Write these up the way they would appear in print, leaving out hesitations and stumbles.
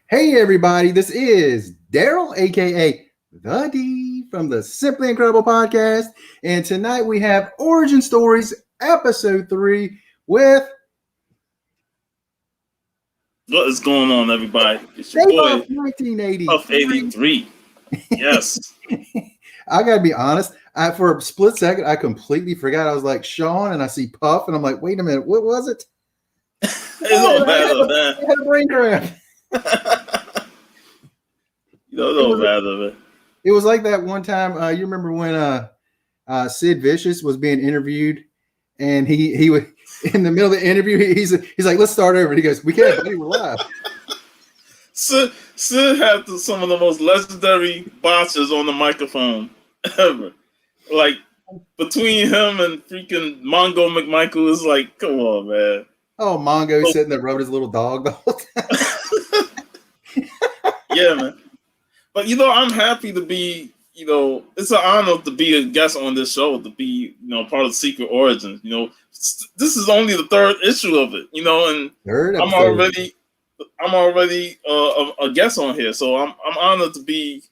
Hey everybody, this is Daryl, aka The D from the Simply Incredible podcast. And tonight we have Origin Stories episode 3 with What is going on, everybody? It's your Dave of boy, Puff 1983. 83. Yes. I gotta be honest, for a split second I completely forgot. I was like Shaun and I see Puff and I'm like, wait a minute, what was it? It don't I matter, man. had a brain cramp. It don't matter, man. It was like that one time. You remember when Sid Vicious was being interviewed, and he was in the middle of the interview. He's like, "Let's start over." And he goes, "We can't, buddy. We're live." Sid had some of the most legendary botches on the microphone ever. Like, between him and freaking Mongo McMichael is like, come on, man. Oh, Mongo sitting there rubbing his little dog the whole time. Yeah, man. But, I'm happy to be, it's an honor to be a guest on this show, to be, part of Secret Origins. This is only the third issue of it, and I'm already a guest on here. So I'm honored to be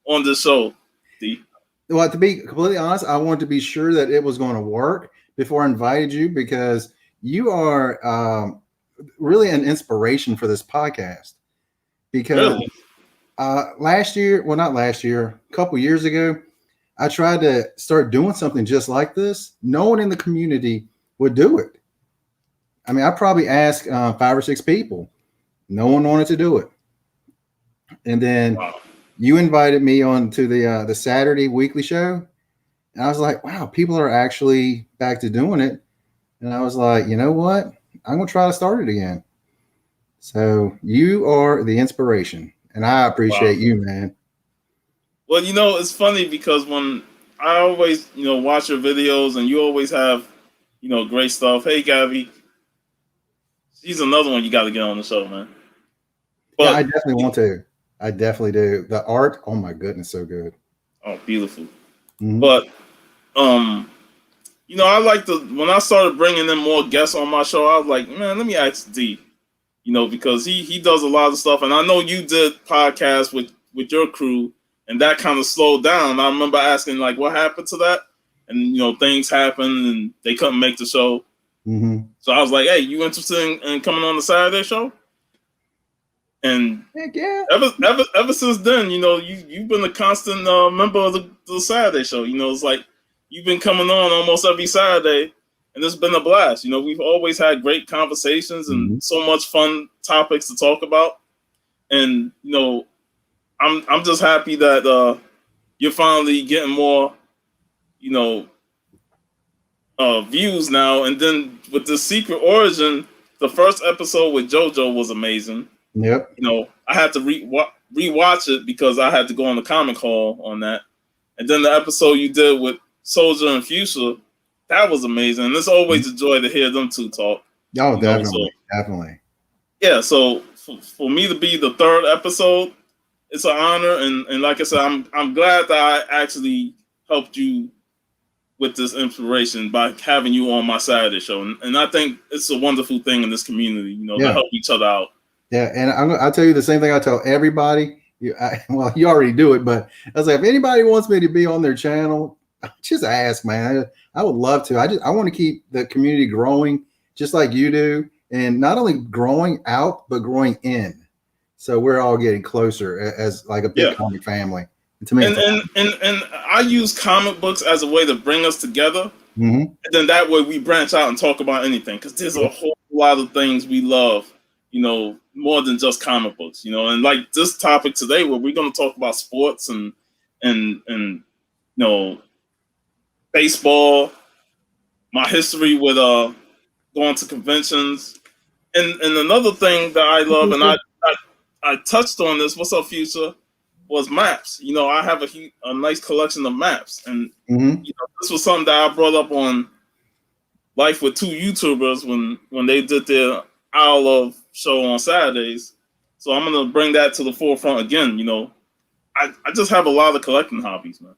on this show, D. Well, to be completely honest, I wanted to be sure that it was going to work before I invited you because you are really an inspiration for this podcast. Because Really? last year, well, not last year, a couple years ago, I tried to start doing something just like this. No one in the community would do it. I mean, I probably asked 5 or 6 people. No one wanted to do it. And then you invited me on to the Saturday weekly show. And I was like, wow, people are actually back to doing it. And I was like, you know what? I'm going to try to start it again. So you are the inspiration. And I appreciate you, man. Well, it's funny because when I always, watch your videos and you always have, great stuff. Hey, Gabby. She's another one you got to get on the show, man. But, yeah, I definitely want to. I definitely do. The art, oh my goodness, so good. Oh, beautiful. Mm-hmm. But, I like when I started bringing in more guests on my show, I was like, man, let me ask D. Because he does a lot of stuff. And I know you did podcasts with your crew, and that kind of slowed down. I remember asking, like, what happened to that? And, things happened, and they couldn't make the show. Mm-hmm. So I was like, hey, you interested in coming on the Saturday show? And heck yeah. Ever since then, you've been a constant member of the Saturday show. It's like you've been coming on almost every Saturday. And it's been a blast. We've always had great conversations and so much fun topics to talk about. And, I'm just happy that you're finally getting more, views now. And then with the Secret Origin, the first episode with JoJo was amazing. Yep. I had to rewatch it because I had to go on the comic hall on that. And then the episode you did with Soldier and Fuchsia, that was amazing. And it's always a joy to hear them two talk. Oh, definitely. Definitely. Yeah, so for me to be the third episode, it's an honor. And like I said, I'm glad that I actually helped you with this inspiration by having you on my Saturday show. And I think it's a wonderful thing in this community, to help each other out. Yeah, and I'll tell you the same thing I tell everybody. You already do it, but I was like, if anybody wants me to be on their channel, just ask, man. I would love to. I want to keep the community growing just like you do, and not only growing out but growing in. So we're all getting closer as like a big comic family. And to me, and I use comic books as a way to bring us together, and then that way we branch out and talk about anything because there's a whole lot of things we love, more than just comic books, And like this topic today, where we're going to talk about sports and baseball, my history with going to conventions, and another thing that I love, and I touched on this. What's up, Future? Was maps. I have a nice collection of maps, and this was something that I brought up on Life with Two YouTubers when they did their Hour of show on Saturdays. So I'm gonna bring that to the forefront again. I just have a lot of collecting hobbies, man.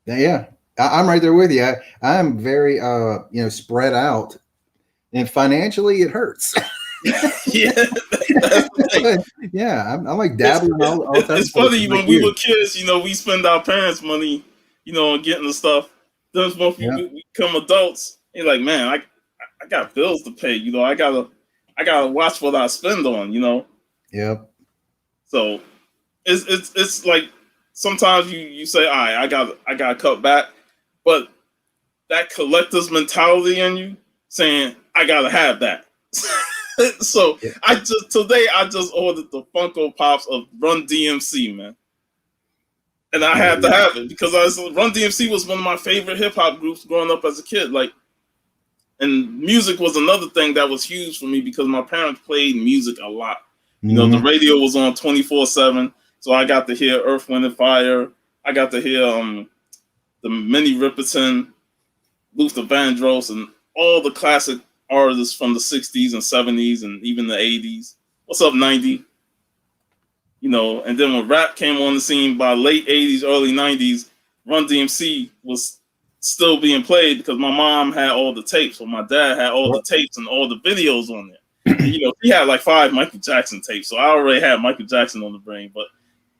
Yeah. I'm right there with you. I'm very, spread out, and financially it hurts. Yeah, that's the thing. Yeah, I'm like dabbling all types of It's places funny like when we you. were kids. We spend our parents' money, on getting the stuff. Then once Yeah, we become adults, you're like, man, I got bills to pay. I gotta watch what I spend on. yep. So it's like sometimes you say, all right, I gotta cut back, but that collector's mentality in you saying I gotta have that. So Yeah. I just ordered the Funko Pops of Run DMC, man, and I had to Yeah. have it because Run DMC was one of my favorite hip hop groups growing up as a kid. Like, and music was another thing that was huge for me because my parents played music a lot. The Mhm. radio was on 24/7, so I got to hear Earth, Wind and Fire. I got to hear the Minnie Riperton, Luther Vandross, and all the classic artists from the 60s and 70s and even the 80s. What's up, 90? And then when rap came on the scene by late 80s, early 90s, Run DMC was still being played because my mom had all the tapes, or my dad had all the tapes and all the videos on there. And, he had like 5 Michael Jackson tapes, so I already had Michael Jackson on the brain. But,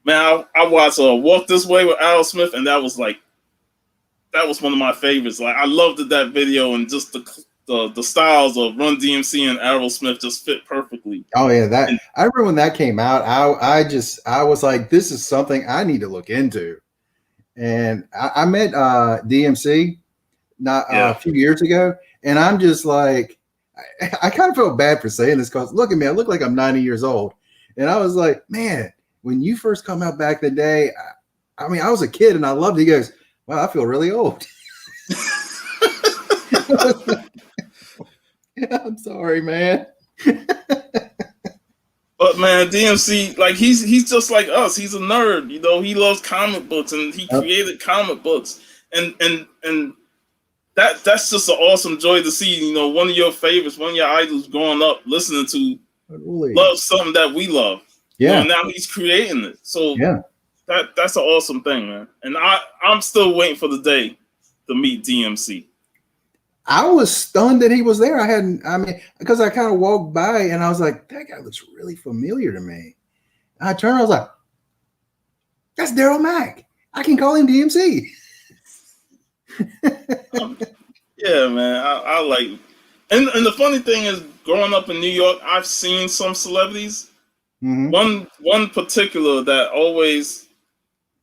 man, I watched Walk This Way with Aerosmith, and that was one of my favorites. Like, I loved that video, and just the styles of Run DMC and Aerosmith just fit perfectly. Oh yeah, I remember when that came out. I was like, this is something I need to look into. And I met DMC not a few years ago, and I'm just like, I kind of felt bad for saying this because look at me, I look like I'm 90 years old, and I was like, man, when you first come out back in the day, I mean, I was a kid and I loved it. He goes, wow, I feel really old. I'm sorry, man. But man, DMC, like he's just like us. He's a nerd. He loves comic books and he created comic books. And that's just an awesome joy to see. One of your favorites, one of your idols growing up listening to love something that we love. Yeah. And now he's creating it. So yeah. That's an awesome thing, man. And I'm still waiting for the day to meet DMC. I was stunned that he was there. Because I kind of walked by and I was like, that guy looks really familiar to me. And I turned, I was like, that's Daryl Mack. I can call him DMC. Yeah, man. I like it. And the funny thing is, growing up in New York, I've seen some celebrities. Mm-hmm. One particular that always,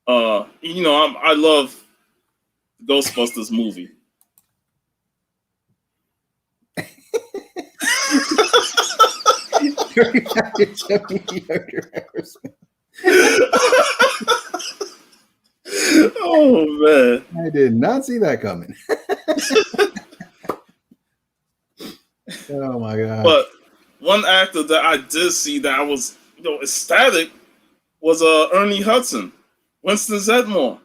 I love the Ghostbusters movie. Oh man, I did not see that coming. Oh my god. But one actor that I did see that I was ecstatic was Ernie Hudson, Winston Zedmore.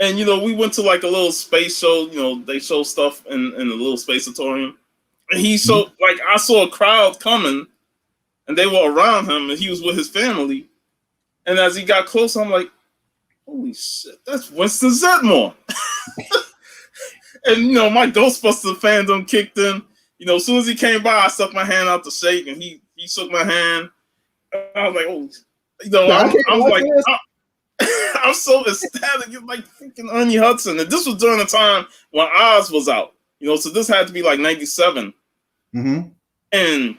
And we went to like a little space show. They show stuff in the little spaceatorium. And he showed, like, I saw a crowd coming and they were around him and he was with his family. And as he got close, I'm like, holy shit, that's Winston Zedmore. And, my Ghostbusters fandom kicked in. As soon as he came by, I stuck my hand out to shake and he shook my hand. I was like, oh, I'm so ecstatic. It's like freaking Ernie Hudson. And this was during the time when Oz was out. So this had to be like 97. Mm-hmm. And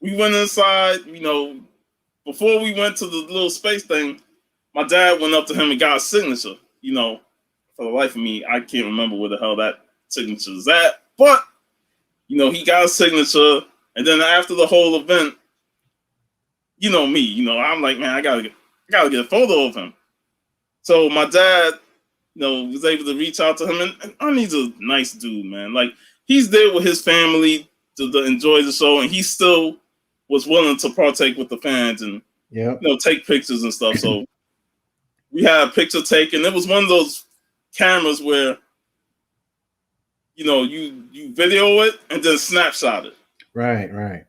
we went inside, before we went to the little space thing, my dad went up to him and got a signature. For the life of me, I can't remember where the hell that signature is at. But, he got a signature. And then after the whole event, me, I'm like, man, I gotta get a photo of him. So my dad, was able to reach out to him. And Ernie's a nice dude, man. Like, he's there with his family to enjoy the show. And he still was willing to partake with the fans and, take pictures and stuff. So we had a picture taken. It was one of those cameras where, you video it and then snapshot it. Right.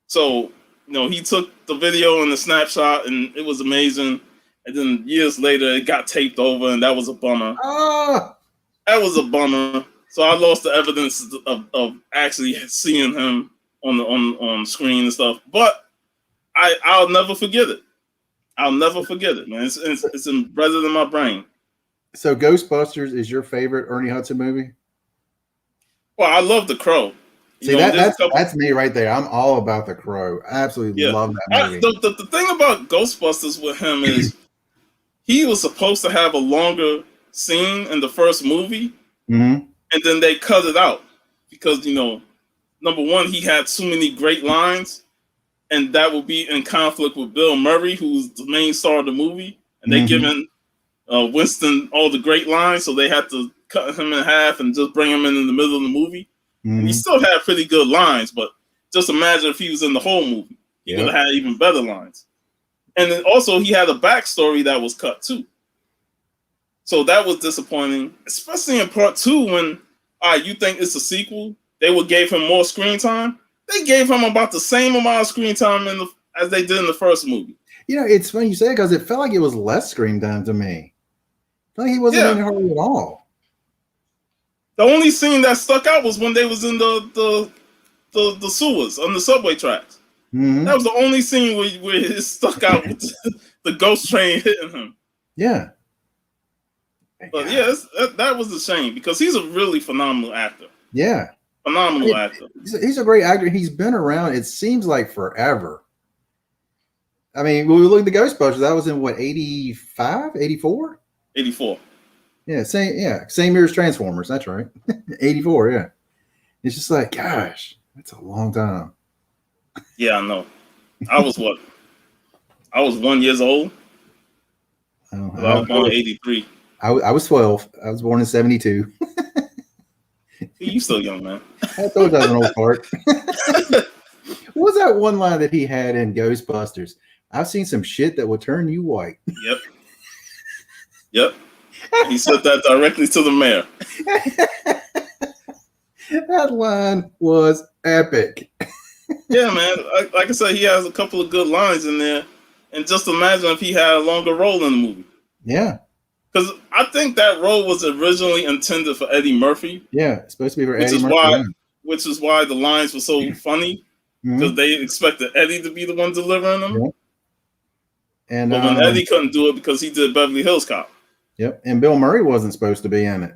So, he took the video and the snapshot and it was amazing. And then years later, it got taped over and that was a bummer. Oh! That was a bummer. So I lost the evidence of actually seeing him on screen and stuff. But I'll never forget it. I'll never forget it, man. It's embedded in my brain. So Ghostbusters is your favorite Ernie Hudson movie? Well, I love The Crow. See, that's me right there. I'm all about The Crow. I absolutely love that movie. The thing about Ghostbusters with him is he was supposed to have a longer scene in the first movie, and then they cut it out because, number one, he had too many great lines, and that would be in conflict with Bill Murray, who's the main star of the movie, and they given Winston all the great lines, so they had to cut him in half and just bring him in the middle of the movie. And he still had pretty good lines, but just imagine if he was in the whole movie. He would have had even better lines. And then also he had a backstory that was cut too. So that was disappointing, especially in part 2 when you think it's a sequel. They gave him more screen time. They gave him about the same amount of screen time as they did in the first movie. It's funny you say it because it felt like it was less screen time to me. I felt like he wasn't in a hurry at all. The only scene that stuck out was when they was in the sewers on the subway tracks. That was the only scene where it stuck out with the ghost train hitting him. Yeah. But that was a shame because he's a really phenomenal actor. Yeah. Phenomenal actor. He's a great actor. He's been around, it seems like forever. I mean, when we look at the Ghostbusters, that was in what, 85, 84? 84. Yeah, same year as Transformers. That's right. 84, yeah. It's just like, gosh, that's a long time. Yeah, I know. I was 1 year old. I was born in 83. I was 12. I was born in 72. You still young, man. I told you I was an old fart. What was that one line that he had in Ghostbusters? I've seen some shit that will turn you white. Yep. He said that directly to the mayor. That line was epic. Yeah, man. Like I said, he has a couple of good lines in there. And just imagine if he had a longer role in the movie. Yeah. Because I think that role was originally intended for Eddie Murphy. Yeah, it's supposed to be for Eddie Murphy. Which is why the lines were so funny. Because they expected Eddie to be the one delivering them. Yeah. And but when Eddie couldn't do it because he did Beverly Hills Cop. Yep. And Bill Murray wasn't supposed to be in it.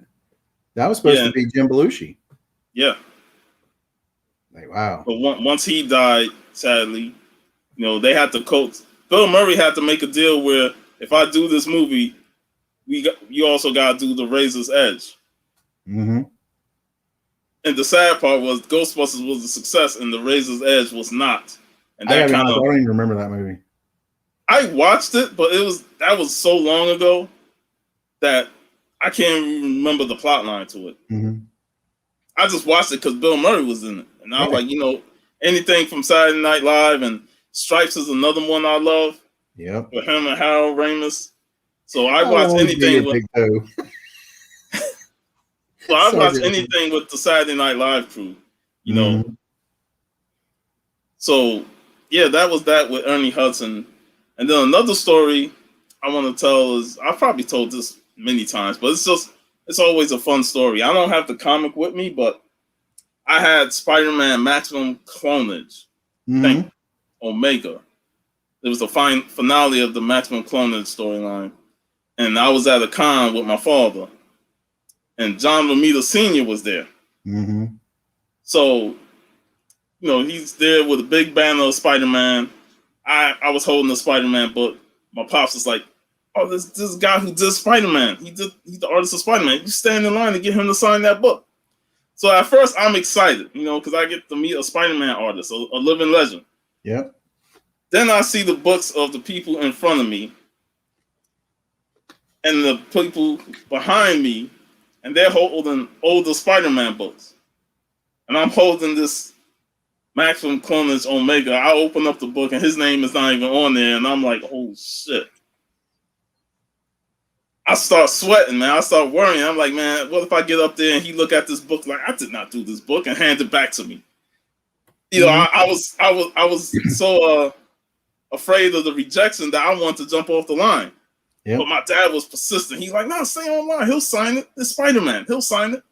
That was supposed to be Jim Belushi. Yeah. Like, wow. But once he died, sadly, they had to coach. Bill Murray had to make a deal where if I do this movie, you also got to do The Razor's Edge. And the sad part was Ghostbusters was a success and The Razor's Edge was not. And I don't even remember that movie. I watched it, but that was so long ago that I can't even remember the plot line to it. I just watched it because Bill Murray was in it. And I was like, anything from Saturday Night Live, and Stripes is another one I love. Yep. With him and Harold Ramis. So I watch anything with I watch anything with the Saturday Night Live crew, So yeah, that was that with Ernie Hudson. And then another story I want to tell is, I've probably told this many times, but it's always a fun story. I don't have the comic with me, but I had Spider-Man Maximum Clonage, Omega. It was the finale of the Maximum Clonage storyline. And I was at a con with my father. And John Romita Sr. was there. So, he's there with a big banner of Spider-Man. I was holding the Spider-Man book. My pops was like, oh, this guy who did Spider-Man. He's the artist of Spider-Man. You stand in line to get him to sign that book. So at first I'm excited, because I get to meet a Spider-Man artist, a living legend. Yep. Then I see the books of the people in front of me and the people behind me, and they're holding older Spider-Man books. And I'm holding this Maximum Clonage Omega. I open up the book and his name is not even on there, and I'm like, oh shit. I start sweating, man. I start worrying. I'm like, man, what if I get up there and he look at this book like, I did not do this book, and hand it back to me? I was so afraid of the rejection that I wanted to jump off the line. Yep. But my dad was persistent. He's like, no, stay online. He'll sign it. It's Spider-Man. He'll sign it.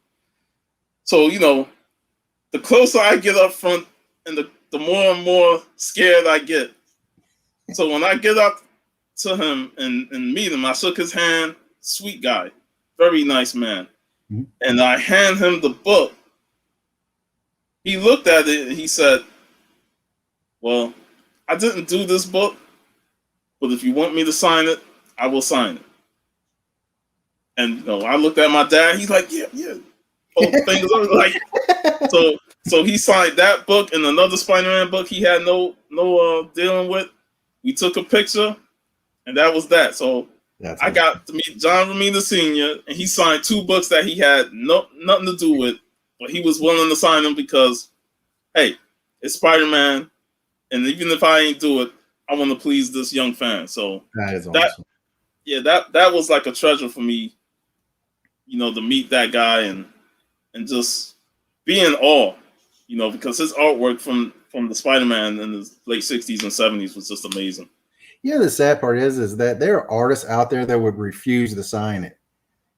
So, the closer I get up front and the more and more scared I get. So when I get up to him and meet him, I shook his hand. Sweet guy, very nice man, Mhm. and I hand him the book. He looked at it and he said, "Well, I didn't do this book, but if you want me to sign it, I will sign it." And I looked at my dad. He's like, "Yeah, yeah." Hold the fingers up, like so. He signed that book and another Spider-Man book he had no dealing with. We took a picture, and that was that. So That's I awesome. got to meet John Romita Sr. and he signed 2 books that he had nothing to do with, but he was willing to sign them because, hey, it's Spider-Man, and even if I ain't do it, I want to please this young fan. So That is that awesome. that was like a treasure for me, to meet that guy and just be in awe, because his artwork from the Spider-Man in the late 60s and 70s was just amazing. Yeah, the sad part is that there are artists out there that would refuse to sign it.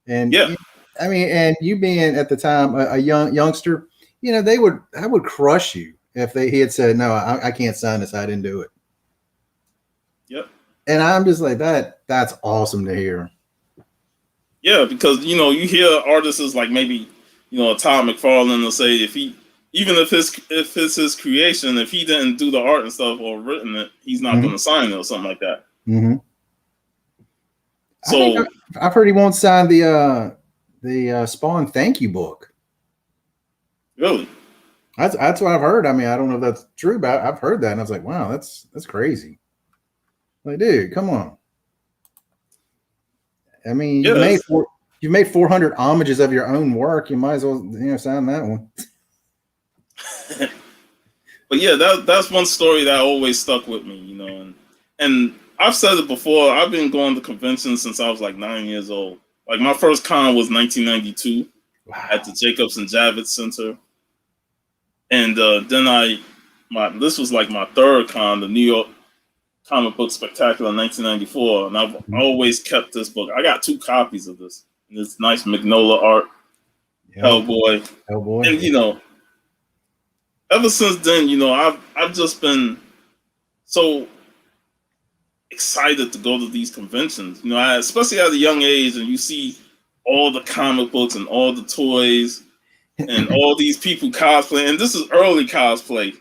And Yeah, I mean, and you being at the time a youngster, I would crush you if he had said, no, I can't sign this. I didn't do it. yep. And I'm just like that's awesome to hear. Yeah, because you hear artists like maybe Todd McFarlane will say even if it's his creation, if he didn't do the art and stuff or written it, he's not going to sign it or something like that. Mm-hmm. I think So I've heard he won't sign the Spawn thank you book. really, That's what I've heard. I mean, I don't know if that's true, but I've heard that, and I was like, wow, that's crazy. Like, dude, come on. I mean, yeah. you've made 400 homages of your own work. You might as well sign that one. But yeah, that's one story that always stuck with me, and I've said it before. I've been going to conventions since I was like 9 years old. Like my first con was 1992 Wow. at the Jacobs and Javits Center, and then this was like my third con, the New York Comic Book Spectacular in 1994, and I've always kept this book. I got 2 copies of this. And this nice Magnolia art, Yep. Hellboy, and ever since then, I've just been so excited to go to these conventions. Especially at a young age, and you see all the comic books and all the toys and all these people cosplay. And this is early cosplay,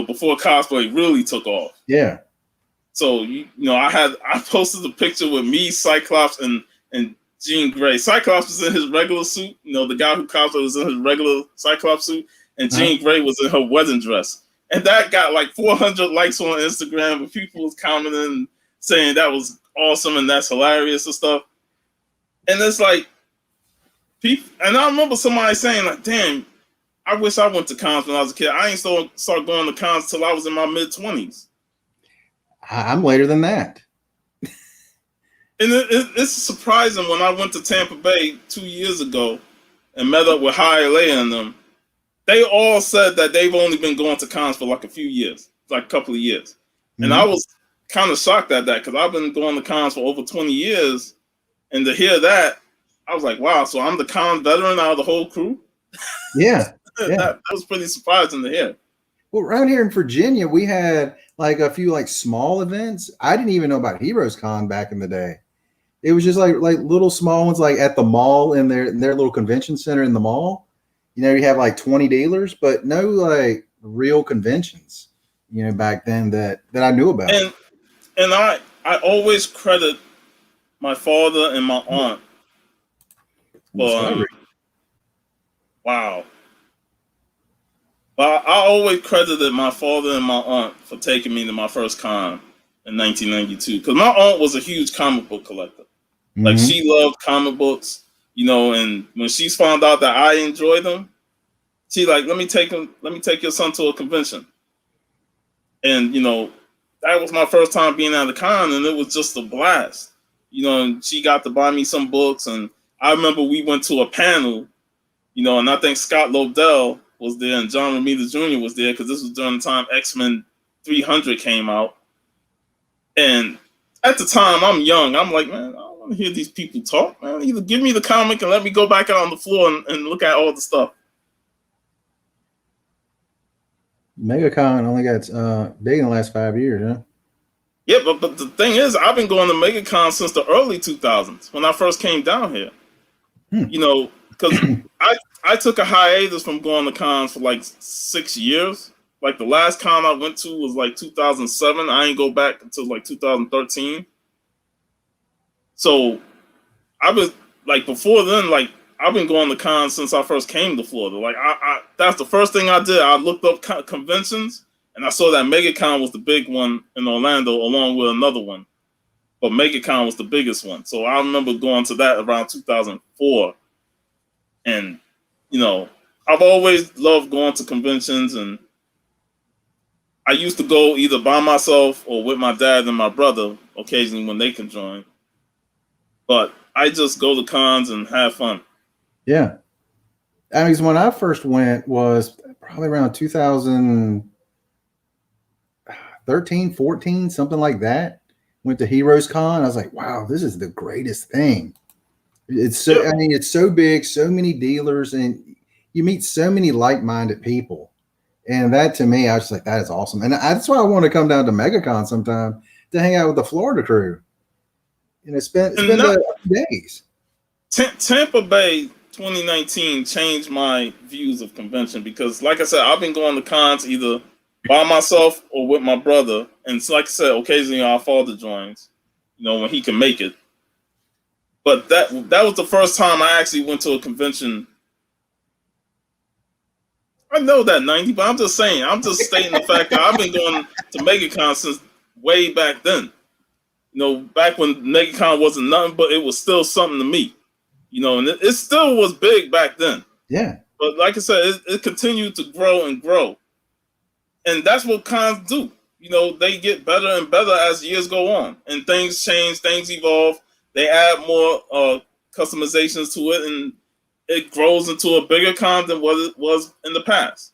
before cosplay really took off. Yeah. So I posted a picture with me, Cyclops, and Jean Grey. Cyclops was in his regular suit. The guy who cosplayed was in his regular Cyclops suit, and Jean Grey was in her wedding dress. And that got like 400 likes on Instagram, and people was commenting saying that was awesome and that's hilarious and stuff. And it's like, people, and I remember somebody saying like, "Damn, I wish I went to cons when I was a kid. I ain't start going to cons till I was in my mid-20s." I'm later than that. And it's surprising when I went to Tampa Bay 2 years ago and met up with Hialeah and them. They all said that they've only been going to cons for like a few years, like a couple of years. Mm-hmm. And I was kind of shocked at that because I've been going to cons for over 20 years. And to hear that, I was like, wow, so I'm the con veteran out of the whole crew? Yeah. That was pretty surprising to hear. Well, right here in Virginia, we had like a few like small events. I didn't even know about Heroes Con back in the day. It was just like little small ones, like at the mall in their little convention center in the mall. You have like 20 dealers, but no like real conventions. Back then that I knew about. And I always credit my father and my aunt. Wow. But I always credited my father and my aunt for taking me to my first con in 1992 because my aunt was a huge comic book collector. Mm-hmm. Like she loved comic books, and when she found out that I enjoyed them, she like, let me take your son to a convention. And that was my first time being at a con, and it was just a blast. And she got to buy me some books, and I remember we went to a panel, and I think Scott Lobdell was there and John Romita Jr. was there because this was during the time X-Men 300 came out. And at the time, I'm young. I'm like, man, I don't want to hear these people talk, man. Either give me the comic and let me go back out on the floor and look at all the stuff. MegaCon only got big in the last 5 years, huh? Yeah, but the thing is, I've been going to MegaCon since the early 2000s when I first came down here. Hmm. You know, because I took a hiatus from going to cons for like 6 years. Like the last con I went to was like 2007. I ain't go back until like 2013. So I was like before then, like I've been going to cons since I first came to Florida. Like that's the first thing I did. I looked up conventions and I saw that MegaCon was the big one in Orlando, along with another one. But MegaCon was the biggest one. So I remember going to that around 2004. And you know, I've always loved going to conventions, and I used to go either by myself or with my dad and my brother occasionally when they can join. But I just go to cons and have fun. Yeah. I mean, when I first went was probably around 2013, 14, something like that. Went to Heroes Con. I was like, wow, this is the greatest thing. It's so, Yeah. I mean, it's so big, so many dealers, and you meet so many like-minded people. And that to me, I was like, that is awesome. And that's why I want to come down to MegaCon sometime to hang out with the Florida crew. And And spend not a few days. Tampa Bay 2019 changed my views of convention because, like I said, I've been going to cons either by myself or with my brother. And so, like I said, occasionally our father joins, you know, when he can make it. But that was the first time I actually went to a convention. I know that 90, but I'm just saying, I'm just stating the fact that I've been going to MegaCon since way back then. You know, back when MegaCon wasn't nothing, but it was still something to me. You know, and it still was big back then. Yeah. But like I said, it continued to grow and grow. And that's what cons do. You know, they get better and better as years go on. And things change, things evolve. They add more customizations to it, and it grows into a bigger con than what it was in the past.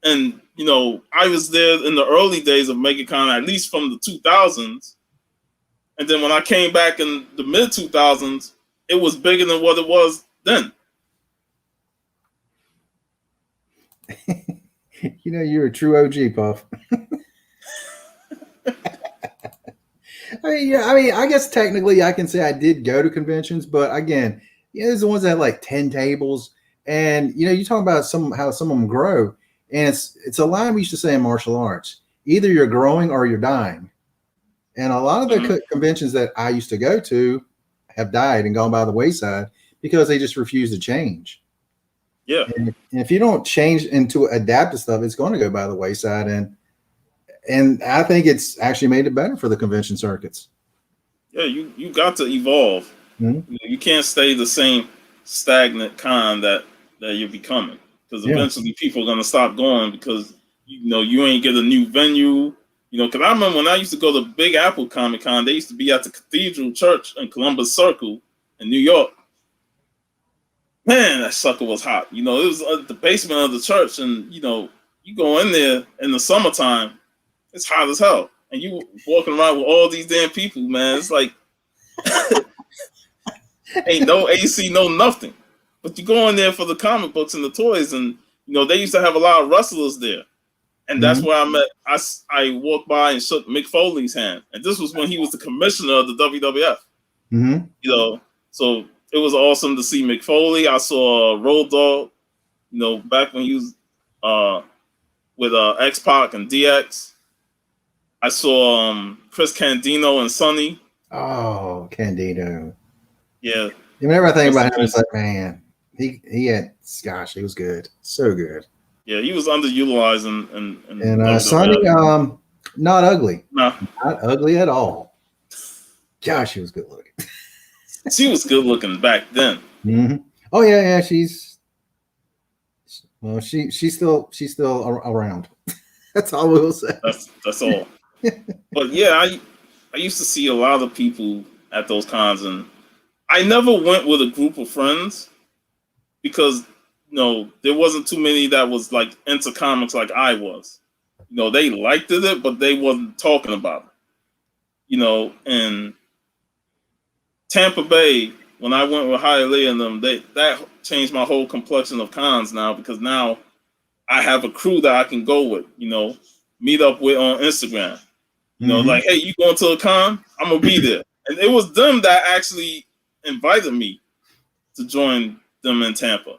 And, you know, I was there in the early days of MegaCon, at least from the 2000s. And then when I came back in the mid 2000s, it was bigger than what it was then. You know, you're a true OG, Puff. I guess technically I can say I did go to conventions, but again, there's the ones that have like 10 tables. And you talk about how some of them grow, and it's a line we used to say in martial arts: either you're growing or you're dying. And a lot of the Mhm. conventions that I used to go to have died and gone by the wayside because they just refuse to change. Yeah. And if you don't change and to adapt to stuff, it's going to go by the wayside. And I think it's actually made it better for the convention circuits. Yeah, you got to evolve. Mm-hmm. You can't stay the same stagnant con that you're becoming, because Yeah. eventually people are gonna stop going because you ain't get a new venue. You know, because I remember when I used to go to Big Apple Comic Con, they used to be at the Cathedral Church in Columbus Circle in New York. Man, that sucker was hot. You know, it was the basement of the church, and you go in there in the summertime, it's hot as hell, and you walking around with all these damn people, man. It's like ain't no AC, no nothing. But you go in there for the comic books and the toys, and they used to have a lot of wrestlers there, and that's Mm-hmm. where I met. I walked by and shook Mick Foley's hand, and this was when he was the commissioner of the WWF. Mm-hmm. So it was awesome to see Mick Foley. I saw Road Dogg, back when he was with X Pac and DX. I saw Chris Candido and Sonny. Oh, Candido. Yeah, Whenever I think rest in about him, it's peace. like, man, he had, gosh, he was good, so good. Yeah, he was underutilized in And Sonny, WWF. not ugly, Nah, not ugly at all. Gosh, he was good looking. she was good looking back then. Mm-hmm. Oh yeah, she's well, she's still around. That's all we'll say. That's all. But yeah, I used to see a lot of people at those cons, and I never went with a group of friends because there wasn't too many that was like into comics like I was. They liked it, but they wasn't talking about it. And Tampa Bay, when I went with Hialeah and them, that changed my whole complexion of cons now, because now I have a crew that I can go with, meet up with on Instagram. Like, hey, you going to a con? I'm gonna be there. And it was them that actually invited me to join them in Tampa.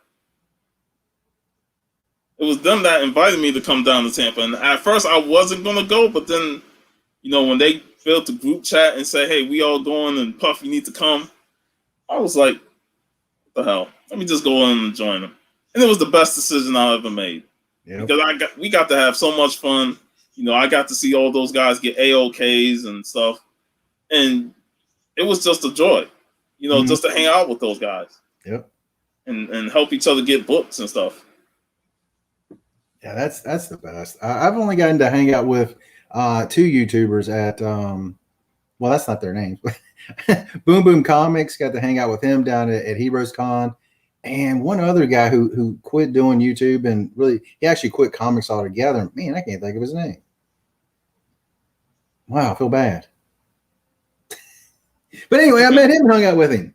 It was them that invited me to come down to Tampa. And at first I wasn't gonna go, but then, when they built the group chat and said, hey, we all going and Puff, you need to come, I was like, what the hell? Let me just go in and join them. And it was the best decision I ever made. Yep. Because we got to have so much fun. I got to see all those guys get AOKs and stuff. And it was just a joy, just to hang out with those guys. Yep. And help each other get books and stuff. Yeah, that's the best. I've only gotten to hang out with 2 YouTubers at well, that's not their names. Boom Boom Comics, got to hang out with him down at Heroes Con. And one other guy who quit doing YouTube and really, he actually quit comics altogether. Man, I can't think of his name. Wow, I feel bad. But anyway, I met him and hung out with him.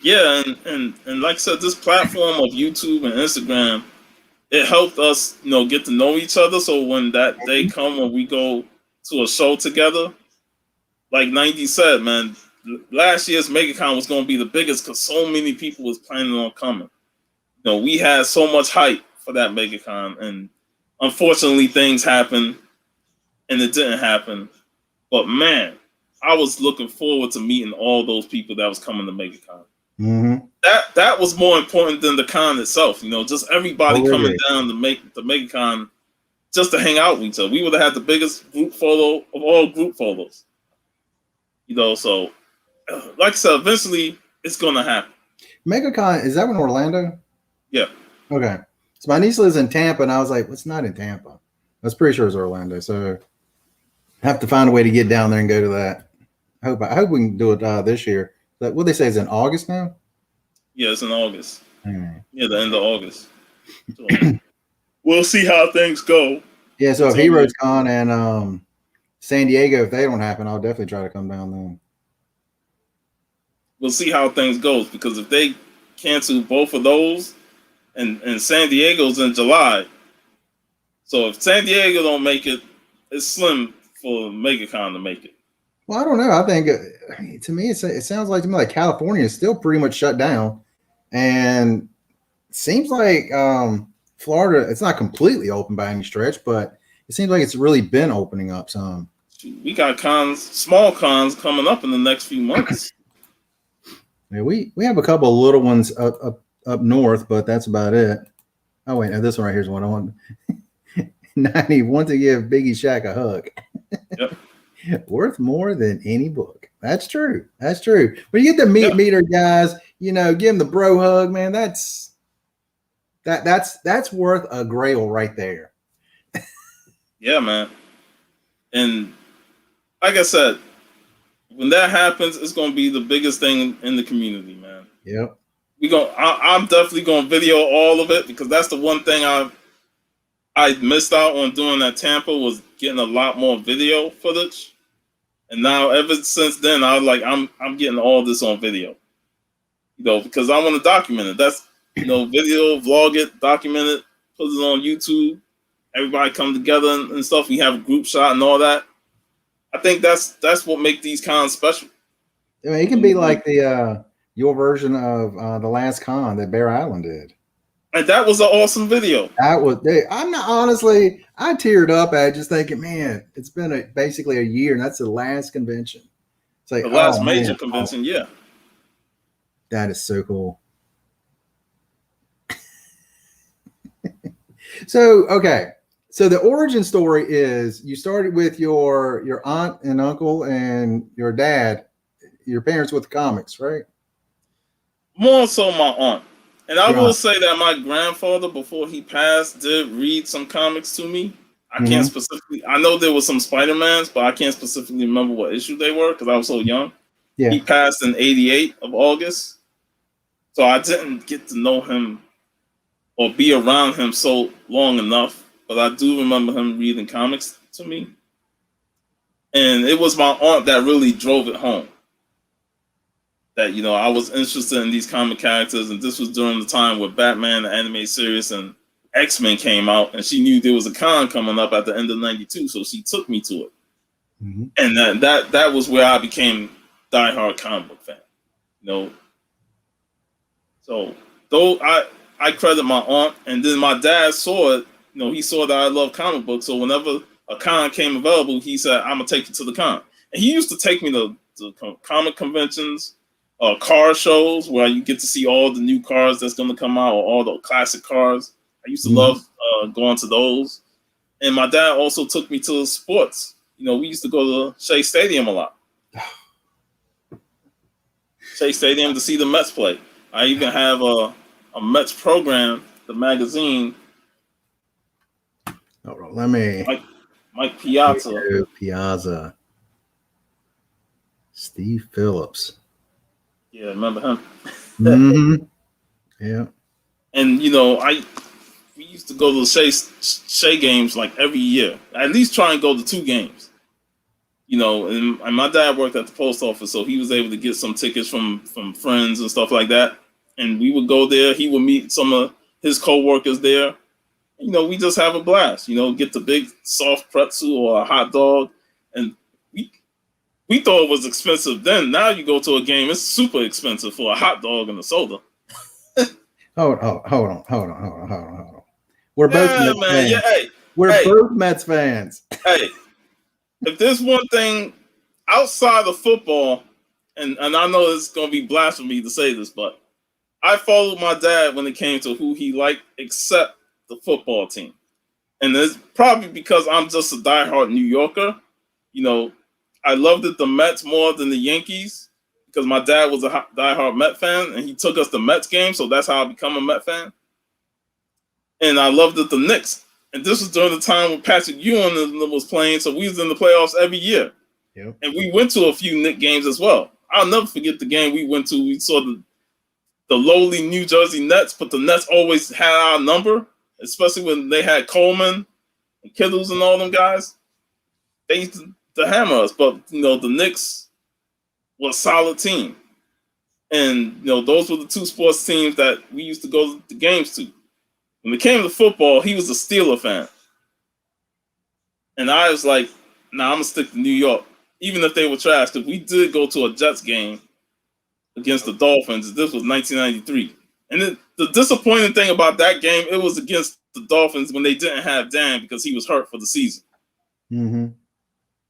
Yeah, and like I said, this platform of YouTube and Instagram, it helped us, get to know each other. So when that day come when we go to a show together, like 90 said, man, last year's MegaCon was going to be the biggest because so many people was planning on coming. We had so much hype for that MegaCon, and unfortunately things happened and it didn't happen. But man, I was looking forward to meeting all those people that was coming to MegaCon. Mm-hmm. That was more important than the con itself. Just everybody coming down to make the MegaCon just to hang out with each other. We would have had the biggest group photo of all group photos. So like I said, eventually it's gonna happen. MegaCon, is that in Orlando? Yeah. Okay. So my niece lives in Tampa, and I was like, "What's not in Tampa?" I was pretty sure it's Orlando. So I have to find a way to get down there and go to that. I hope we can do it this year. But what they say is in August now. Yeah, it's in August. Yeah, the end of August. So we'll see how things go. Yeah. So if Heroes Con and San Diego, if they don't happen, I'll definitely try to come down then. We'll see how things goes, because if they cancel both of those, and San Diego's in July, so if San Diego don't make it, it's slim for MegaCon to make it. Well, I don't know. I think to me, it sounds like to me like California is still pretty much shut down, and it seems like Florida, it's not completely open by any stretch, but it seems like it's really been opening up some. We got small cons coming up in the next few months. Yeah, we have a couple of little ones up north, but that's about it. Oh wait, no, this one right here is what I want. 90 want to give Biggie Shaq a hug. Yep. Worth more than any book. That's true. That's true. When you get the meter guys, give them the bro hug, man. That's worth a grail right there. Yeah, man. And like I said, when that happens, it's gonna be the biggest thing in the community, man. Yep. I'm definitely gonna video all of it, because that's the one thing I missed out on doing at Tampa, was getting a lot more video footage. And now ever since then, I was like, I'm getting all this on video. Because I want to document it. That's video, vlog it, document it, put it on YouTube. Everybody come together and stuff. We have a group shot and all that. I think that's what makes these cons special. I mean, it can be like the your version of the last con that Bear Island did. And that was an awesome video. I'm not, honestly, I teared up at just thinking, man, it's been basically a year, and that's the last convention. It's like the last major convention, yeah. That is so cool. So, okay. So the origin story is you started with your aunt and uncle and your dad, your parents with comics, right? More so my aunt. And I will say that my grandfather, before he passed, did read some comics to me. I can't specifically, I know there was some Spider-Mans, but I can't specifically remember what issue they were because I was so young. Yeah. He passed in 88 of August. So I didn't get to know him or be around him so long enough. But I do remember him reading comics to me. And it was my aunt that really drove it home. That, I was interested in these comic characters, and this was during the time with Batman, the anime series, and X-Men came out, and she knew there was a con coming up at the end of '92, so she took me to it. Mm-hmm. And that was where I became diehard comic book fan. You know, so though I credit my aunt, and then my dad saw it. You know, he saw that I love comic books, so whenever a con came available, he said, "I'm gonna take you to the con." And he used to take me to comic conventions, car shows where you get to see all the new cars that's gonna come out, or all the classic cars. I used to love going to those. And my dad also took me to sports. You know, we used to go to Shea Stadium a lot. Shea Stadium to see the Mets play. I even have a Mets program, the magazine. Hold on, let me. Mike Piazza. Piazza. Steve Phillips. Yeah, remember him? Mm-hmm. Yeah. And you know, we used to go to the Shea games like every year. At least try and go to 2 games. You know, and my dad worked at the post office, so he was able to get some tickets from friends and stuff like that. And we would go there. He would meet some of his co-workers there. You know, we just have a blast. You know, get the big soft pretzel or a hot dog, and we thought it was expensive then. Now you go to a game, it's super expensive for a hot dog and a soda. Hold on. We're both Mets fans. Yeah, We're both Mets fans. Hey, if there's one thing outside of football, and I know it's going to be blasphemy to say this, but I followed my dad when it came to who he liked, except the football team. And it's probably because I'm just a diehard New Yorker. You know, I loved the Mets more than the Yankees because my dad was a diehard Met fan, and he took us to Mets games, so that's how I become a Met fan. And I loved the Knicks. And this was during the time when Patrick Ewing was playing, so we was in the playoffs every year. Yep. And we went to a few Knicks games as well. I'll never forget the game we went to. We saw the lowly New Jersey Nets, but the Nets always had our number, especially when they had Coleman and Kittles and all them guys. They used to hammer us, but you know the Knicks was a solid team, and you know those were the 2 sports teams that we used to go to the games to. When it came to football, he was a Steeler fan, and I was like, "Nah, I'm gonna stick to New York, even if they were trash." Because we did go to a Jets game against the Dolphins. This was 1993, and the disappointing thing about that game, it was against the Dolphins when they didn't have Dan because he was hurt for the season. Mm-hmm.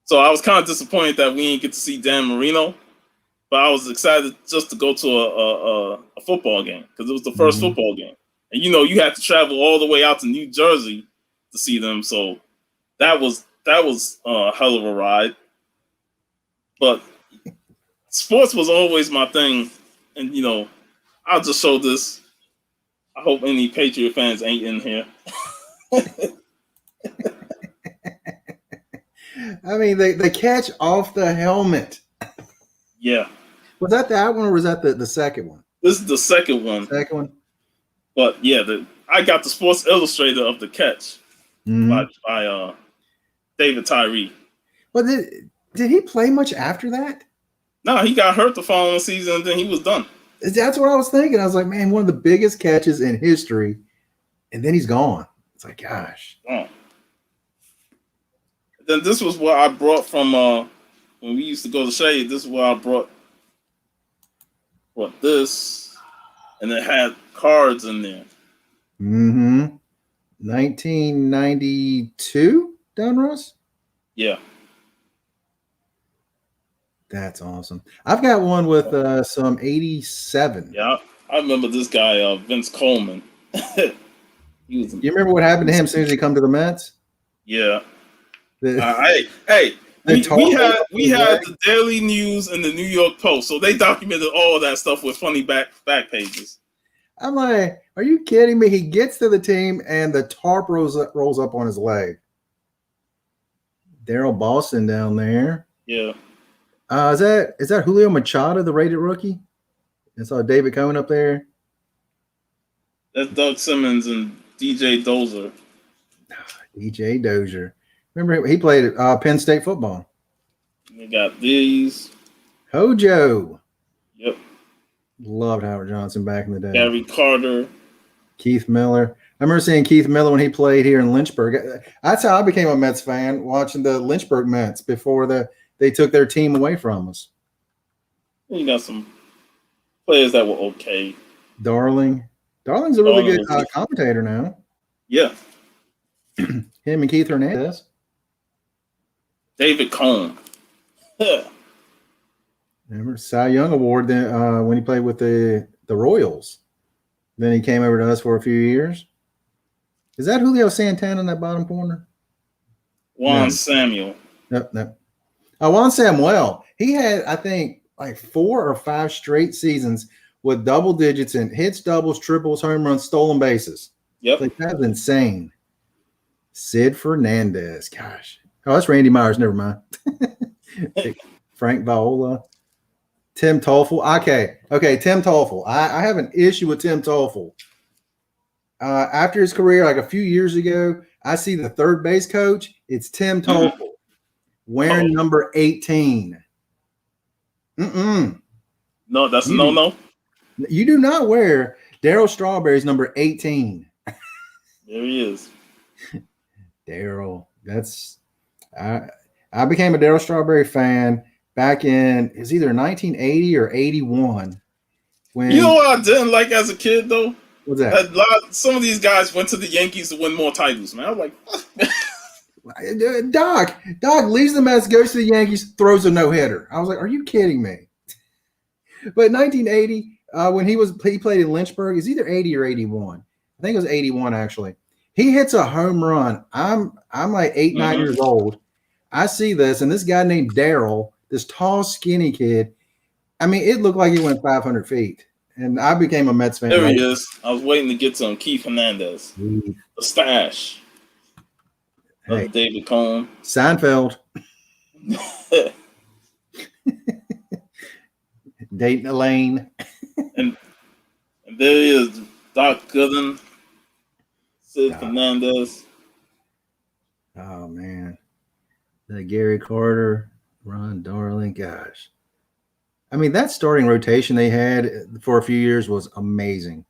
So I was kind of disappointed that we didn't get to see Dan Marino, but I was excited just to go to a football game because it was the first football game. And, you know, you had to travel all the way out to New Jersey to see them. So that was a hell of a ride. But sports was always my thing. And, you know, I'll just show this. I hope any Patriot fans ain't in here. I mean, they catch off the helmet. Yeah. Was that that one or was that the second one? This is the second one. Second one? But, yeah, I got the Sports Illustrated of the catch by David Tyree. Well, did he play much after that? No, he got hurt the following season, and then he was done. That's what I was thinking. I was like, man, one of the biggest catches in history, and then he's gone. It's like, gosh. Oh. Then this was what I brought from when we used to go to Shade. This is what I brought this, and it had cards in there. 1992, Donruss? Yeah. That's awesome. I've got one with some 87. Yeah, I remember this guy, Vince Coleman. You remember what happened to him as soon as he come to the Mets? Yeah. We had the Daily News and the New York Post, so they documented all of that stuff with funny back pages. I'm like, are you kidding me? He gets to the team and the tarp rolls up on his leg. Daryl Boston down there. Yeah. Is that Julio Machado, the rated rookie? I saw David Cohen up there. That's Doug Simmons and DJ Dozier. DJ Dozier. Remember, he played Penn State football. We got these. Hojo. Yep. Loved Howard Johnson back in the day. Gary Carter. Keith Miller. remember seeing Keith Miller when he played here in Lynchburg. That's how I became a Mets fan, watching the Lynchburg Mets before they took their team away from us. You got some players that were okay. Darling's a really good commentator now. Yeah. Him and Keith Hernandez. David Cone. Remember Cy Young Award when he played with the Royals. Then he came over to us for a few years. Is that Julio Santana in that bottom corner? Juan Samuel. No. Juan Samuel. He had, I think, like 4 or 5 straight seasons with double digits in hits, doubles, triples, home runs, stolen bases. Yep. Like, that's insane. Sid Fernandez. Gosh. Oh, that's Randy Myers. Never mind. Frank Viola. Tim Toffel. Okay, Tim Toffel. I have an issue with Tim Toffel. After his career, like a few years ago, I see the third base coach. It's Tim Toffel wearing number 18. No, that's a no. You do not wear Darryl Strawberry's number 18. There he is. Darryl. I became a Darryl Strawberry fan back in it's either 1980 or 81. When you know what I didn't like as a kid though? What's that? Some of these guys went to the Yankees to win more titles, man. I was like, Doc leaves the Mets, goes to the Yankees, throws a no-hitter. I was like, are you kidding me? But 1980, when he played in Lynchburg, it's either 80 or 81. I think it was 81 actually. He hits a home run. I'm like 8, 9 years old. I see this, and this guy named Darryl, this tall, skinny kid. I mean, it looked like he went 500 feet. And I became a Mets fan. There he is. I was waiting to get to him. Keith Hernandez. The stash. Hey. David Cone. Seinfeld. Dating Elaine. and there he is. Doc Gooden. Sid Fernandez. Oh, man. Gary Carter. Ron Darling. Gosh. I mean, that starting rotation they had for a few years was amazing.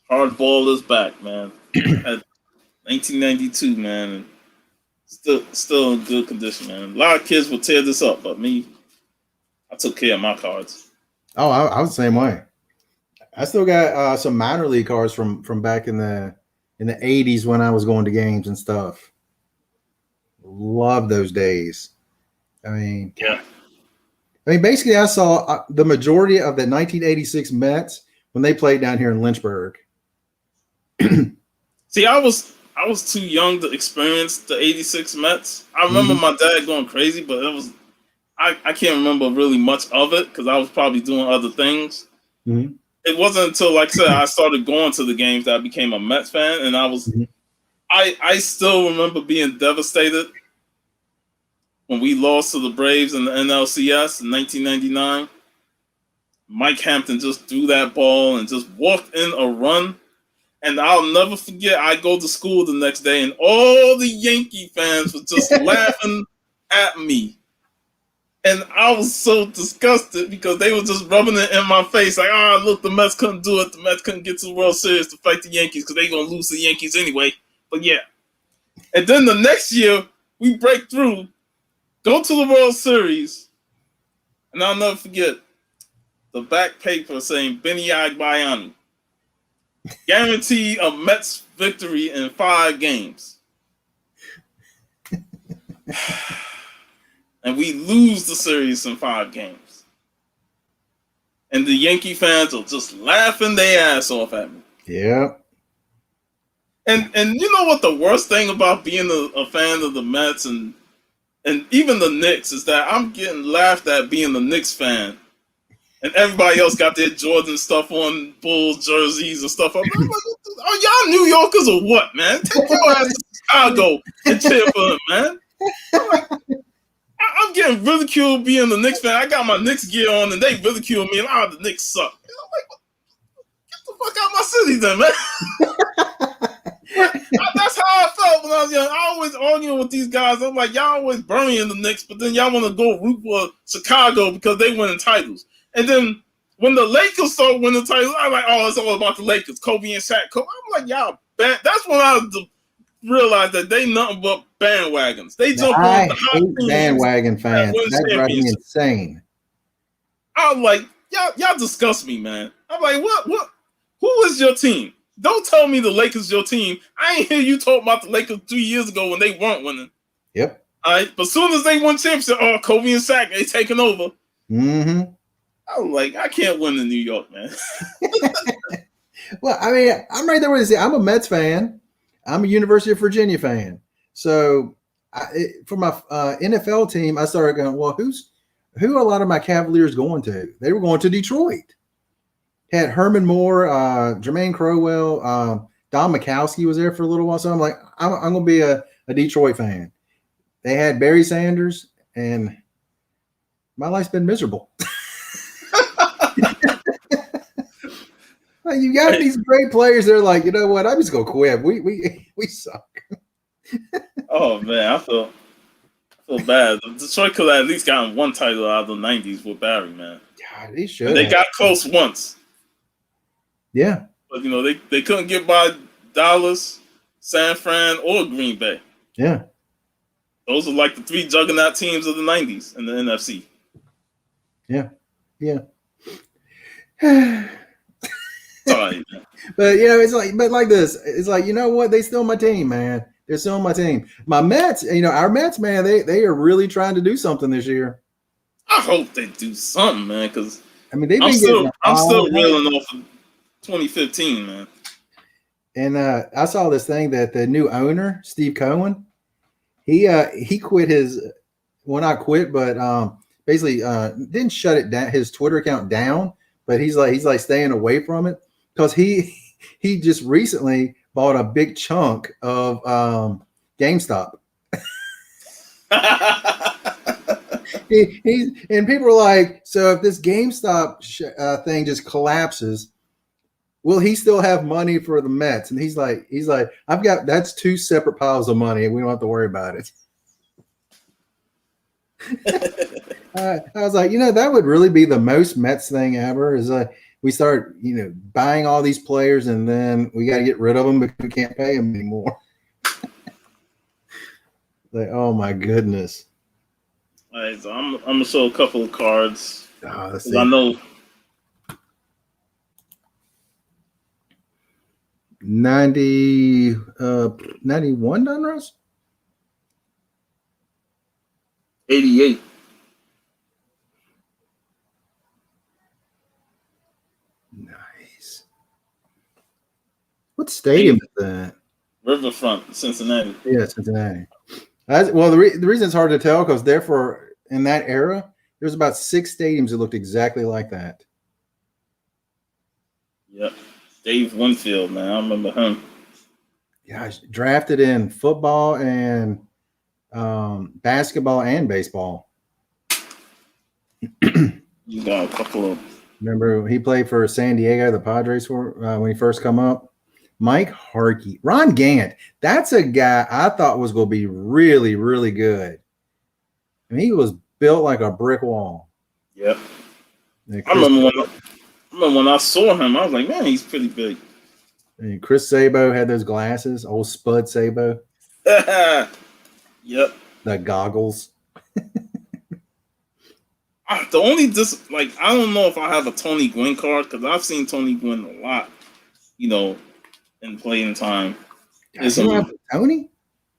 Hardball is back, man. 1992, man. Still in good condition, man. A lot of kids will tear this up, but me, I took care of my cards. Oh, I was the same way. I still got some minor league cards from back in the 80s when I was going to games and stuff. Love those days. I mean, yeah. Basically, I saw the majority of the 1986 Mets when they played down here in Lynchburg. See, I was too young to experience the 86 Mets. I remember my dad going crazy, but I can't remember really much of it because I was probably doing other things. Mm-hmm. It wasn't until, like I said, I started going to the games that I became a Mets fan, and I still remember being devastated when we lost to the Braves in the NLCS in 1999. Mike Hampton just threw that ball and just walked in a run. And I'll never forget, I go to school the next day and all the Yankee fans were just laughing at me. And I was so disgusted because they were just rubbing it in my face. Like, look, the Mets couldn't do it. The Mets couldn't get to the World Series to fight the Yankees because they're going to lose to the Yankees anyway. But yeah. And then the next year, we break through, go to the World Series, and I'll never forget the back paper saying Benny Agbayani guaranteed a Mets victory in 5 games. And we lose the series in 5 games. And the Yankee fans are just laughing their ass off at me. Yeah. And you know what the worst thing about being a fan of the Mets and even the Knicks is that I'm getting laughed at being a Knicks fan. And everybody else got their Jordan stuff on, Bulls jerseys and stuff. I'm like, are y'all New Yorkers or what, man? Take your ass to Chicago and cheer for them, man. I'm getting ridiculed being a Knicks fan. I got my Knicks gear on and they ridicule me and the Knicks suck. I'm like, get the fuck out of my city then, man. That's how I felt when I was young. I always arguing with these guys. I'm like, y'all always burying the Knicks, but then y'all want to go root for Chicago because they winning titles. And then when the Lakers start winning titles, I'm like, oh, it's all about the Lakers. Kobe and Shaq. I'm like, y'all bad. That's when I realized that they nothing but bandwagons. They Now, jump on I the hot hate teams bandwagon that fans. win That drives me championships. insane. I'm like, y'all disgust me, man. I'm like, what? Who is your team? Don't tell me the Lakers your team. I ain't hear you talk about the Lakers 3 years ago when they weren't winning. Yep. All right, but as soon as they won championship, oh, Kobe and Shaq, they taking over. Mm-hmm. I'm like, I can't win in New York, man. Well, I mean, I'm right there with you. I'm a Mets fan. I'm a University of Virginia fan. So for my NFL team, I started going, well, who are a lot of my Cavaliers going to? They were going to Detroit. Had Herman Moore, Jermaine Crowell, Don Mikowski was there for a little while. So I'm like, I'm going to be a Detroit fan. They had Barry Sanders, and my life's been miserable. You got these great players. They're like, you know what? I'm just gonna quit. We suck. Oh man, I feel bad. Detroit could have at least gotten one title out of the '90s with Barry, man. God, they should. And they got close once. Yeah, but they couldn't get by Dallas, San Fran, or Green Bay. Yeah, those are like the three juggernaut teams of the '90s in the NFC. Yeah. Sorry, man. But it's like this. It's like, you know what? They still my team, man. They're still my team. My Mets, our Mets, man, they are really trying to do something this year. I hope they do something, man, because I mean, I'm still reeling off of 2015, man. And I saw this thing that the new owner, Steve Cohen, he quit his, well, not quit, but basically didn't shut it down, his Twitter account down, but he's like staying away from it because he just recently bought a big chunk of GameStop. And people are like, so if this GameStop thing just collapses, will he still have money for the Mets? And he's like, that's two separate piles of money, and we don't have to worry about it. I was like, that would really be the most Mets thing ever. Is we start, buying all these players, and then we got to get rid of them because we can't pay them anymore. Like, oh my goodness. All right, so I'm gonna show a couple of cards. Let's see. I know 91 Donruss? 88. Nice. What stadium is that? Riverfront, Cincinnati. Yeah, Cincinnati. Well, the reason it's hard to tell because therefore in that era, there's about 6 stadiums that looked exactly like that. Yep. Dave Winfield, man. I remember him. Yeah, drafted in football and basketball and baseball. You got a couple of. Remember, he played for San Diego, the Padres, when he first come up. Mike Harkey, Ron Gant. That's a guy I thought was going to be really, really good. I mean, he was built like a brick wall. Yep. I remember when I saw him, I was like, man, he's pretty big. And Chris Sabo had those glasses, old Spud Sabo. Yep. The goggles. I don't know if I have a Tony Gwynn card because I've seen Tony Gwynn a lot, in playing time. You don't have Tony?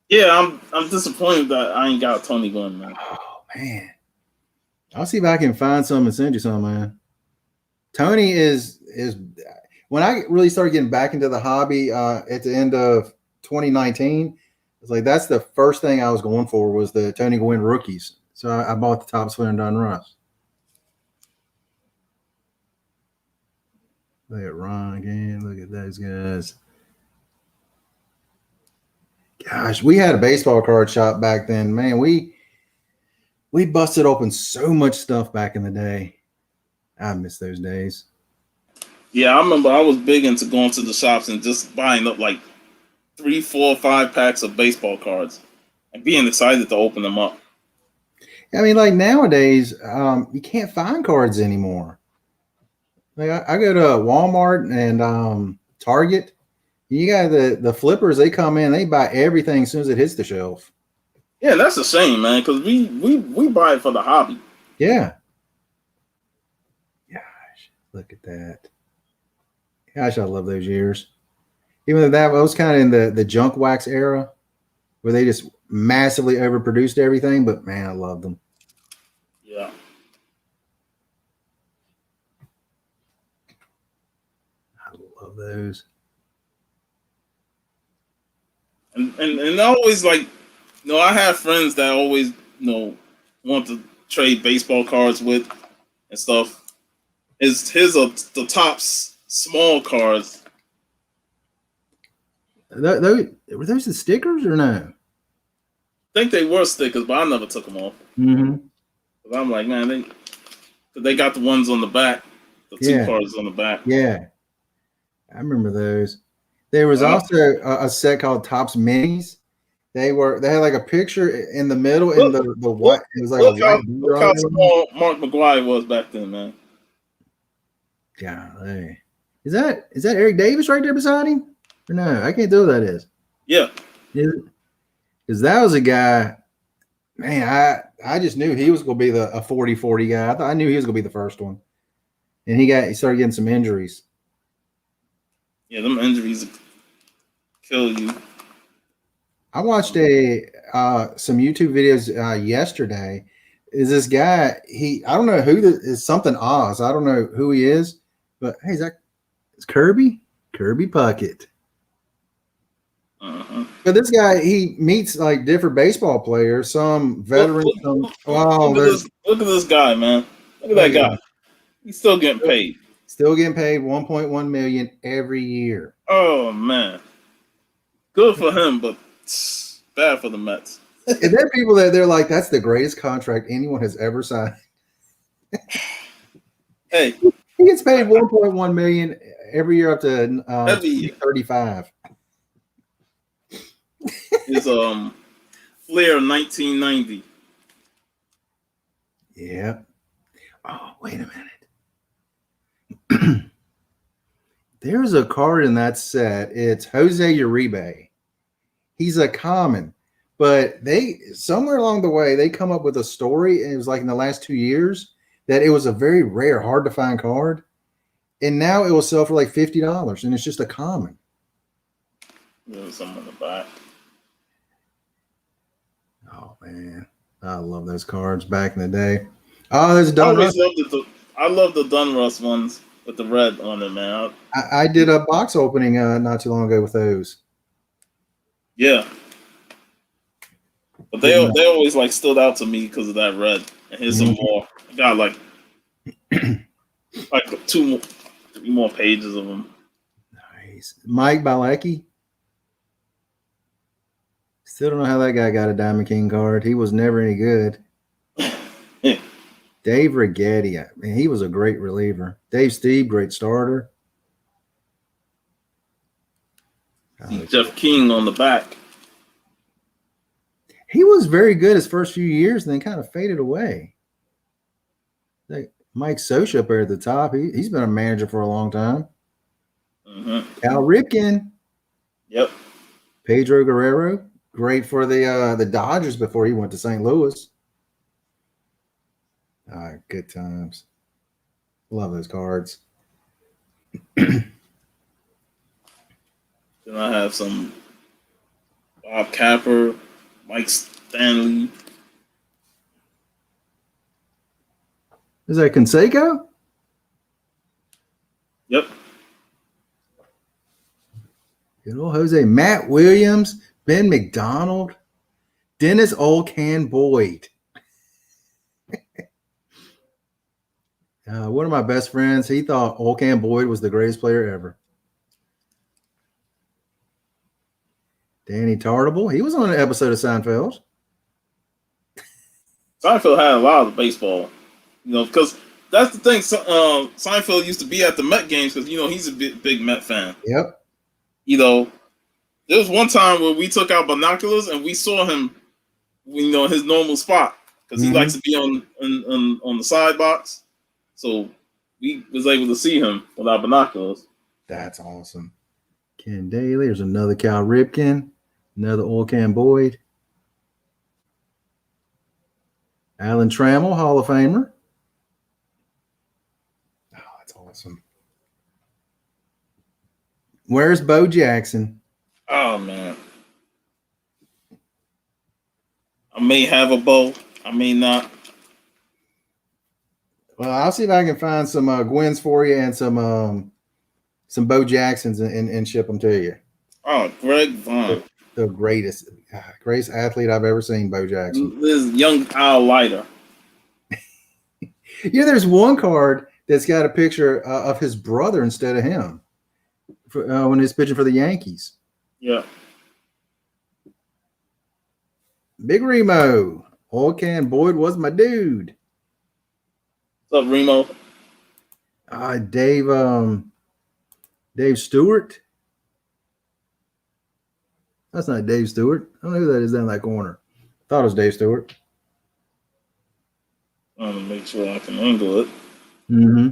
Yeah, I'm disappointed that I ain't got Tony Gwynn, man. Oh man, I'll see if I can find some and send you some, man. Tony is when I really started getting back into the hobby at the end of 2019. It's like that's the first thing I was going for was the Tony Gwynn rookies. So I bought the top spinner Donruss. Look at Ron again. Look at those guys. Gosh, we had a baseball card shop back then. Man, we busted open so much stuff back in the day. I miss those days. Yeah, I remember I was big into going to the shops and just buying up like 3, 4, 5 packs of baseball cards and being excited to open them up. I mean, like nowadays, you can't find cards anymore. Like I go to Walmart and Target. You got the flippers. They come in. They buy everything as soon as it hits the shelf. Yeah, that's a shame, man, because we buy it for the hobby. Yeah. Gosh, look at that. Gosh, I love those years. Even though that was kind of in the junk wax era, where they just massively overproduced everything. But man, I loved them. Yeah. I love those. And I always like, I have friends that always, want to trade baseball cards with and stuff. His are the top small cards. Those were those the stickers or no? I think they were stickers, but I never took them off. Mm-hmm. Cause I'm like, man, they got the ones on the back, the two cards on the back. Yeah, I remember those. There was also a set called Topps Minis. They had like a picture in the middle in the white. It was like look how small Mark McGwire was back then, man. Golly. Is that Eric Davis right there beside him? Or no, I can't tell who that is. Yeah. Because that was a guy, man, I just knew he was going to be a 40-40 guy. I knew he was going to be the first one. And he started getting some injuries. Yeah, them injuries kill you. I watched some YouTube videos yesterday. Is this guy, I don't know who is something Oz. I don't know who he is, but hey, it's Kirby Puckett. Uh-huh. But this guy, he meets like different baseball players, some veterans. Look at this guy, man. Look at that guy. He's still getting paid. Still getting paid $1.1 million every year. Oh man, good for him, but bad for the Mets. And there are people that they're like, that's the greatest contract anyone has ever signed. Hey, he gets paid $1.1 million every year up to 35. Is Flair 1990. Yeah. Oh, wait a minute. There's a card in that set. It's Jose Uribe. He's a common, but they somewhere along the way they come up with a story, and it was like in the last 2 years that it was a very rare, hard to find card, and now it will sell for like $50, and it's just a common. There's something on the back. Oh man, I love those cards back in the day. Oh, there's Donruss. I love the Donruss ones with the red on it, man. I did a box opening not too long ago with those. Yeah, but they always like stood out to me because of that red. And here's some more. I got like 3 more pages of them. Nice, Mike Bilecki. Still don't know how that guy got a Diamond King card. He was never any good. Dave Righetti, man, he was a great reliever. Dave Steve, great starter. Jeff King on the back. He was very good his first few years and then kind of faded away. Like Mike Scioscia up there at the top. He's been a manager for a long time. Mm-hmm. Cal Ripken. Yep. Pedro Guerrero. Great for the Dodgers before he went to St. Louis. Good times. Love those cards. Then I have some Bob Capper, Mike Stanley. Is that Canseco? Yep. Good old Jose. Matt Williams, Ben McDonald, Dennis Old Can Boyd. One of my best friends, he thought Old Can Boyd was the greatest player ever. Danny Tartable, he was on an episode of Seinfeld. Seinfeld had a lot of baseball, because that's the thing. Seinfeld used to be at the Met games because he's a big Met fan. Yep. There was one time where we took out binoculars and we saw him, his normal spot because he likes to be on the side box. So we was able to see him with our binoculars. That's awesome. Ken Daly. There's another Cal Ripken. Another Oil Can Boyd. Alan Trammell, Hall of Famer. Oh, that's awesome. Where's Bo Jackson? Oh man, I may have a bow, I may not. Well, I'll see if I can find some Gwens for you and some Bo Jacksons and ship them to you. Oh, Greg Vaughn, The greatest athlete I've ever seen, Bo Jackson. this young Al Leiter. Yeah, there's one card that's got a picture of his brother instead of him when he's pitching for the Yankees. Yeah. Big Remo. Oil Can Boyd was my dude. What's up, Remo? Dave Stewart. That's not Dave Stewart. I don't know who that is down that corner. Thought it was Dave Stewart. I want to make sure I can angle it. Mm-hmm.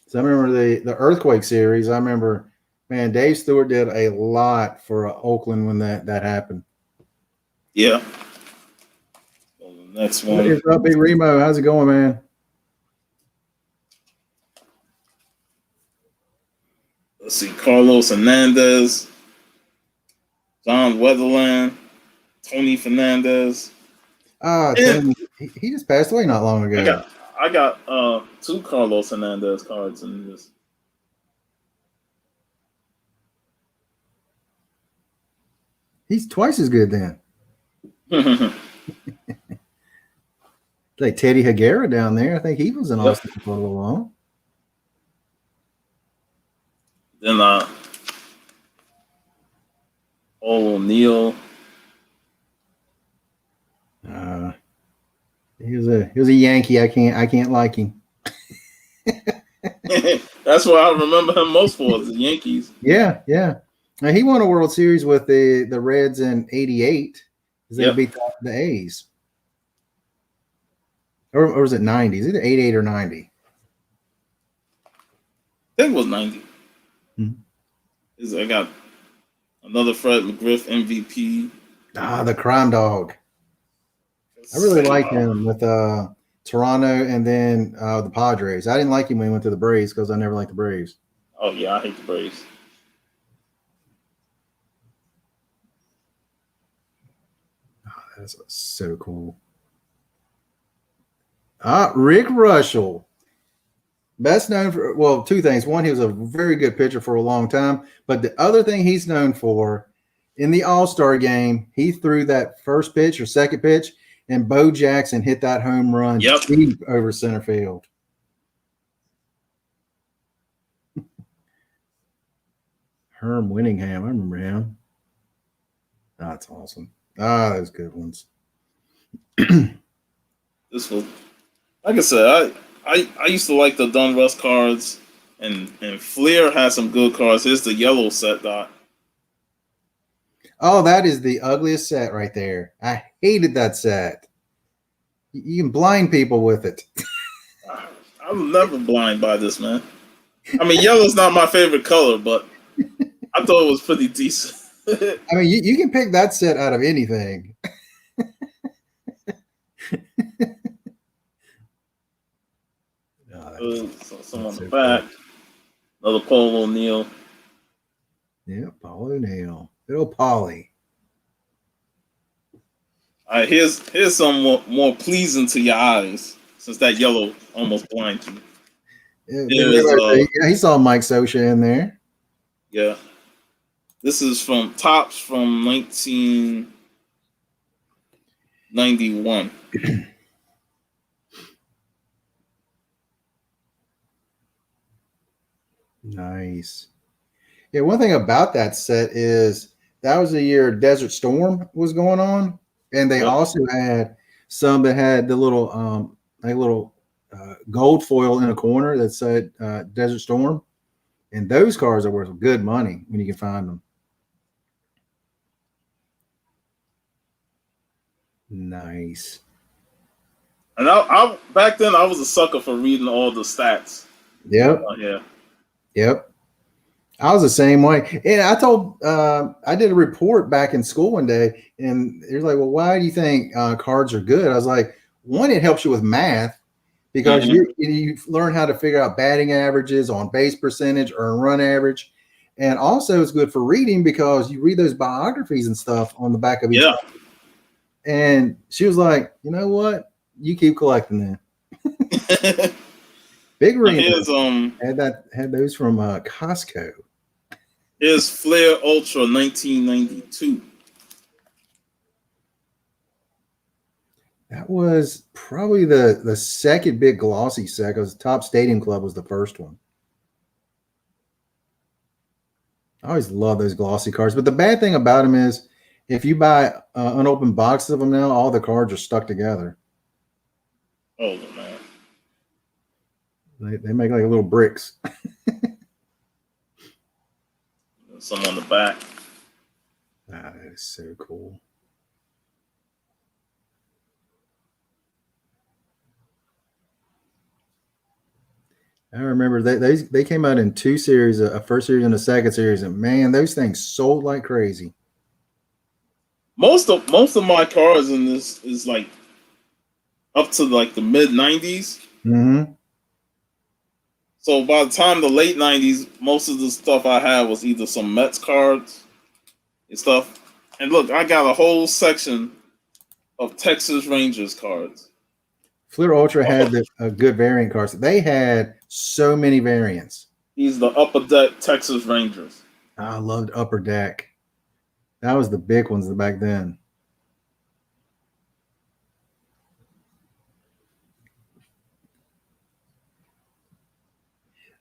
So I remember the Earthquake series. I remember, man, Dave Stewart did a lot for Oakland when that happened. Yeah. So the next one. What is up, Big Remo? How's it going, man? Let's see, Carlos Hernandez, John Weatherland, Tony Fernandez. Tony, he just passed away not long ago. I got 2 Carlos Hernandez cards in this. He's twice as good then. Like Teddy Higuera down there. I think he was in Austin for a little while. Then O'Neal. He was a Yankee. I can't like him. That's what I remember him most for, the Yankees. Yeah. Now, he won a World Series with the Reds in '88. They beat the A's. Or was it 90? Either 88 or 90. I think it was 90. Mm-hmm. I got another Fred McGriff MVP. The Crime Dog. I really liked him with Toronto and then the Padres. I didn't like him when he went to the Braves because I never liked the Braves. Oh, yeah, I hate the Braves. Oh, that's so cool. Rick Russell. Best known for, well, 2 things. One, he was a very good pitcher for a long time. But the other thing he's known for, in the All-Star game, he threw that first pitch or second pitch, and Bo Jackson hit that home run deep over center field. Herm Winningham, I remember him. That's awesome. Those good ones. This was, like I said, I used to like the Donruss cards, and Flair has some good cards. Here's the yellow set, Doc. Oh, that is the ugliest set right there. I hated that set. You can blind people with it. I'm never blind by this, man. I mean, yellow's not my favorite color, but I thought it was pretty decent. I mean, you can pick that set out of anything. Some on the back. Another Paul O'Neill. Yeah, Paul O'Neill. Good old Paulie. All right, here's some more pleasing to your eyes, since that yellow almost blinds you. He saw Mike Scioscia in there. Yeah. This is from Topps from 1991. Nice. Yeah, one thing about that set is that was the year Desert Storm was going on, and they also had some that had the little gold foil in a corner that said Desert Storm, and those cars are worth good money when you can find them. Nice. And I back then I was a sucker for reading all the stats. Yep. Yeah. Yep. I was the same way. And I did a report back in school one day, and they're like, well, why do you think cards are good? I was like, one, it helps you with math because Mm-hmm. you learn how to figure out batting averages, on base percentage, earn run average. And also, it's good for reading because you read those biographies and stuff on the back of each Yeah. card. And she was like, you know what? You keep collecting them. Big ring. Here's Had those from Costco. here's Flair Ultra 1992. That was probably the second big glossy set because Top Stadium Club was the first one. I always love those glossy cards, but the bad thing about them is if you buy unopened boxes of them now, all the cards are stuck together. Oh man, They make like little bricks. some on the back. That is so cool. I remember they came out in two series, a first series and a second series, and man, those things sold like crazy. Most of my cards in this is like up to like the mid 90s. Mm-hmm. So by the time the late 90s, most of the stuff I had was either some Mets cards and stuff. And look, I got a whole section of Texas Rangers cards. Fleer Ultra had a good variant cards. They had so many variants. These are the Upper Deck Texas Rangers. I loved Upper Deck. That was the big ones back then.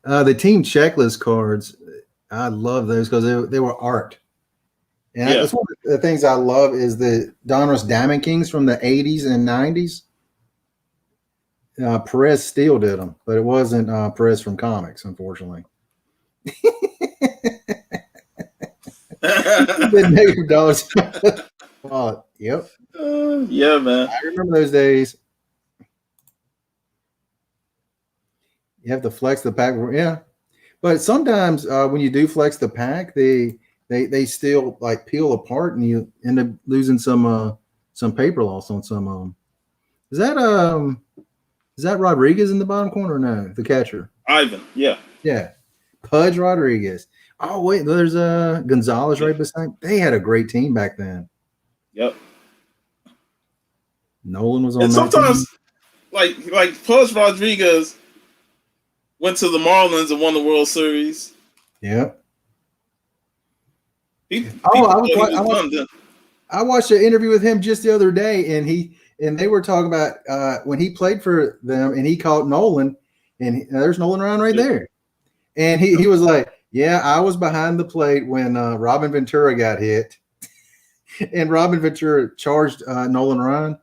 The team checklist cards, I love those because they were art. And that's one of the things I love is the Donruss Diamond Kings from the 80s and 90s. Perez Steele did them, but it wasn't Perez from comics, unfortunately. The negative dollars. Oh, yep. Yeah, man. I remember those days. You have to flex the pack. Yeah. But sometimes when you do flex the pack, they still like peel apart and you end up losing some paper loss on some of them. Is that Rodriguez in the bottom corner? No, the catcher. Ivan, yeah. Yeah. Pudge Rodriguez. Oh, wait, there's Gonzalez right beside. They had a great team back then. Yep. Nolan was on and that sometimes team. like Pudge Rodriguez went to the Marlins and won the World Series. Yep. I watched an interview with him just the other day, and they were talking about when he played for them, and he called Nolan, and there's Nolan around right there, and he was like, "Yeah, I was behind the plate when Robin Ventura got hit, and Robin Ventura charged Nolan Ryan,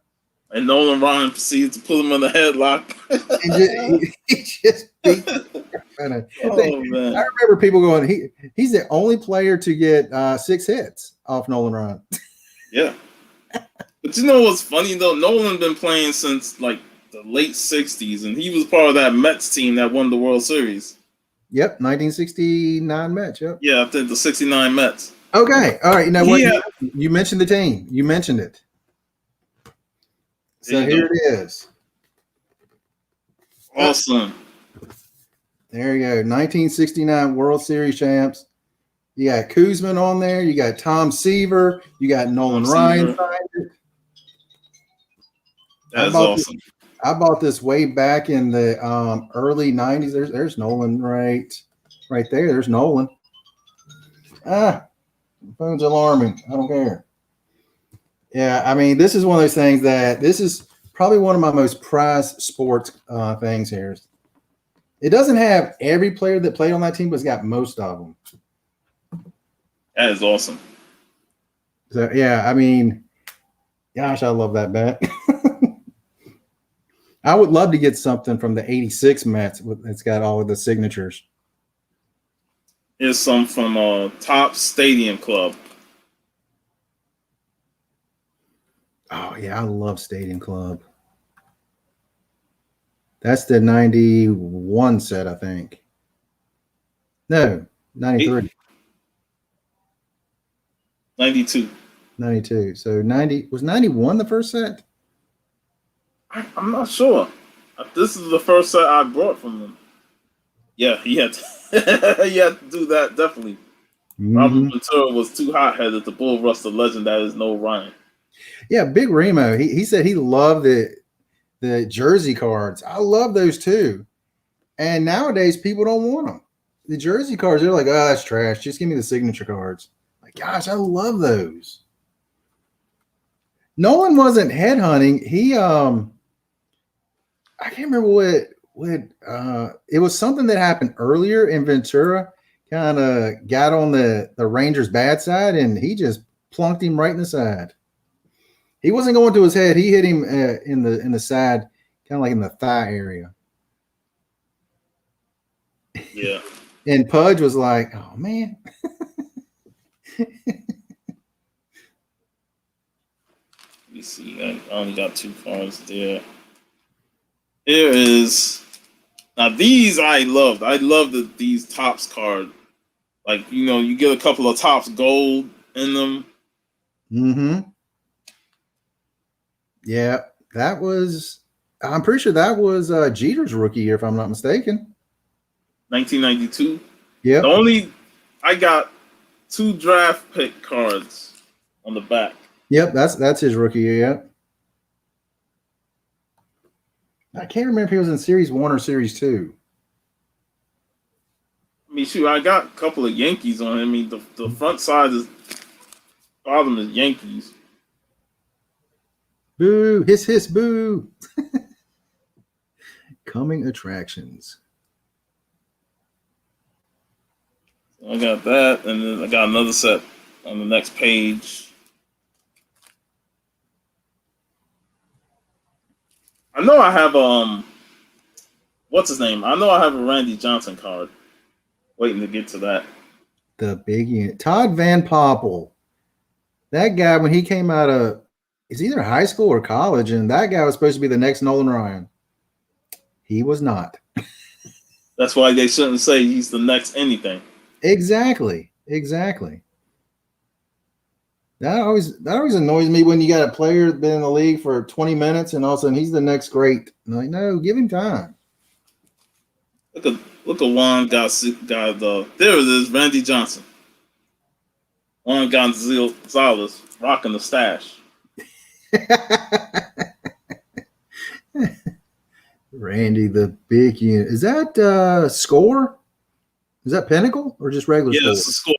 and Nolan Ryan proceeded to put him in the headlock, and he just beat." Man. I remember people going, he's the only player to get 6 hits off Nolan Ryan. Yeah. But you know what's funny though? Nolan been playing since like the late 60s, and he was part of that Mets team that won the World Series. Yep, 1969 Mets. Yep. Yeah, I think the 69 Mets. Okay. All right. Now, you mentioned the team. You mentioned it. So here it is. Awesome. There you go. 1969 World Series champs. You got Kuzman on there. You got Tom Seaver. You got Nolan Ryan. That's awesome. I bought this way back in the early 90s. There's Nolan right there. There's Nolan. The phone's alarming. I don't care. Yeah, I mean, this is one of those things this is probably one of my most prized sports things here. It doesn't have every player that played on that team, but it's got most of them. That is awesome. So, yeah, I mean, gosh, I love that bat. I would love to get something from the 86 Mets. It's got all of the signatures. Here's some from Top Stadium Club. Oh, yeah, I love Stadium Club. That's the 91 set, I think. No, 93. 92. 92. So 90 was 91 the first set? I'm not sure. This is the first set I brought from him. Yeah, he had to, he had to do that, definitely. Robert Ventura was too hot headed to bull rush the legend that is no Ryan. Yeah, Big Remo. He said he loved the jersey cards. I love those too. And nowadays people don't want them. The jersey cards, they're like, oh, that's trash. Just give me the signature cards. Like, gosh, I love those. Nolan wasn't headhunting. He I can't remember what it was something that happened earlier in Ventura, kind of got on the Rangers' bad side, and he just plunked him right in the side. He wasn't going to his head. He hit him in the side, kind of like in the thigh area. Yeah. And Pudge was like, "Oh man." Let me see. I only got 2 cards there. Here is now these I loved. I love these Topps card. Like, you know, you get a couple of Topps gold in them. Mm-hmm. Yeah, that was. I'm pretty sure that was Jeter's rookie year, if I'm not mistaken. 1992. Yeah. The only I got 2 draft pick cards on the back. Yep, that's his rookie year. Yep. I can't remember if he was in Series 1 or Series 2. I mean, shoot, I got a couple of Yankees on it. I mean, the front side is bottom is Yankees. Boo! Hiss, boo! Coming attractions. I got that, and then I got another set on the next page. I know I have what's his name? I know I have a Randy Johnson card. Waiting to get to that. The big unit. Todd Van Poppel. That guy, when he came out of, it's either high school or college, and that guy was supposed to be the next Nolan Ryan. He was not. That's why they shouldn't say he's the next anything. Exactly. That always annoys me when you got a player that's been in the league for 20 minutes and all of a sudden he's the next great. I'm like, no, give him time. Look at Juan got the there it is, Randy Johnson. Juan Gonzalez rocking the stash. Randy, the big unit. Is that Score? Is that Pinnacle or just regular Score? Yes, Score.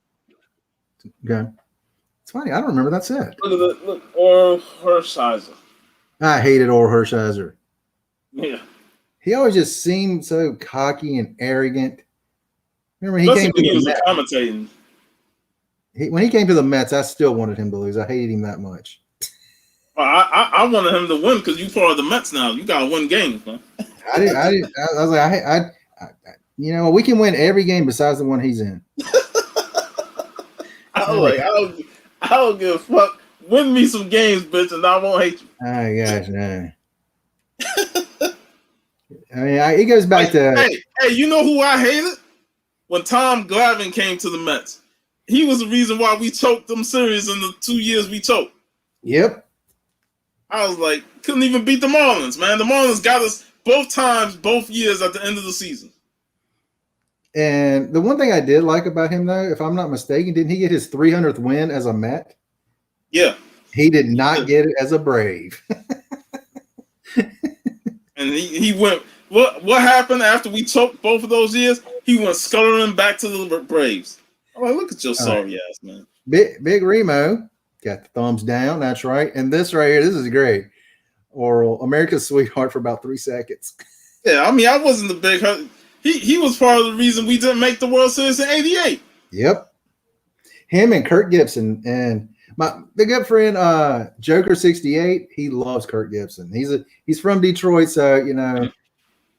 Okay. It's funny. I don't remember that set. Look, or Hershiser. I hated Orr Hershiser. Yeah. He always just seemed so cocky and arrogant. Remember he Especially came when to he was the Mets. commentating. When he came to the Mets, I still wanted him to lose. I hated him that much. I wanted him to win because you part of the Mets now. You got to win games, man. I was like, you know, we can win every game besides the one he's in. I don't give a fuck. Win me some games, bitch, and I won't hate you. Oh gosh, no. I mean, it goes back to. Hey, you know who I hated? When Tom Glavine came to the Mets. He was the reason why we choked them series in the 2 years we choked. Yep. I was like, couldn't even beat the Marlins, man. The Marlins got us both times, both years at the end of the season. And the one thing I did like about him, though, if I'm not mistaken, didn't he get his 300th win as a Met? Yeah. He did not get it as a Brave. And he went. What happened after we choked both of those years? He went scuttling back to the Braves. I'm like, look at your sorry ass, man. Big Remo got the thumbs down. That's right. And this right here, this is great. Oral America's Sweetheart for about 3 seconds. Yeah, I mean, I wasn't the big. He was part of the reason we didn't make the World Series in '88. Yep. Him and Kirk Gibson and the good friend Joker 68. He loves Kirk Gibson. He's from Detroit, so you know.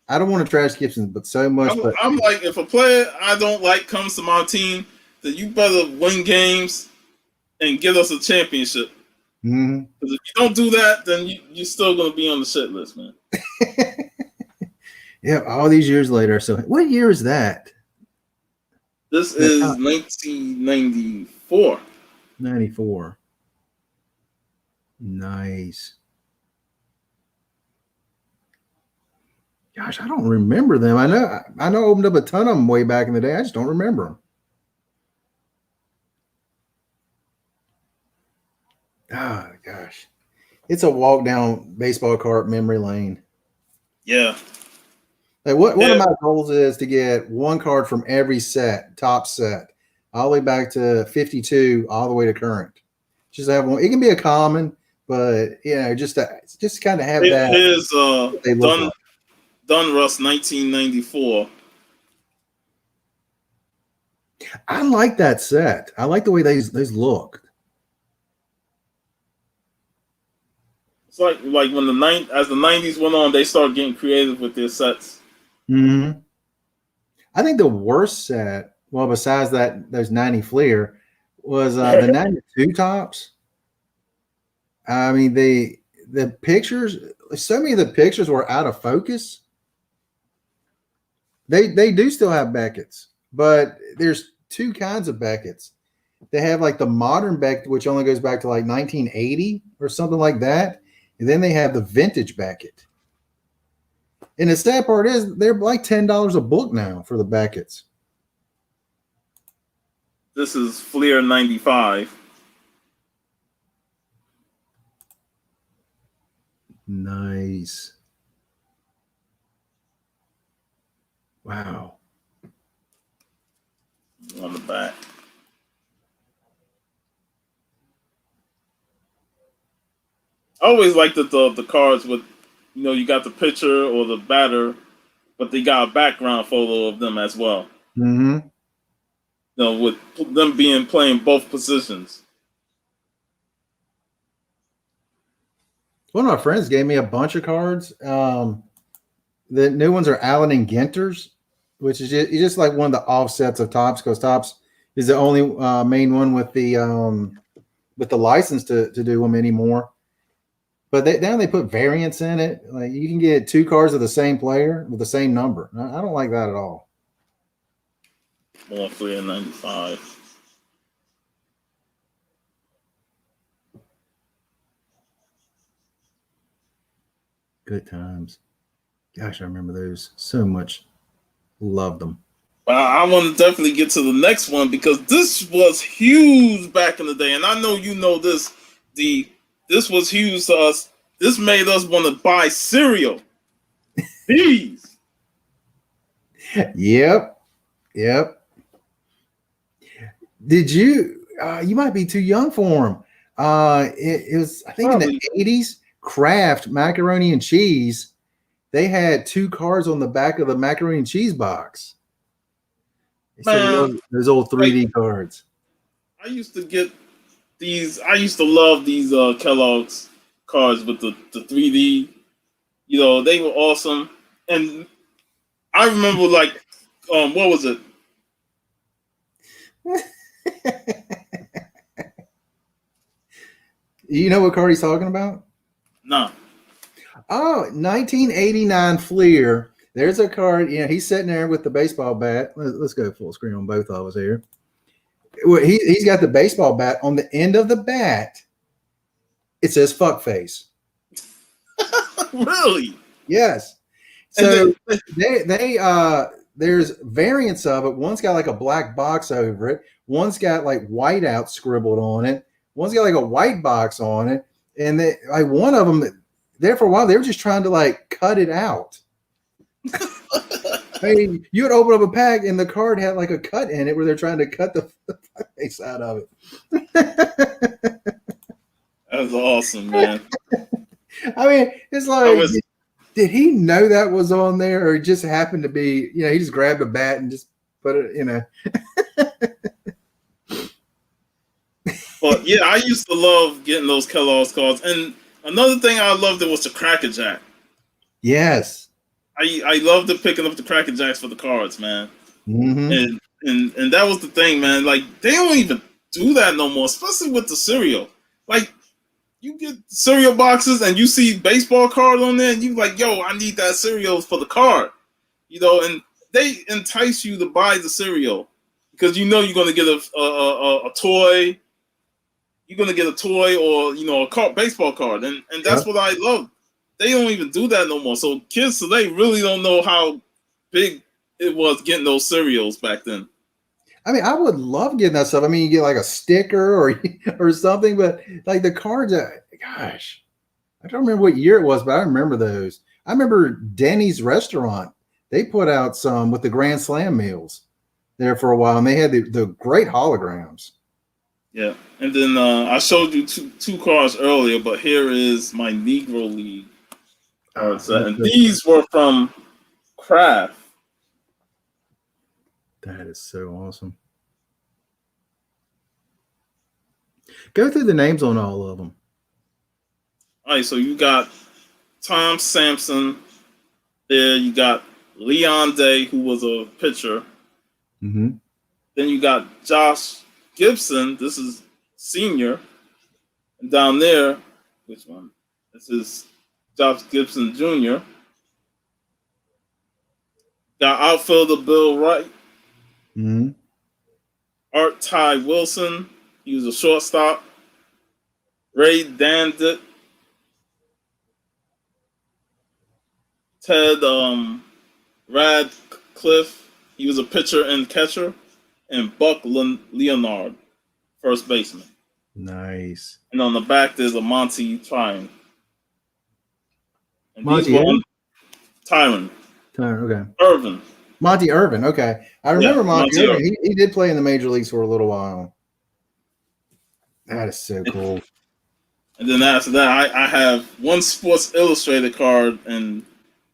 I don't want to trash Gibson, but so much. I'm like, if a player I don't like comes to my team, then you better win games and get us a championship. Mm-hmm. Because if you don't do that, then you're still going to be on the shit list, man. Yeah, all these years later. So, what year is that? This is 1994. 94. Nice. Gosh, I don't remember them. I know I opened up a ton of them way back in the day. I just don't remember them. Ah, gosh. It's a walk down baseball card memory lane. Yeah. Like one Yeah. of my goals is to get one card from every set, top set, all the way back to 52, all the way to current. Just have one. It can be a common, but just kind of have that. Here's They look like. Dunruss 1994. I like that set. I like the way these look. It's like when as the 90s went on, they started getting creative with their sets. Mm-hmm. I think the worst set, well, besides those 90 Fleer, was the 92 tops. I mean, the pictures, so many of the pictures were out of focus. They do still have Beckett's, but there's two kinds of Beckett's. They have like the modern Beckett, which only goes back to like 1980 or something like that. And then they have the vintage Beckett. And the sad part is they're like $10 a book now for the Beckett's. This is Fleer 95. Nice. Wow. On the back. I always liked the cards with, you got the pitcher or the batter, but they got a background photo of them as well. Mm-hmm. With them playing both positions. One of my friends gave me a bunch of cards. The new ones are Allen and Ginter's, which is just like one of the offsets of Topps, because Topps is the only main one with the license to do them anymore. But now they put variants in it. Like you can get two cards of the same player with the same number. I don't like that at all. More Fleer 95. Good times. Gosh, I remember those so much. Loved them. I want to definitely get to the next one because this was huge back in the day, and I know you know this. This was huge to us. This made us want to buy cereal. These. Yep. Did you? You might be too young for them. It was, I think, probably in the 80s. Kraft macaroni and cheese. They had two cards on the back of the macaroni and cheese box. Those old 3D cards. I used to get these. I used to love these Kellogg's cards with the 3D. They were awesome. And I remember, what was it? You know what card he's talking about? No. Oh, 1989 Fleer. There's a card. He's sitting there with the baseball bat. Let's go full screen on both of us here. He's got the baseball bat. On the end of the bat, it says "fuck face." Really? Yes. So there's variants of it. One's got like a black box over it. One's got like whiteout scribbled on it. One's got like a white box on it. And one of them, there for a while, they were just trying to cut it out. I mean, you would open up a pack and the card had like a cut in it where they're trying to cut the face out of it. That's awesome, man. I mean, it's like, did he know that was on there, or it just happened to be? He just grabbed a bat and just put it. But yeah, I used to love getting those Kellogg's cards, and another thing I loved it was the Cracker Jack. Yes, I loved picking up the Cracker Jacks for the cards, man. Mm-hmm. And that was the thing, man. Like they don't even do that no more, especially with the cereal. Like you get cereal boxes and you see baseball card on there, and you like, yo, I need that cereal for the card. and they entice you to buy the cereal because you're going to get a toy. You're going to get a toy or a baseball card, and that's what I love. They don't even do that no more. So kids today really don't know how big it was getting those cereals back then. I mean, I would love getting that stuff. I mean, you get like a sticker or something, but like the cards, gosh, I don't remember what year it was, but I remember those. I remember Denny's restaurant. They put out some with the Grand Slam meals there for a while, and they had the great holograms. Yeah, and then I showed you two cards earlier, but here is my Negro League card set, and these were from Kraft. That is so awesome. Go through the names on all of them. All right, so you got Tom Sampson there. You got Leon Day, who was a pitcher. Mm-hmm. Then you got Josh Gibson. This is senior. And down there, which one? This is Josh Gibson Jr. Got outfielder Bill Wright. Mm-hmm. Art Ty Wilson. He was a shortstop. Ray Dandit. Ted Radcliffe. He was a pitcher and catcher. And Buck Leonard, first baseman. Nice. And on the back, there's a Monty Tyron. And Monty Tyron. Okay. Irvin. Monty Irvin. Okay. I remember Monty Irvin. He did play in the major leagues for a little while. That is so cool. And then after that, I have one Sports Illustrated card and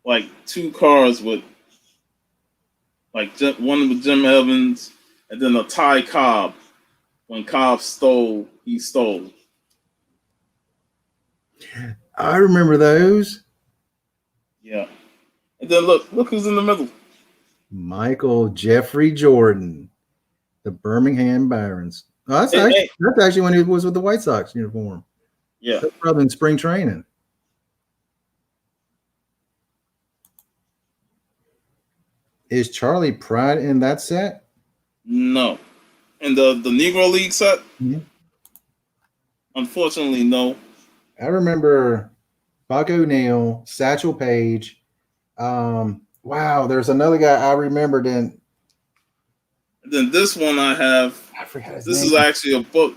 like two cards with like one with Jim Evans and then a Ty Cobb. When Cobb stole, he stole. I remember those. Yeah. And then look who's in the middle. Michael Jeffrey Jordan, the Birmingham Barons. Oh, that's actually when he was with the White Sox uniform. Yeah. That's probably in spring training. Is Charlie Pride in that set? No. In the Negro League set? Mm-hmm. Unfortunately, no. I remember Buck O'Neil, Satchel Paige. Wow, there's another guy I remembered in. And then this one I forgot his name. Is actually a book.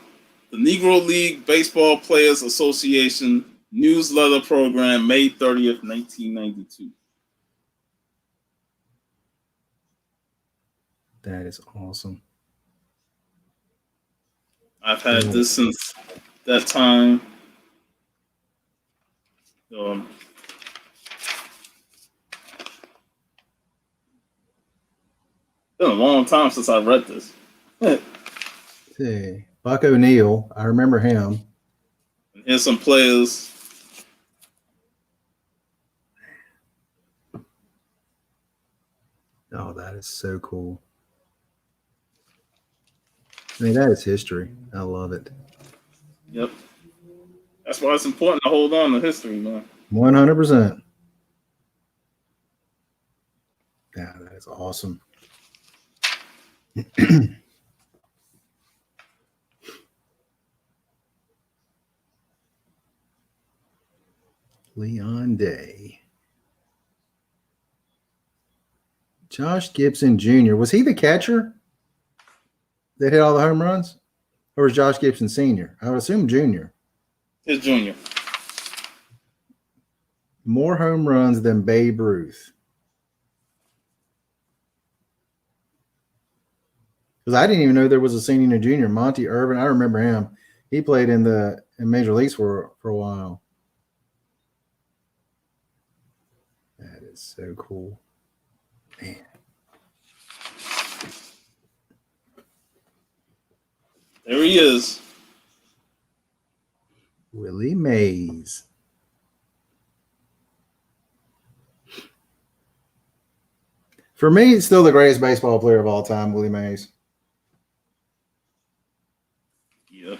The Negro League Baseball Players Association newsletter program, May 30th, 1992. That is awesome. I've had this since that time. Been a long time since I read this. See, Buck O'Neil, I remember him. And here's some players. Oh, that is so cool. I mean, that is history. I love it. Yep. That's why it's important to hold on to history, man. 100%. Yeah, that is awesome. Leon Day. Josh Gibson Jr. Was he the catcher that hit all the home runs? Or was Josh Gibson Sr.? I would assume Jr. His junior. More home runs than Babe Ruth. Because I didn't even know there was a senior and a junior. Monty Irvin, I remember him. He played in Major Leagues for a while. That is so cool. Man. There he is. Willie Mays. For me, he's still the greatest baseball player of all time, Willie Mays. Yep.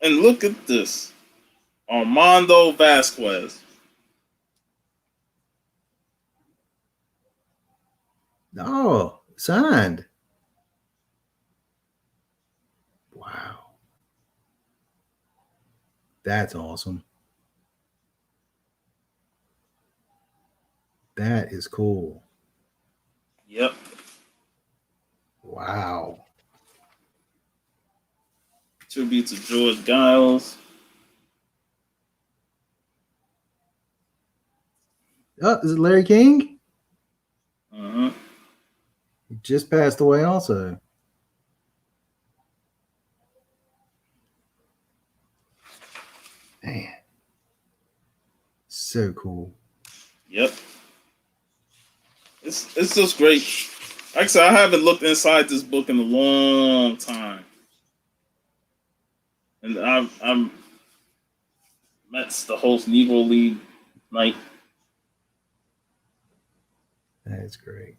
And look at this. Armando Vasquez. Oh, signed. Wow. That's awesome. That is cool. Yep. Wow. Tribute to George Giles. Oh, is it Larry King? Uh-huh. He just passed away also. Man, so cool. Yep. It's just great. Like I said, I haven't looked inside this book in a long time, and I'm that's the host Negro League night. That is great.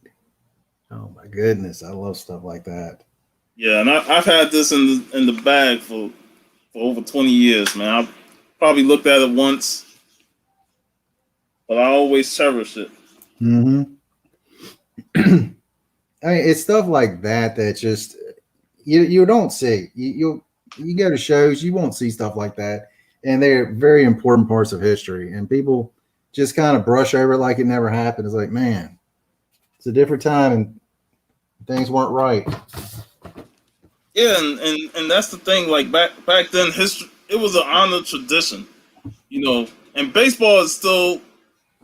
Oh my goodness, I love stuff like that. Yeah, and I've had this in the bag for over 20 years, man. I probably looked at it once, but I always cherish it. Mm-hmm. I mean, it's stuff like that that just you don't see. You go to shows, you won't see stuff like that, and they're very important parts of history. And people just kind of brush over it like it never happened. It's like, man, it's a different time, and things weren't right. Yeah, and that's the thing. Like back then, history it was an honored tradition, you know. And baseball is still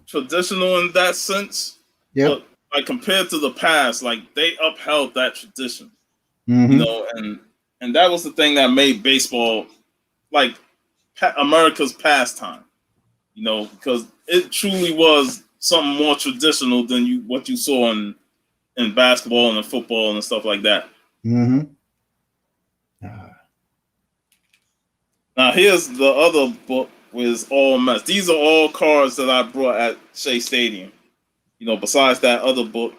traditional in that sense, Yep. but like compared to the past, like they upheld that tradition, you Mm-hmm. know, and that was the thing that made baseball like America's pastime, you know, because it truly was something more traditional than what you saw in basketball and in football and stuff like that. Mm-hmm. Ah, Now here's the other book with all mess. These are all cards that I brought at Shea Stadium. You know, besides that other book,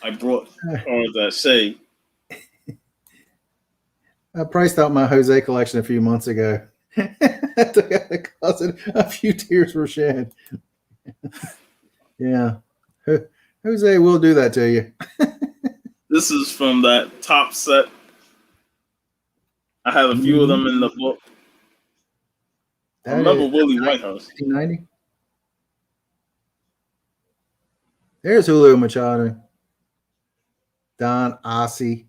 I brought cards at Shea. I priced out my Jose collection a few months ago. I took out the closet. A few tears were shed. Yeah. Jose will do that to you. This is from that top set. I had a few of Mm-hmm. them in the book. I That remember is Willie Whitehurst. 1990. There's Julio Machado, Don Ossie,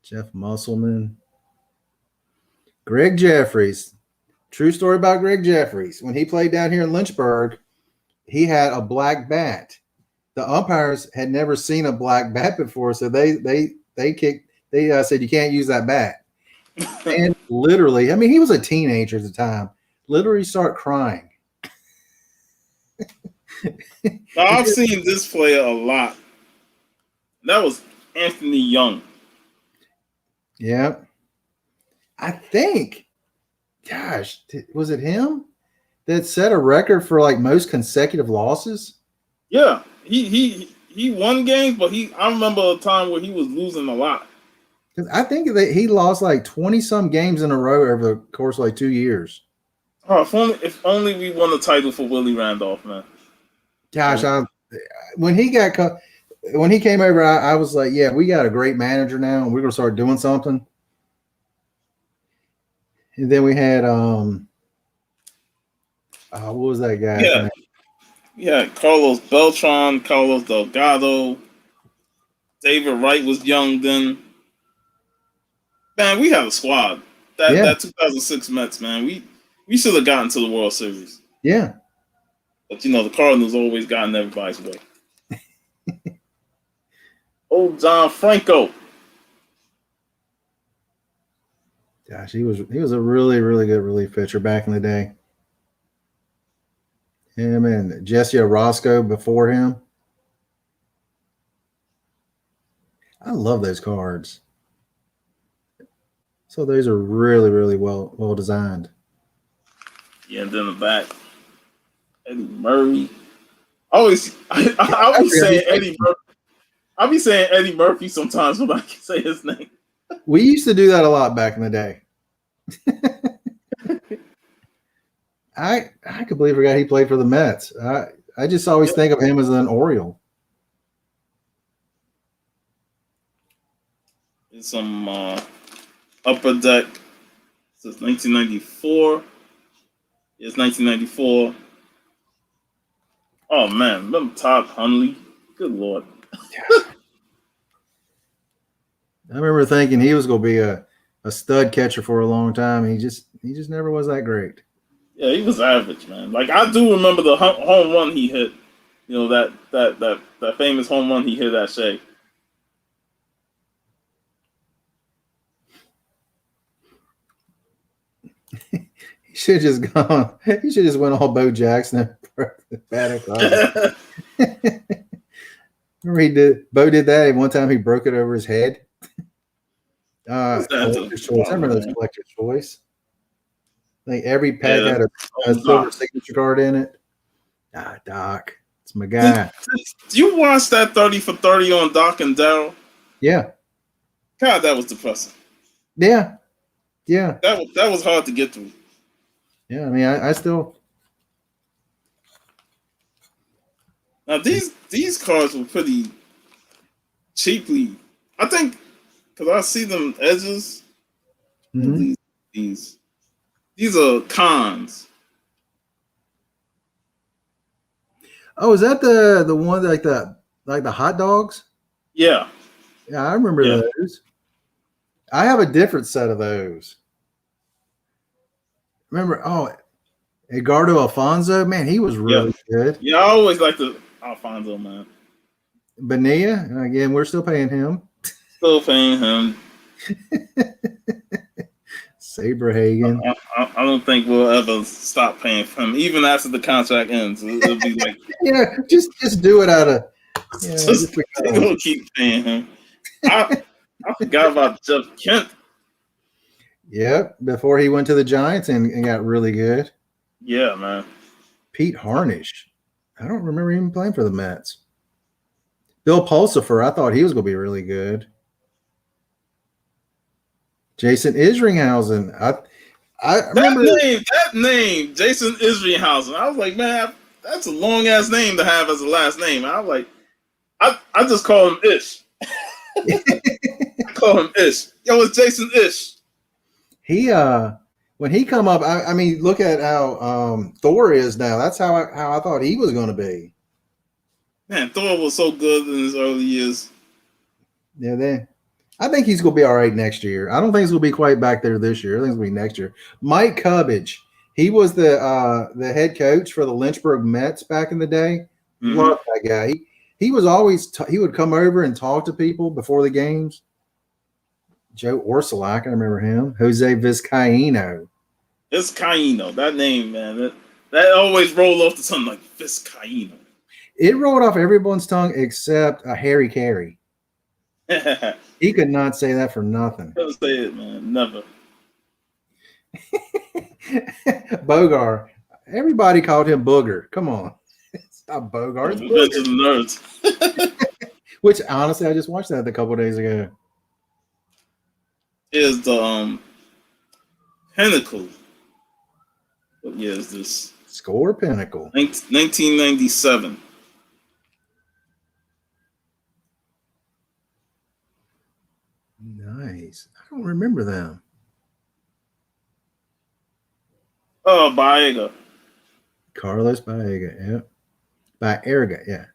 Jeff Musselman, Greg Jeffries. True story about Greg Jeffries. When he played down here in Lynchburg, he had a black bat. The umpires had never seen a black bat before, so they kicked. They said you can't use that bat. And literally, I mean, he was a teenager at the time. Literally, start crying. Now I've seen this player a lot. That was Anthony Young. Yeah, I think. Gosh, was it him that set a record for like most consecutive losses? Yeah, he won games, but I remember a time where he was losing a lot. Because I think that he lost like 20 some games in a row over the course of like 2 years. Oh, if only we won the title for Willie Randolph, man. Gosh, Oh, when he got when he came over, I was like, yeah, we got a great manager now, and we're gonna start doing something. And then we had what was that guy's yeah, name? yeah. Carlos Beltran, Carlos Delgado, David Wright was young then. Man, we had a squad. That Yeah, that 2006 Mets, man. We should have gotten to the World Series, yeah. but you know the Cardinals always got in everybody's way. Old John Franco. Gosh, he was a really good relief pitcher back in the day. Him and Jesse Orosco before him. I love those cards. So those are really well designed. Yeah, and then the back, Eddie Murray. I'll I be forgot saying Eddie Murphy. I'll be saying Eddie Murphy sometimes when I can say his name. we used to do that a lot back in the day. I completely forgot he played for the Mets. I just always Yep. think of him as an Oriole. some Upper Deck since 1994. It's 1994. Oh man, remember Todd Hundley? Good lord. I remember thinking he was going to be a stud catcher for a long time. He just never was that great. Yeah, he was average, man. Like I do remember the home run he hit. You know that famous home run he hit at Shea. He should have just gone. He should just went all Bo Jackson and Paddock. Remember he did. Bo did that one time. He broke it over his head. Collector's choice. I remember those collector's choice. Like every pack had a silver signature card in it. Doc, it's my guy. Did you watch that 30 for 30 on Doc and Daryl? Yeah. God, that was depressing. Yeah. That was hard to get through. Yeah, I mean, I still. Now these cards were pretty cheaply. I think because I see them edges. Mm-hmm. These are cons. Oh, is that the one like the hot dogs? Yeah. Yeah, I remember those. I have a different set of those. Remember, Edgardo Alfonso, man, he was really good. Yeah, I always like the Alfonso, man. Bonilla, again, we're still paying him. Still paying him. Saberhagen. I don't think we'll ever stop paying for him, even after the contract ends. It'll be like, just do it out of. Just we'll keep paying him. I forgot about Jeff Kent. Yep, before he went to the Giants and got really good. Yeah, man. Pete Harnish. I don't remember him playing for the Mets. Bill Pulsifer, I thought he was going to be really good. Jason Isringhausen. I remember that name, Jason Isringhausen. I was like, man, that's a long ass name to have as a last name. I was like, I just call him Ish. I call him Ish. Yo, it's Jason Ish. He when he come up, I mean, look at how Thor is now. That's how I thought he was going to be. Man, Thor was so good in his early years. Yeah, I think he's going to be all right next year. I don't think he's going to be quite back there this year. I think it's going to be next year. Mike Cubbage, he was the head coach for the Lynchburg Mets back in the day. Mm-hmm. Love that guy. He was always he would come over and talk to people before the games. Joe Orsulak, I remember him. Jose Vizcaíno. Vizcaíno, that name, man. That always rolled off the tongue like Vizcaíno. It rolled off everyone's tongue except Harry Carey. He could not say that for nothing. Never say it, man. Never. Bogar. Everybody called him Booger. Come on. Stop Bogart. Nerds. Which, honestly, I just watched that a couple of days ago. Is the Pinnacle. What year is this? Score Pinnacle. 1997. Nice. I don't remember them. Oh, Baega. Carlos Baega, yeah. Baerga, yeah.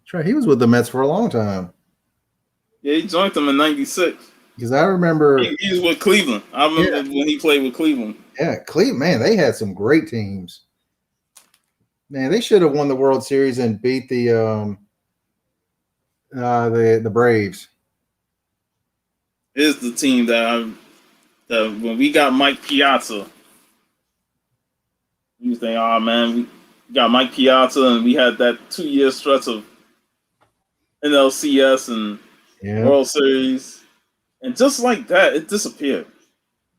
That's right. He was with the Mets for a long time. Yeah, he joined them in '96. Because I remember he was with Cleveland. I remember when he played with Cleveland. Yeah, Cleveland, man, they had some great teams. Man, they should have won the World Series and beat the Braves. Is the team that when we got Mike Piazza, you think, oh man, we got Mike Piazza, and we had that 2-year stretch of NLCS and World Series, and just like that, it disappeared.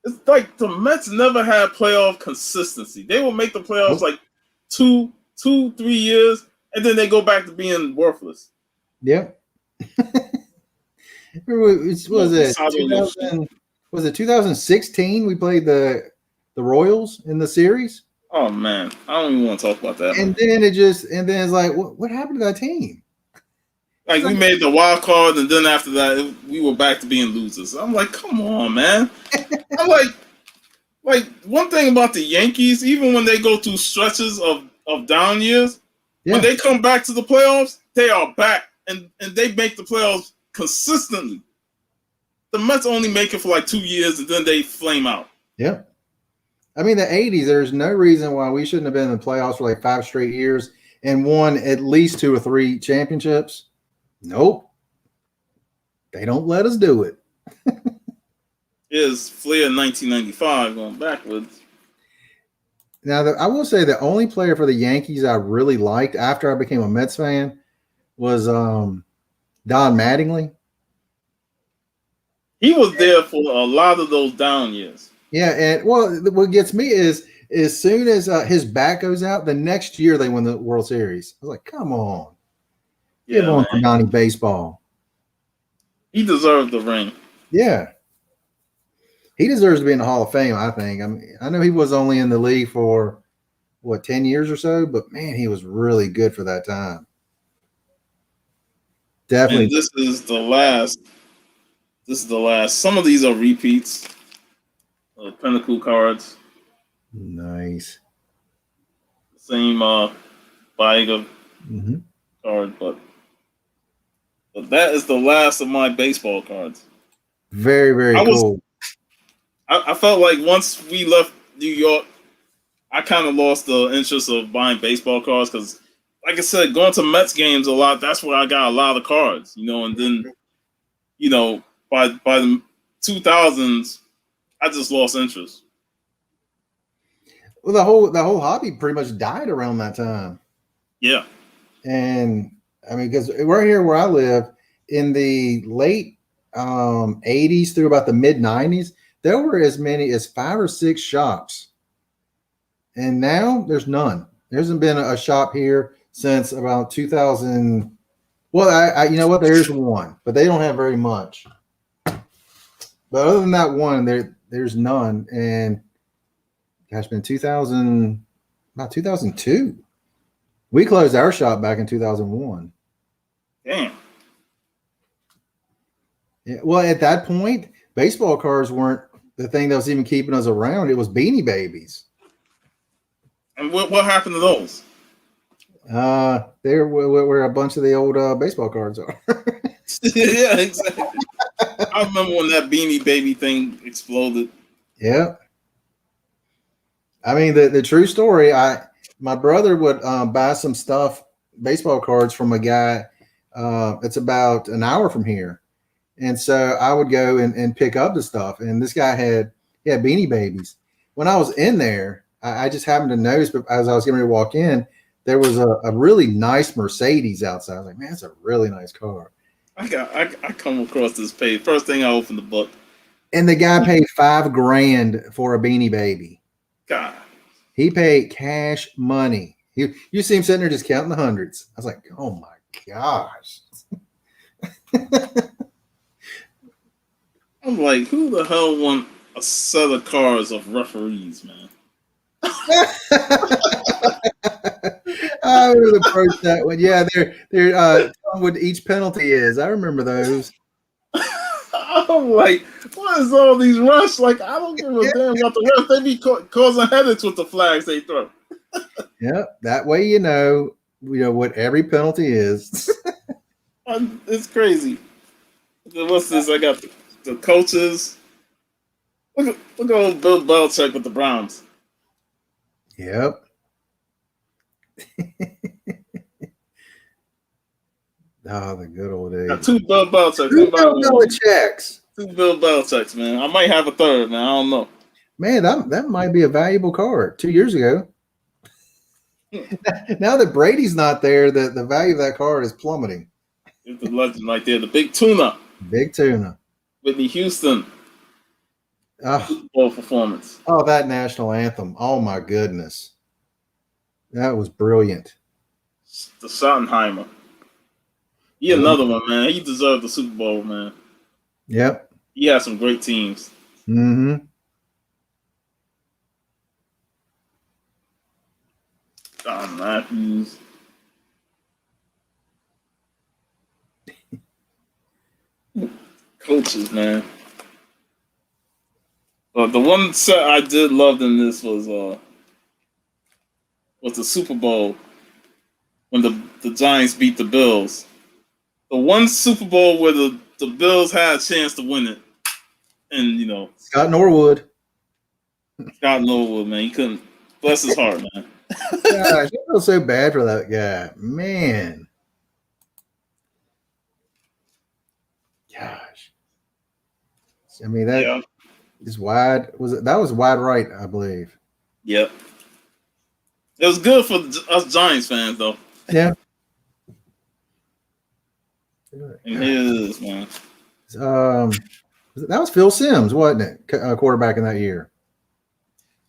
It's like the Mets never had playoff consistency. They will make the playoffs like 2-3 years, and then they go back to being worthless. Yep. Was it 2016? We played the Royals in the series. Oh man, I don't even want to talk about that. And then it's like, what happened to that team? Like we made the wild card, and then after that, we were back to being losers. I'm like, come on, man. I'm like one thing about the Yankees, even when they go through stretches of down years, when they come back to the playoffs, they are back, and they make the playoffs consistently. The Mets only make it for like 2 years, and then they flame out. Yep. I mean, the 80s, there's no reason why we shouldn't have been in the playoffs for like 5 straight years and won at least 2 or 3 championships. Nope. They don't let us do it. Is Flair 1995 going backwards? Now, I will say the only player for the Yankees I really liked after I became a Mets fan was Don Mattingly. He was there for a lot of those down years. Yeah, and well, what gets me is as soon as his back goes out, the next year they win the World Series. I was like, come on. Give on to Donnie Baseball. He deserved the ring. Yeah. He deserves to be in the Hall of Fame, I think. I mean, I know he was only in the league for, 10 years or so, but man, he was really good for that time. Definitely. And this is the last. Some of these are repeats. Pinnacle cards. Nice. Same Biga card, but that is the last of my baseball cards. Very, very cool. I felt like once we left New York, I kind of lost the interest of buying baseball cards because, like I said, going to Mets games a lot, that's where I got a lot of cards, and then, by the 2000s, I just lost interest. Well, the whole hobby pretty much died around that time. Yeah. And I mean, because right here where I live, in the late 80s through about the mid 90s, there were as many as 5 or 6 shops. And now there's none. There hasn't been a shop here since about 2000. Well, I you know what? There's one, but they don't have very much. But other than that one, there's none. And gosh, been 2000, about 2002. We closed our shop back in 2001. Damn. Yeah, well, at that point, baseball cards weren't the thing that was even keeping us around. It was Beanie Babies. And what happened to those? There where a bunch of the old baseball cards are. Yeah, exactly. I remember when that Beanie Baby thing exploded. Yeah. I mean, the true story, my brother would buy some stuff, baseball cards from a guy it's about an hour from here. And so I would go and pick up the stuff. And this guy had Beanie Babies. When I was in there, I just happened to notice, but as I was getting ready to walk in, there was a really nice Mercedes outside. I was like, man, that's a really nice car. I come across this page. First thing I opened the book. And the guy paid $5,000 for a Beanie Baby. God. He paid cash money. You see him sitting there just counting the hundreds. I was like, oh my gosh. I'm like, who the hell want a set of cars of referees, man? I would approach that one. Yeah, they're telling what each penalty is. I remember those. I'm like, what is all these rush? Like, I don't give a damn about the refs. They be causing headaches with the flags they throw. Yeah, that way you know what every penalty is. It's crazy. What's this? I got the coaches. Look at old Bill Belichick with the Browns. Yep. Oh, the good old days. Got 2 Bill Belichicks. Two Bill Belichicks. 2 Bill Belichicks, man. I might have a third, man. I don't know. Man, that might be a valuable card. 2 years ago. Now that Brady's not there, the value of that card is plummeting. It's the legend right there. The big tuna. Big tuna. Whitney Houston. Super Bowl performance. Oh, that national anthem. Oh, my goodness. That was brilliant. The Schottenheimer. He another one, man. He deserved the Super Bowl, man. Yep. He had some great teams. Mm-hmm. Don Matthews. Coaches, man. But the one set I did love in this was the Super Bowl when the Giants beat the Bills. The one Super Bowl where the Bills had a chance to win it, and Scott Norwood. Scott Norwood, man, he couldn't. Bless his heart, man. Gosh, I feel so bad for that guy, man. Gosh, I mean that is wide. That was wide right, I believe. Yep. It was good for us Giants fans, though. Yeah. And here it is, man. That was Phil Simms, wasn't it? Quarterback in that year.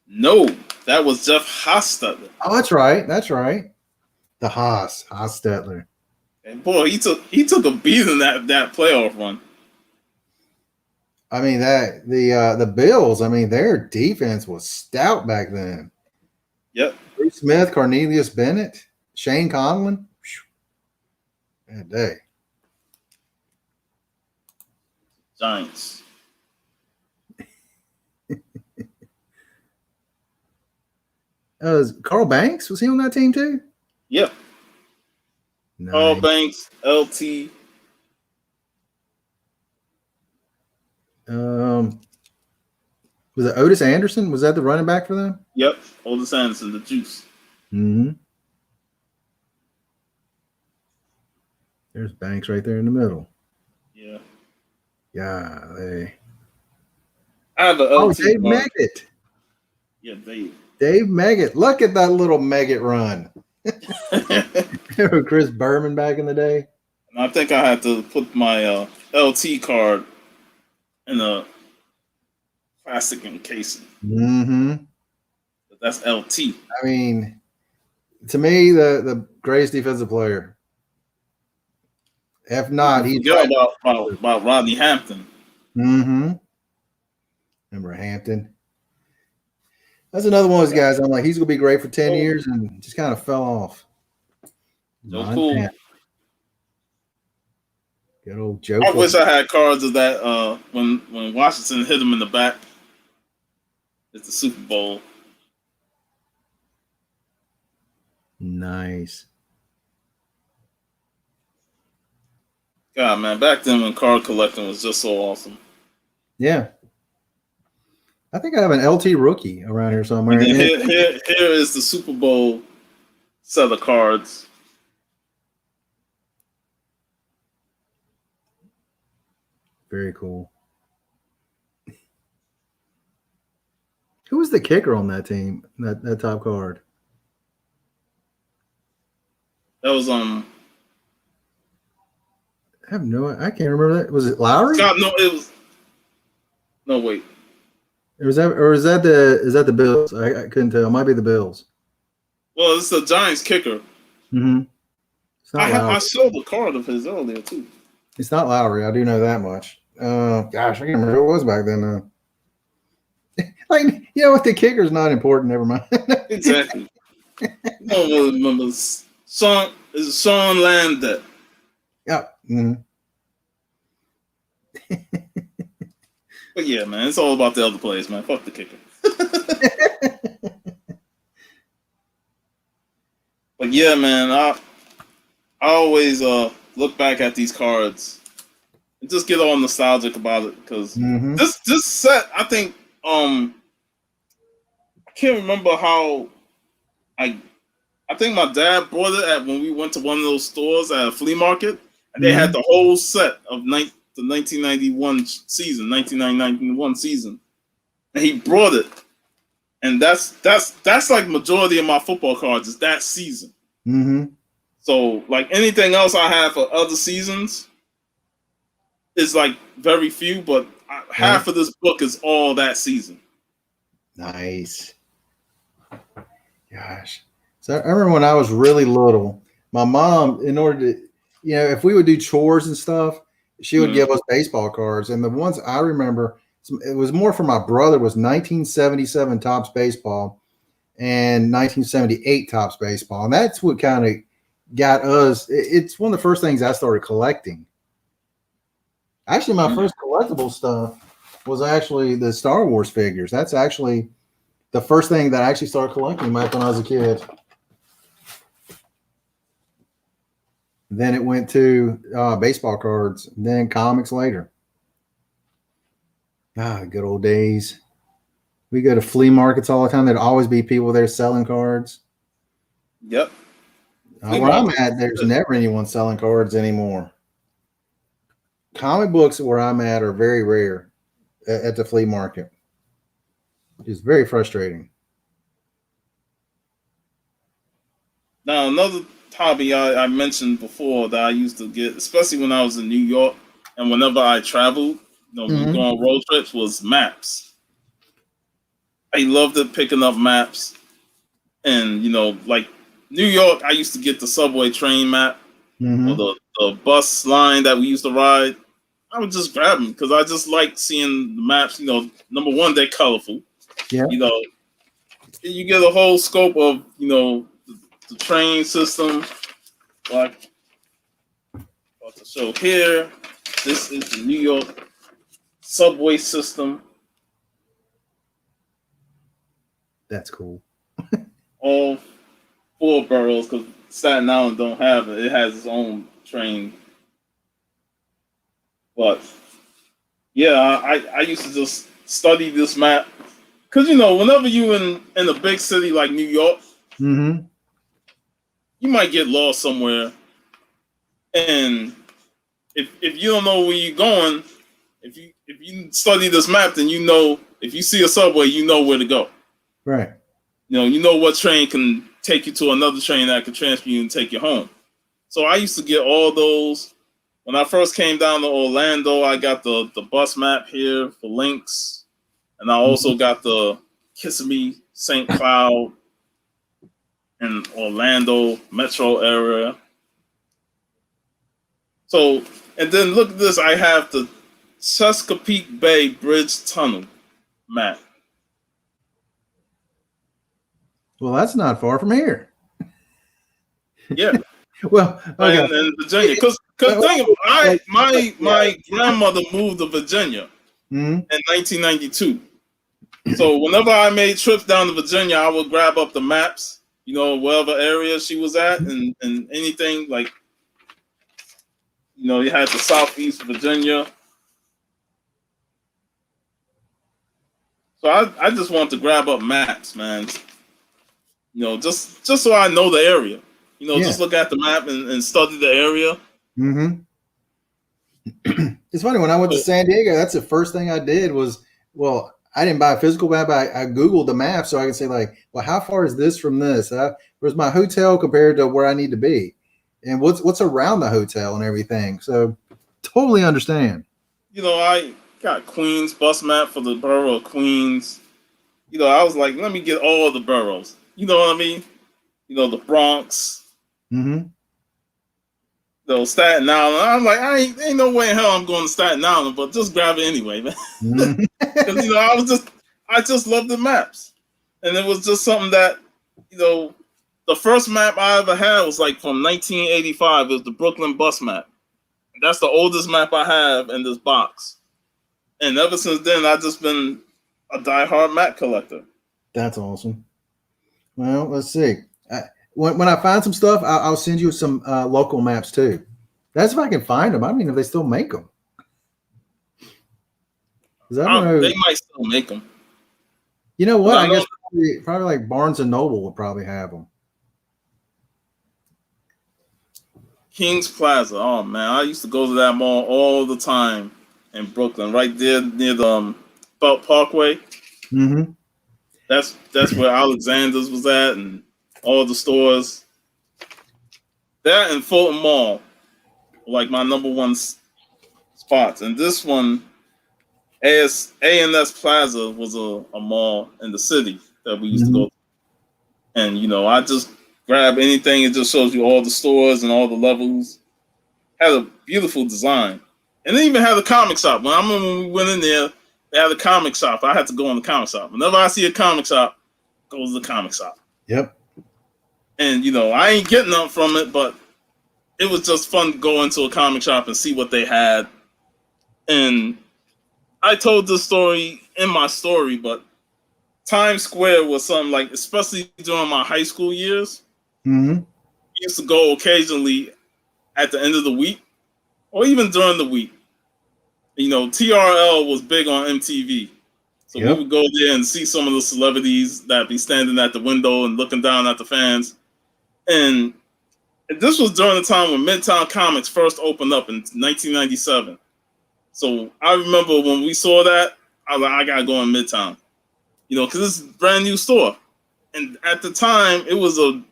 No, that was Jeff Hostetler. Oh, that's right. That's right. The Hostetler. And boy, he took a beating that playoff run. I mean the Bills. I mean their defense was stout back then. Yep. Bruce Smith, Cornelius Bennett, Shane Conlon. That day. Giants. Carl Banks, was he on that team too? Yep. Nice. Carl Banks, LT. Was it Otis Anderson? Was that the running back for them? Yep, Otis Anderson, the juice. Mm-hmm. There's Banks right there in the middle. Yeah. Yeah, I have an LT. Dave Meggett. Yeah, Dave. Dave Meggett. Look at that little Meggett run. Remember Chris Berman back in the day? I think I had to put my LT card in a plastic encasing. Mm-hmm. That's LT. I mean, to me, the greatest defensive player. If not, he's about Rodney Hampton. Mm-hmm. Remember Hampton? That's another one of those guys. I'm like, he's gonna be great for 10 years, and just kind of fell off. So cool. Good old Joe. I wish I had cards of that when Washington hit him in the back. It's the Super Bowl. Nice. God, man, back then when card collecting was just so awesome. Yeah. I think I have an LT rookie around here somewhere. Here is the Super Bowl set of cards. Very cool. Who was the kicker on that team? That top card. That was I have I can't remember that. Was it Lowry? God, no, it was. No, wait. Is that the Bills? I couldn't tell. It might be the Bills. Well, it's the Giants kicker. Mm-hmm. I saw the card of his earlier too. It's not Lowry. I do know that much. Gosh, I can't remember who it was back then. Like, you know what? The kicker's not important. Never mind. Exactly. No, remember Shaun Lander. Yeah. Mm-hmm. But yeah, man, it's all about the other players, man. Fuck the kicker. But yeah, man, I always look back at these cards and just get all nostalgic about it because this set, I think, I can't remember how I think my dad bought it when we went to one of those stores at a flea market, and they had the whole set of the 1991 season, and he brought it, and that's like majority of my football cards is that season. Mm-hmm. So like anything else I have for other seasons is like very few, but half of this book is all that season. Nice. Gosh. So I remember when I was really little, my mom, in order to, if we would do chores and stuff, she would give us baseball cards. And the ones I remember, it was more for my brother, was 1977 Topps Baseball and 1978 Topps Baseball. And that's what kind of got us. It's one of the first things I started collecting. Actually, my first collectible stuff was actually the Star Wars figures. That's actually the first thing that I actually started collecting back when I was a kid. Then it went to baseball cards, then comics later. Ah, good old days. We go to flea markets all the time. There'd always be people there selling cards. Yep. Where I'm at, there's never anyone selling cards anymore. Comic books where I'm at are very rare at the flea market. It's very frustrating. Now, another hobby I mentioned before that I used to get, especially when I was in New York and whenever I traveled, we go on road trips, was maps. I loved it picking up maps. And, like New York, I used to get the subway train map or the bus line that we used to ride. I would just grab them because I just like seeing the maps. Number one, they're colorful. Yeah. You get a whole scope of, the train system. Like, about to show here, this is the New York subway system. That's cool. All 4 boroughs, because Staten Island don't have it. It has its own train. But yeah, I used to just study this map because whenever you in a big city like New York, you might get lost somewhere, and if you don't know where you're going, if you study this map, then if you see a subway, you know where to go. Right. You know what train can take you to another train that can transfer you and take you home. So I used to get all those. When I first came down to Orlando, I got the bus map here for Lynx. And I also got the Kissimmee, St. Cloud, and Orlando metro area. So, and then look at this. I have the Chesapeake Bay Bridge Tunnel map. Well, that's not far from here. Yeah. Well, okay. in Virginia, because think about it, my grandmother moved to Virginia in 1992. So whenever I made trips down to Virginia, I would grab up the maps, wherever area she was at, and anything like, you had the Southeast Virginia. So I just want to grab up maps, man. Just so I know the area. Just look at the map and study the area. It's funny, when I went to San Diego, that's the first thing I did was, I didn't buy a physical map. I Googled the map so I could say, like, well, how far is this from this? Where's my hotel compared to where I need to be? And what's around the hotel and everything. So totally understand. I got Queens bus map for the borough of Queens. I was like, let me get all the boroughs. You know what I mean? The Bronx. Staten Island. I'm like, ain't no way in hell I'm going to Staten Island, but just grab it anyway, man. Because I just love the maps, and it was just something that the first map I ever had was like from 1985. It was the Brooklyn bus map. That's the oldest map I have in this box, and ever since then I've just been a diehard map collector. That's awesome. Well, let's see. When I find some stuff, I'll send you some local maps too. That's if I can find them. I don't even know if they still make them. They might still make them. You know what? I guess probably like Barnes and Noble will probably have them. Kings Plaza. Oh man, I used to go to that mall all the time in Brooklyn, right there near the Belt Parkway. That's where Alexander's was at, and all the stores. That and Fulton Mall were like my number one spots. And this one, A&S Plaza, was a mall in the city that we used to go to. And, I just grab anything. It just shows you all the stores and all the levels. Had a beautiful design. And it even had a comic shop. When we went in there, they had a comic shop. I had to go in the comic shop. Whenever I see a comic shop, go to the comic shop. Yep. And, I ain't getting nothing from it, but it was just fun to go into a comic shop and see what they had. And I told this story in my story, but Times Square was something like, especially during my high school years, Mm-hmm. we used to go occasionally at the end of the week or even during the week. You know, TRL was big on MTV. So we Yep. would go there and see some of the celebrities that be standing at the window and looking down at the fans. And this was during the time when Midtown Comics first opened up in 1997. So I remember when we saw that, I was like, I gotta go in Midtown, you know, because it's a brand new store. And at the time, it was a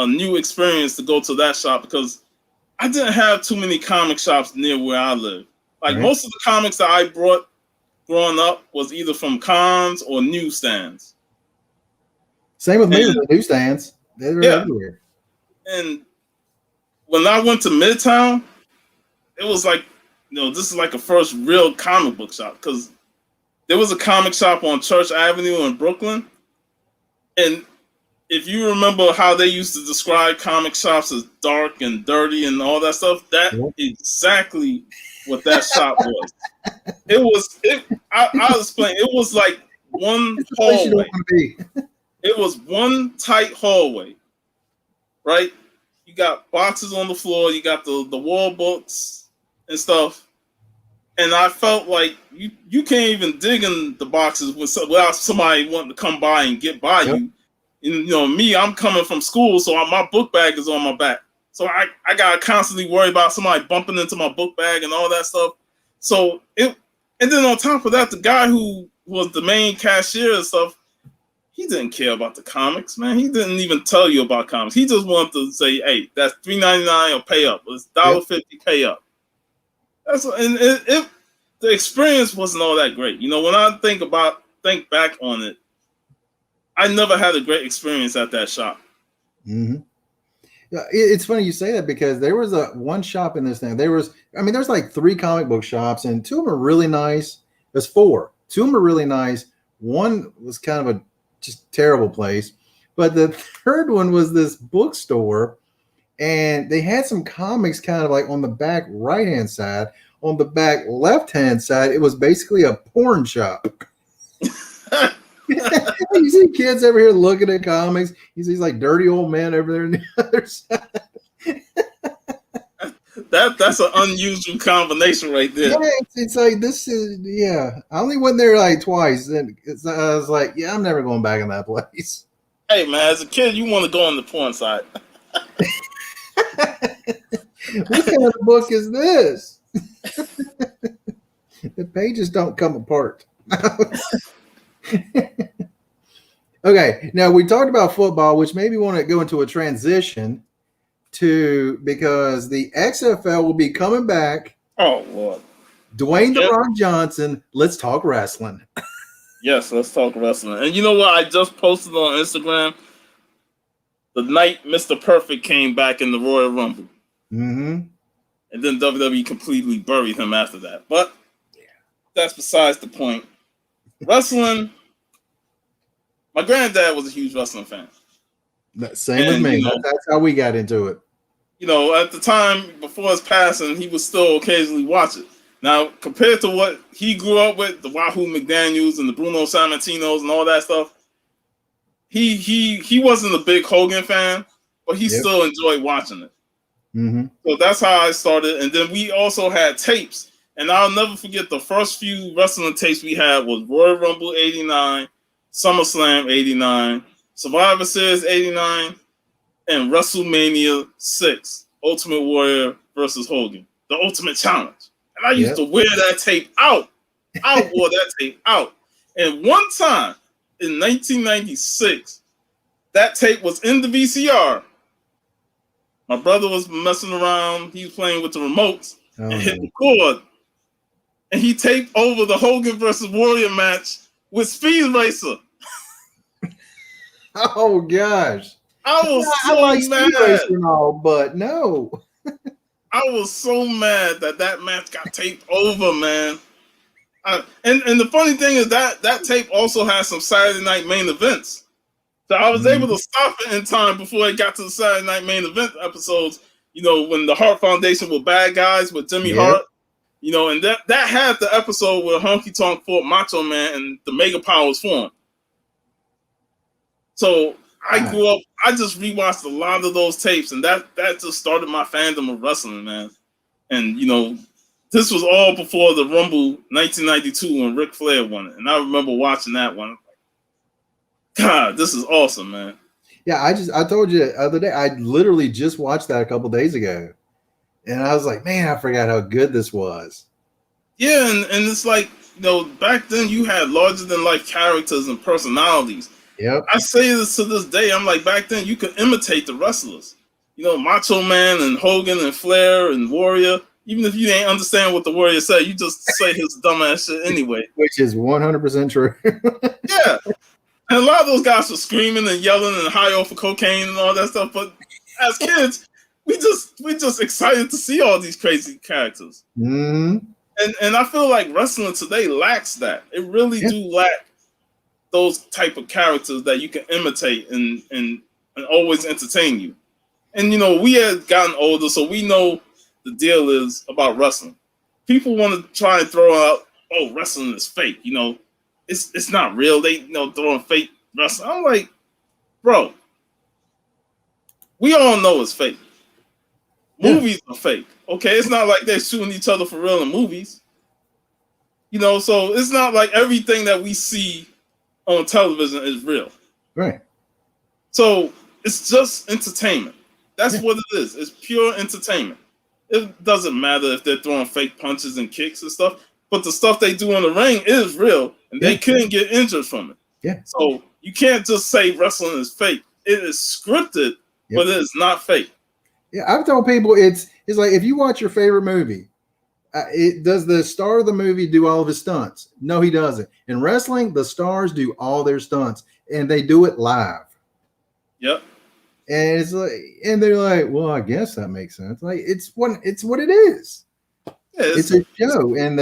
new experience to go to that shop because I didn't have too many comic shops near where I live. Like Right. most of the comics that I brought growing up was either from cons or newsstands. Same with me with And the newsstands. They're yeah, everywhere. and when I went to Midtown, it was like, you know, this is like a first real comic book shop because there was a comic shop on Church Avenue in Brooklyn. And if you remember how they used to describe comic shops as dark and dirty and all that stuff, that Yep. exactly what that shop was. I'll explain. It was like one It's the place you don't hallway. want to be. It was one tight hallway, right? You got boxes on the floor, you got the wall books and stuff. And I felt like you can't even dig in the boxes without somebody wanting to come by and get by Yep. you. And, you know, me, I'm coming from school, so my book bag is on my back. So I got to constantly worry about somebody bumping into my book bag and all that stuff. So and then on top of that, the guy who was the main cashier and stuff, he didn't care about the comics, man. He didn't even tell you about comics. He just wanted to say, hey, that's $3.99 or pay up. It's $1.50, pay up. The experience wasn't all that great. You know, when I think back on it, I never had a great experience at that shop. Mm-hmm. Yeah, it's funny you say that because there was one shop in this thing. There's like 3 comic book shops, and 2 of them are really nice. There's 4. 2 of them are really nice. One was kind of a just terrible place, but the third one was this bookstore, and they had some comics kind of like on the back right hand side. On the back left hand side, it was basically a porn shop. You see kids over here looking at comics. You see these like dirty old men over there on the other side. That's an unusual combination right there. Yeah, it's like this is I only went there like twice, and I was like, yeah, I'm never going back in that place. Hey man, as a kid, you want to go on the porn side. What kind of book is this? The pages don't come apart. Okay, now we talked about football, which maybe want to go into a transition to because the XFL will be coming back. Oh Lord, Dwayne "The Rock" Johnson. Let's talk wrestling. Yes, let's talk wrestling. And you know what? I just posted on Instagram the night Mr. Perfect came back in the Royal Rumble. Mm-hmm. And then WWE completely buried him after that. But that's besides the point. Wrestling, my granddad was a huge wrestling fan. Same with me. You know, that's how we got into it. You know, at the time before his passing, he would still occasionally watch it. Now, compared to what he grew up with, the Wahoo McDaniels and the Bruno Sammartinos and all that stuff, he wasn't a big Hogan fan, but he still enjoyed watching it. Mm-hmm. So that's how I started. And then we also had tapes. And I'll never forget the first few wrestling tapes we had was Royal Rumble 89, SummerSlam 89, Survivor Series 89, and WrestleMania 6, Ultimate Warrior versus Hogan, the Ultimate Challenge. And I used to wear that tape out. I wore that tape out. And one time in 1996, that tape was in the VCR. My brother was messing around. He was playing with the remotes and hit the cord. And he taped over the Hogan versus Warrior match with Speed Racer. Oh gosh. I was so like mad. And all, but no. I was so mad that match got taped over, man. And the funny thing is that tape also has some Saturday Night Main Events. So I was able to stop it in time before it got to the Saturday Night Main Event episodes. You know, when the Hart Foundation were bad guys with Jimmy Hart You know, and that had the episode where Honky Tonk fought Macho Man and the Mega Powers formed. So I grew up. I just rewatched a lot of those tapes, and that just started my fandom of wrestling, man. And you know, this was all before the Rumble 1992 when Ric Flair won it, and I remember watching that one. God, this is awesome, man. Yeah, I told you the other day, I literally just watched that a couple days ago. And I was like, man, I forgot how good this was. Yeah, and it's like, you know, back then you had larger than life characters and personalities. Yep. I say this to this day. I'm like, back then you could imitate the wrestlers. You know, Macho Man and Hogan and Flair and Warrior. Even if you ain't understand what the Warrior said, you just say his dumbass shit anyway. Which is 100% true. Yeah. And a lot of those guys were screaming and yelling and high off of cocaine and all that stuff. But as kids, we just excited to see all these crazy characters. Mm-hmm. And I feel like wrestling today lacks that. It really do lack those type of characters that you can imitate and always entertain you. And you know, we had gotten older, so we know the deal is about wrestling. People want to try and throw out, oh, wrestling is fake. You know, it's not real. They throwing fake wrestling. I'm like, bro, we all know it's fake. Movies are fake. Okay, it's not like they're shooting each other for real in movies. You know, so it's not like everything that we see on television is real. Right. So it's just entertainment. That's what it is. It's pure entertainment. It doesn't matter if they're throwing fake punches and kicks and stuff, but the stuff they do in the ring is real, and they couldn't get injured from it. Yeah. So you can't just say wrestling is fake. It is scripted, but it is not fake. Yeah, I've told people it's like if you watch your favorite movie, does the star of the movie do all of his stunts? No, he doesn't. In wrestling, the stars do all their stunts, and they do it live. Yep. And it's like, and they're like, well, I guess that makes sense. Like it's what it is. Yeah, it's a show, and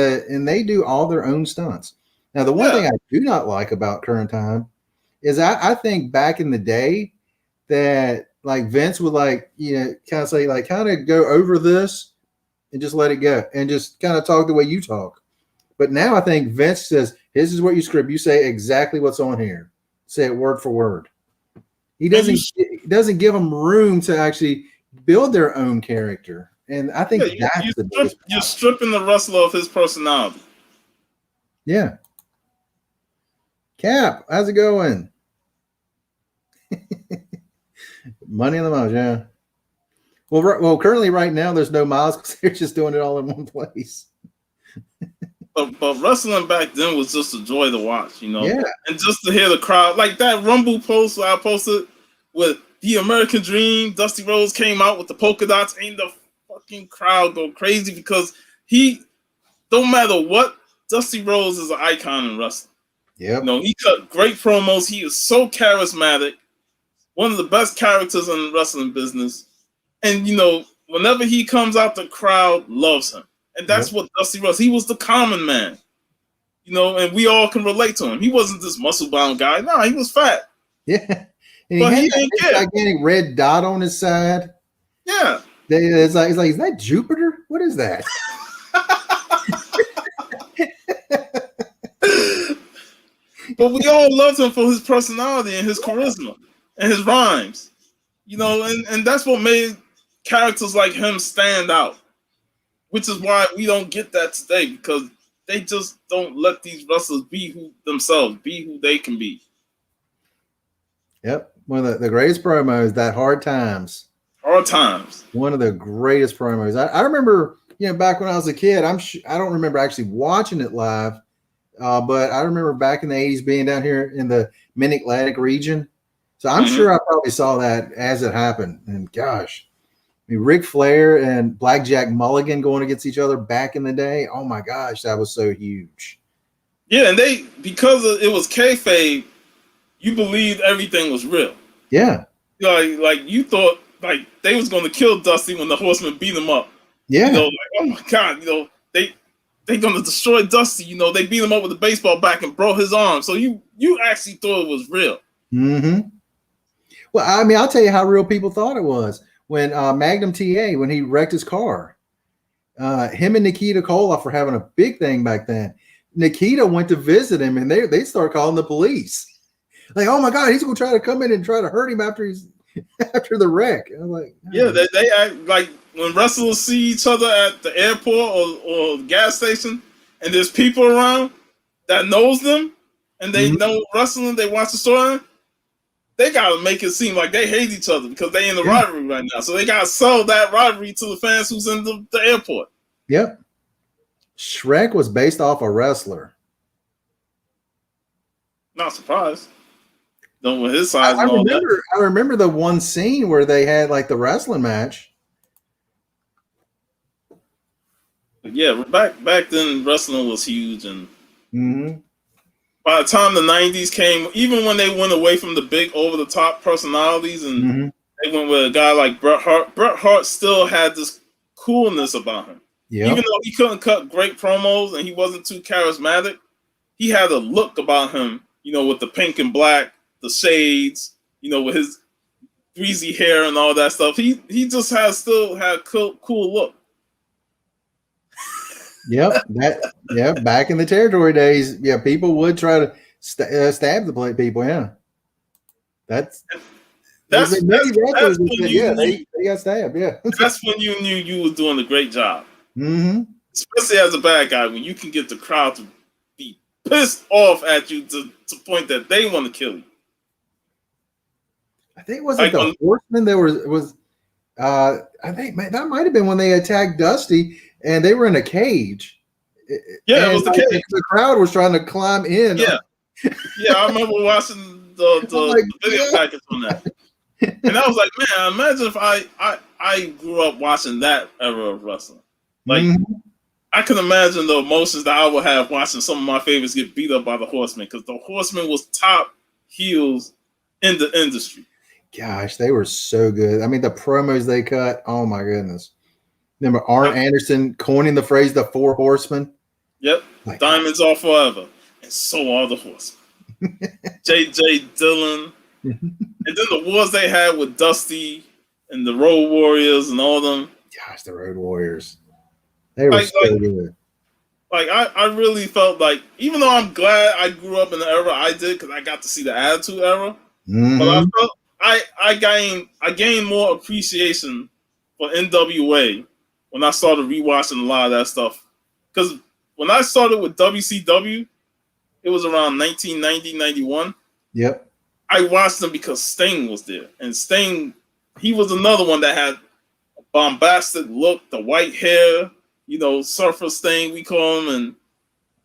they do all their own stunts. Now, the one thing I do not like about current time is I think back in the day that like Vince would like, kind of say like kind of go over this and just let it go and just kind of talk the way you talk. But now I think Vince says, this is what you script. You say exactly what's on here. Say it word for word. He doesn't give them room to actually build their own character. And I think you're stripping the wrestler of his personality. Yeah. Cap, how's it going? Money in the Miles, yeah. Well, currently right now there's no miles because they're just doing it all in one place. But wrestling back then was just a joy to watch, you know. Yeah. And just to hear the crowd, like that Rumble post I posted with the American Dream, Dusty Rhodes came out with the polka dots, and the fucking crowd go crazy because don't matter what, Dusty Rhodes is an icon in wrestling. Yeah. You know, he cut great promos. He is so charismatic. One of the best characters in the wrestling business. And, you know, whenever he comes out, the crowd loves him. And that's what Dusty Rhodes, he was the common man. You know, and we all can relate to him. He wasn't this muscle-bound guy. No, he was fat. Yeah. And but he didn't care. Gigantic red dot on his side. Yeah. It's like, is that Jupiter? What is that? But we all loved him for his personality and his charisma and his rhymes. You know, and that's what made characters like him stand out. Which is why we don't get that today, because they just don't let these wrestlers be who they can be. Yep. One of the greatest promos, that Hard Times. Hard Times. One of the greatest promos. I remember, back when I was a kid, I don't remember actually watching it live, but I remember back in the 80s being down here in the Mid-Atlantic region. So I'm sure I probably saw that as it happened. And gosh, I mean, Ric Flair and Blackjack Mulligan going against each other back in the day. Oh my gosh, that was so huge. Yeah, and because it was kayfabe, you believed everything was real. Yeah. Like you thought like they was going to kill Dusty when the Horsemen beat him up. Yeah. You know, like, oh my God, they going to destroy Dusty. You know, they beat him up with a baseball bat and broke his arm. So you actually thought it was real. Mm-hmm. Well, I mean, I'll tell you how real people thought it was when Magnum TA, when he wrecked his car. Him and Nikita Koloff were having a big thing back then. Nikita went to visit him, and they start calling the police. Like, oh my God, he's gonna try to come in and try to hurt him after he's after the wreck. I'm like, oh. Yeah, they act like when wrestlers see each other at the airport or gas station, and there's people around that knows them, and they know wrestling, they watch the story. They gotta make it seem like they hate each other because they in the rivalry right now. So they gotta sell that rivalry to the fans who's in the airport. Yep. Shrek was based off a wrestler. Not surprised. Don't with his size. I remember the one scene where they had like the wrestling match. But yeah, back then wrestling was huge, and by the time the 90s came, even when they went away from the big over the top personalities and they went with a guy like Bret Hart still had this coolness about him. Yep. Even though he couldn't cut great promos and he wasn't too charismatic, he had a look about him, with the pink and black, the shades, with his greasy hair and all that stuff. He just still had cool look. Yep, back in the territory days, people would try to stab the people. Yeah, that's when they got stabbed. Yeah, that's when you knew you were doing a great job. Especially as a bad guy, when you can get the crowd to be pissed off at you to the point that they want to kill you. I think was it the Horsemen? There was I think that might have been when they attacked Dusty. And they were in a cage. Yeah, it was the cage. The crowd was trying to climb in. Yeah, I remember watching the video package on that. And I was like, man, imagine if I grew up watching that era of wrestling. Like, I can imagine the emotions that I would have watching some of my favorites get beat up by the Horsemen, because the Horsemen was top heels in the industry. Gosh, they were so good. I mean, the promos they cut, oh my goodness. Remember Arn Anderson coining the phrase "the Four Horsemen"? Yep, diamonds are forever, and so are the horsemen. J.J. Dillon, and then the wars they had with Dusty and the Road Warriors and all them. Gosh, the Road Warriors, they were so good. Like I really felt like, even though I'm glad I grew up in the era I did because I got to see the Attitude Era, but I felt I gained more appreciation for NWA when I started rewatching a lot of that stuff. Because when I started with WCW, it was around 1990, 91. Yep. I watched them because Sting was there. And Sting, he was another one that had a bombastic look, the white hair, surfer Sting, we call him.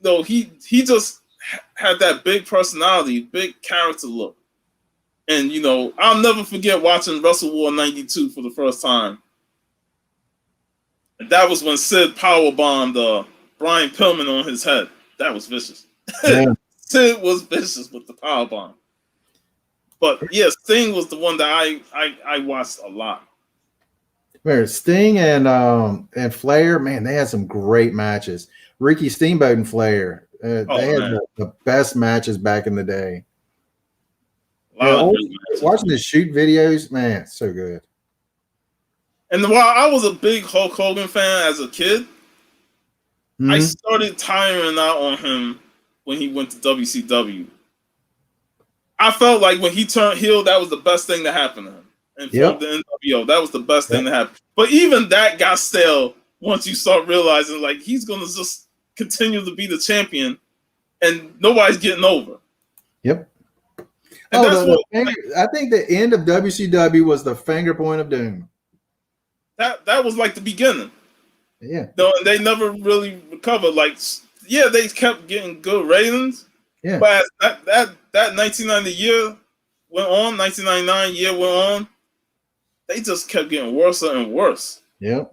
And he just had that big personality, big character look. And, I'll never forget watching Wrestle War 92 for the first time. And that was when Sid powerbombed Brian Pillman on his head. That was vicious. Yeah. Sid was vicious with the powerbomb. But yeah, Sting was the one that I watched a lot. Where Sting and Flair, man, they had some great matches. Ricky Steamboat and Flair, they had the best matches back in the day. Watching the shoot videos, man, it's so good. And while I was a big Hulk Hogan fan as a kid, I started tiring out on him when he went to WCW. I felt like when he turned heel, that was the best thing that happened to him. And from the NWO, that was the best thing that happened. But even that got stale once you start realizing, like, he's going to just continue to be the champion and nobody's getting over. Yep. I think the end of WCW was the finger point of doom. That was like the beginning. Yeah. No, they never really recovered. Like, yeah, they kept getting good ratings. Yeah. But as that 1990 year went on, 1999 year went on, they just kept getting worse and worse. Yeah.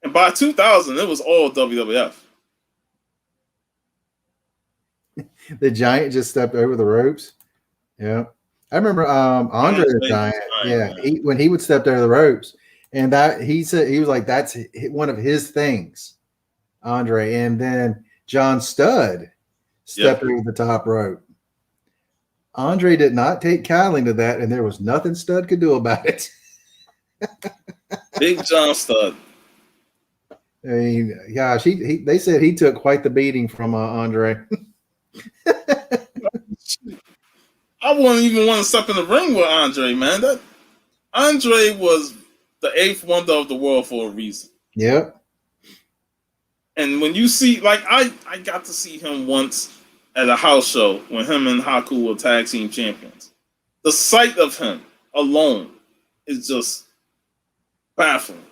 And by 2000, it was all WWF. The Giant just stepped over the ropes. Yeah. I remember Andre the Giant. Yeah. When he would step over the ropes. And that he said, he was like, that's one of his things, Andre. And then John Studd stepped over the top rope. Andre did not take kindly to that, and there was nothing Studd could do about it. Big John Studd. I mean, gosh, they said he took quite the beating from Andre. I wouldn't even want to step in the ring with Andre, man. That Andre was the eighth wonder of the world for a reason. Yep. And when you see, like, I got to see him once at a house show when him and Haku were tag team champions. The sight of him alone is just baffling.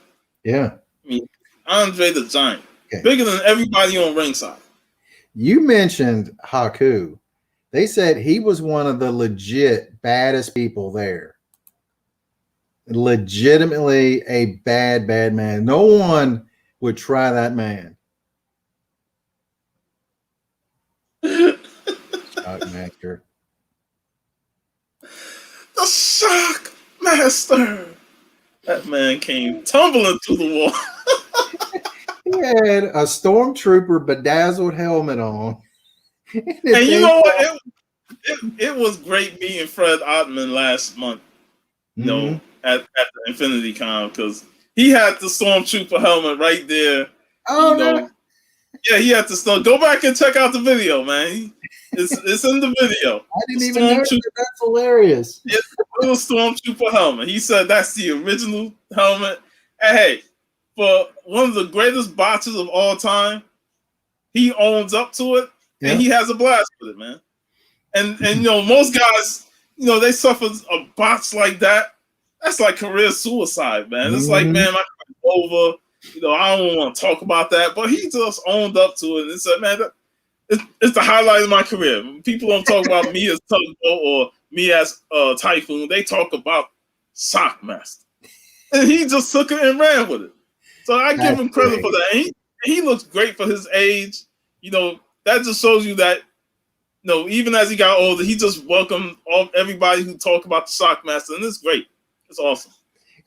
Yeah. I mean, Andre the Giant, okay. Bigger than everybody on ringside. You mentioned Haku. They said he was one of the legit baddest people there. Legitimately a bad man. No one would try that man. Shockmaster. The Shockmaster. That man came tumbling through the wall. He had a stormtrooper bedazzled helmet on. And you know what? It was great meeting Fred Ottman last month. You know, at the Infinity Con, because he had the stormtrooper helmet right there. Oh, you know, yeah, he had to start. Go back and check out the video, man. It's in the video. I didn't even know that. That's hilarious. It's a little stormtrooper helmet. He said that's the original helmet. And hey, for one of the greatest botches of all time, he owns up to it, and he has a blast with it, man. And you know, most guys, you know, they suffer a botch like that. That's like career suicide, man. It's like, man, my career's over. You know, I don't want to talk about that. But he just owned up to it and said, man, it's the highlight of my career. People don't talk about me as Tugboat or me as Typhoon. They talk about Shockmaster. And he just took it and ran with it. So I give him credit for that. And he looks great for his age. You know, that just shows you that, you know, even as he got older, he just welcomed everybody who talked about the Shockmaster. And it's great. It's awesome.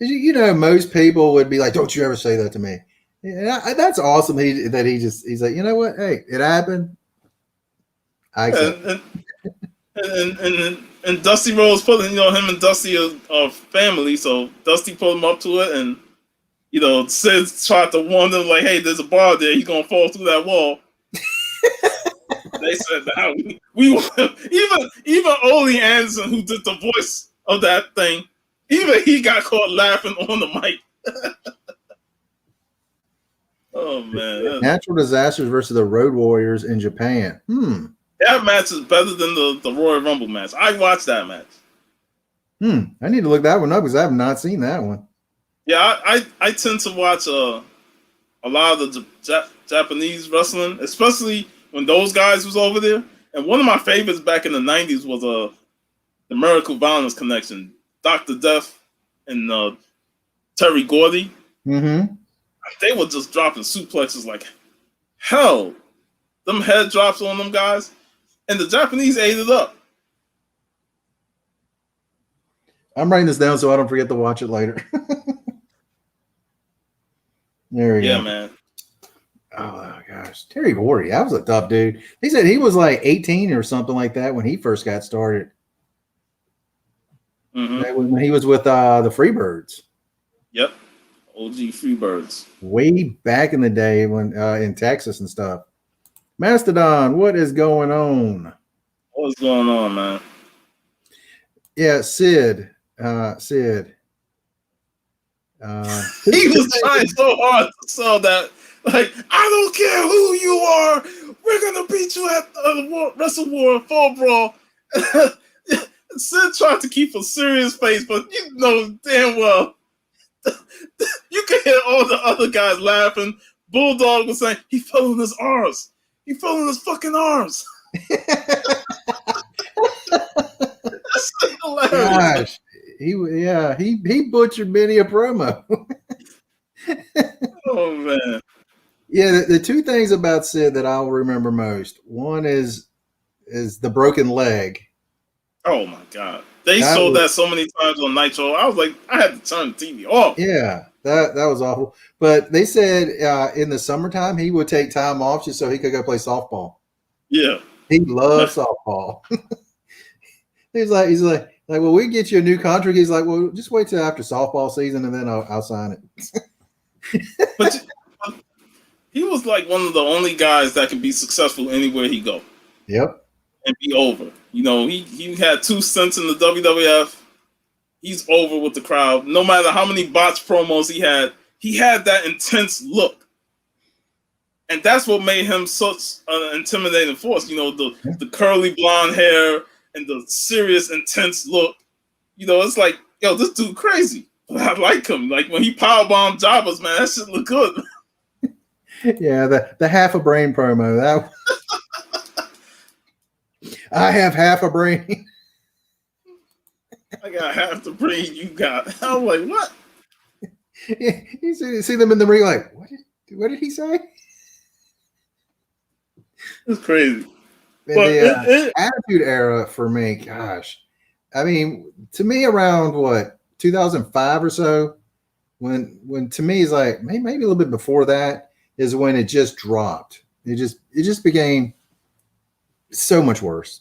You know, most people would be like, "Don't you ever say that to me." Yeah, that's awesome. He's like, you know what? Hey, it happened. I accept. And Dusty Rhodes put, you know, him and Dusty are family, so Dusty put him up to it, and you know, Sid tried to warn them like, "Hey, there's a bar there. He's gonna fall through that wall." They said that we even Ole Anderson, who did the voice of that thing. Even he got caught laughing on the mic. Oh, man. Natural Disasters versus the Road Warriors in Japan. That match is better than the Royal Rumble match. I watched that match. I need to look that one up because I have not seen that one. Yeah, I tend to watch a lot of the Japanese wrestling, especially when those guys was over there. And one of my favorites back in the 90s was the Miracle Violence Connection. Dr. Death and Terry Gordy. They were just dropping suplexes like hell. Them head drops on them guys. And the Japanese ate it up. I'm writing this down so I don't forget to watch it later. There we go. Yeah, man. Oh, gosh. Terry Gordy. That was a tough dude. He said he was like 18 or something like that when he first got started. When he was with the Freebirds. Yep. OG Freebirds. Way back in the day when in Texas and stuff. Mastodon, what is going on? What's going on, man? Yeah, Sid. He was trying so hard to sell that. Like, I don't care who you are. We're going to beat you at the Wrestle War Fall Brawl. Sid tried to keep a serious face, but you know damn well you can hear all the other guys laughing. Bulldog was saying he fell in his arms. He fell in his fucking arms. That's hilarious. Gosh, he butchered many a promo. Oh man. Yeah, the two things about Sid that I'll remember most. One is the broken leg. Oh my god. They showed that so many times on Nitro. I was like, I had to turn the TV off. Yeah, that was awful. But they said in the summertime he would take time off just so he could go play softball. Yeah. He loves softball. he's like, well, we get you a new contract. He's like, well, just wait till after softball season and then I'll sign it. he was like one of the only guys that could be successful anywhere he go. Yep. And be over. You know, he had 2 stints in the WWF. He's over with the crowd. No matter how many botch promos he had that intense look. And that's what made him such an intimidating force. You know, the curly blonde hair and the serious, intense look. You know, it's like, yo, this dude crazy. But I like him. Like when he powerbombed jobbers, man, that shit look good. Yeah, the half a brain promo. That I have half a brain. I got half the brain you got. I'm like, what? You see them in the ring, like, what did he say? It's crazy. But the Attitude Era for me, gosh, I mean, to me, around what 2005 or so, when to me is like maybe a little bit before that is when it just dropped. It just became so much worse.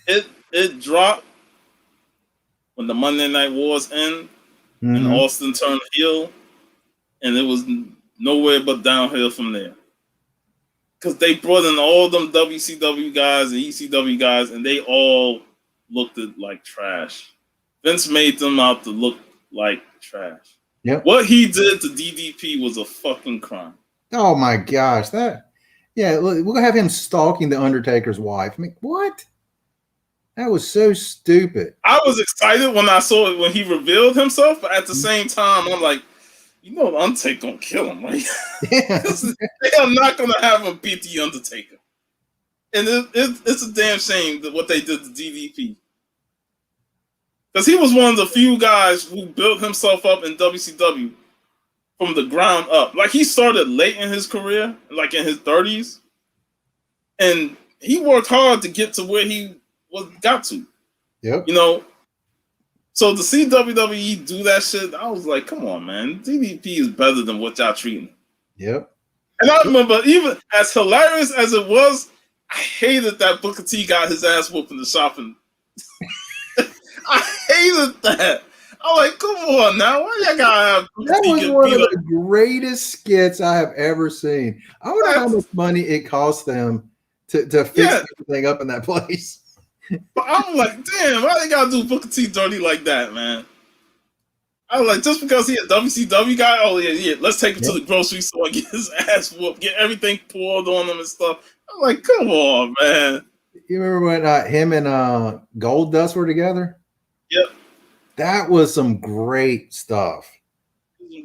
It dropped when the Monday Night Wars end and Austin turned heel, and it was nowhere but downhill from there. Because they brought in all them WCW guys and ECW guys, and they all looked like trash. Vince made them out to look like trash. Yep. What he did to DDP was a fucking crime. Oh my gosh, we're gonna have him stalking the Undertaker's wife. I mean, what? That was so stupid. I was excited when I saw it when he revealed himself, but at the same time, I'm like, you know, the Undertaker gonna kill him, right? Yeah. They are not gonna have him beat the Undertaker, and it's a damn shame that what they did to DDP, because he was one of the few guys who built himself up in WCW from the ground up. Like he started late in his career, like in his 30s, and he worked hard to get to where he got to. Yep. You know. So to see WWE do that shit, I was like, come on, man. DDP is better than what y'all treating. Yep. And I remember, even as hilarious as it was, I hated that Booker T got his ass whooped in the shopping. I hated that. I'm like, come on now. Why y'all gotta have Booker That T was get one beat of up? the greatest skits I have ever seen. I wonder how much money it cost them to fix everything up in that place. But I'm like, damn, why they gotta do Booker T dirty like that, man? I was like, just because he a WCW guy, oh yeah, let's take him to the grocery store and get his ass whooped, get everything poured on him and stuff. I'm like, come on, man. You remember when him and Gold Dust were together? Yep. That was some great stuff.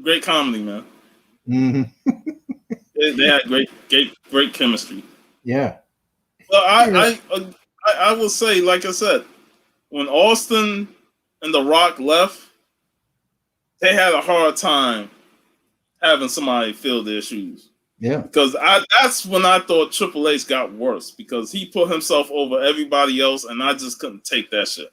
Great comedy, man. Mm-hmm. They had great chemistry. Yeah. Well, I will say, like I said, when Austin and The Rock left, they had a hard time having somebody fill their shoes. Yeah. Because that's when I thought Triple H got worse, because he put himself over everybody else, and I just couldn't take that shit.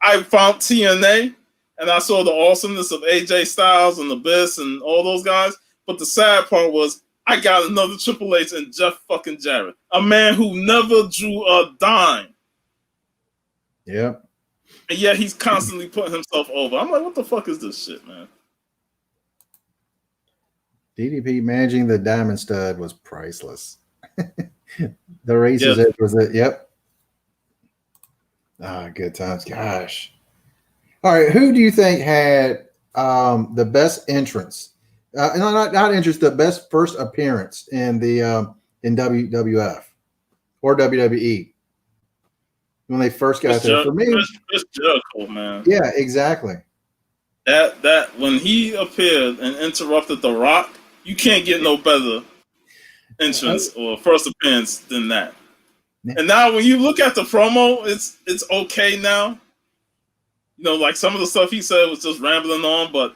I found TNA, and I saw the awesomeness of AJ Styles and Abyss and all those guys, but the sad part was I got another Triple H and Jeff fucking Jarrett, a man who never drew a dime. Yep. And yet he's constantly putting himself over. I'm like, what the fuck is this shit, man? DDP managing the Diamond Stud was priceless. The Razor's Edge was it. Yep. Good times. Gosh. All right. Who do you think had the best entrance? Not entrance, the best first appearance in the in WWF or WWE when they first got there? For me, Chris Jericho, man. Yeah, exactly. That when he appeared and interrupted The Rock, you can't get no better entrance or first appearance than that. And now when you look at the promo, it's okay now. You know, like some of the stuff he said was just rambling on, but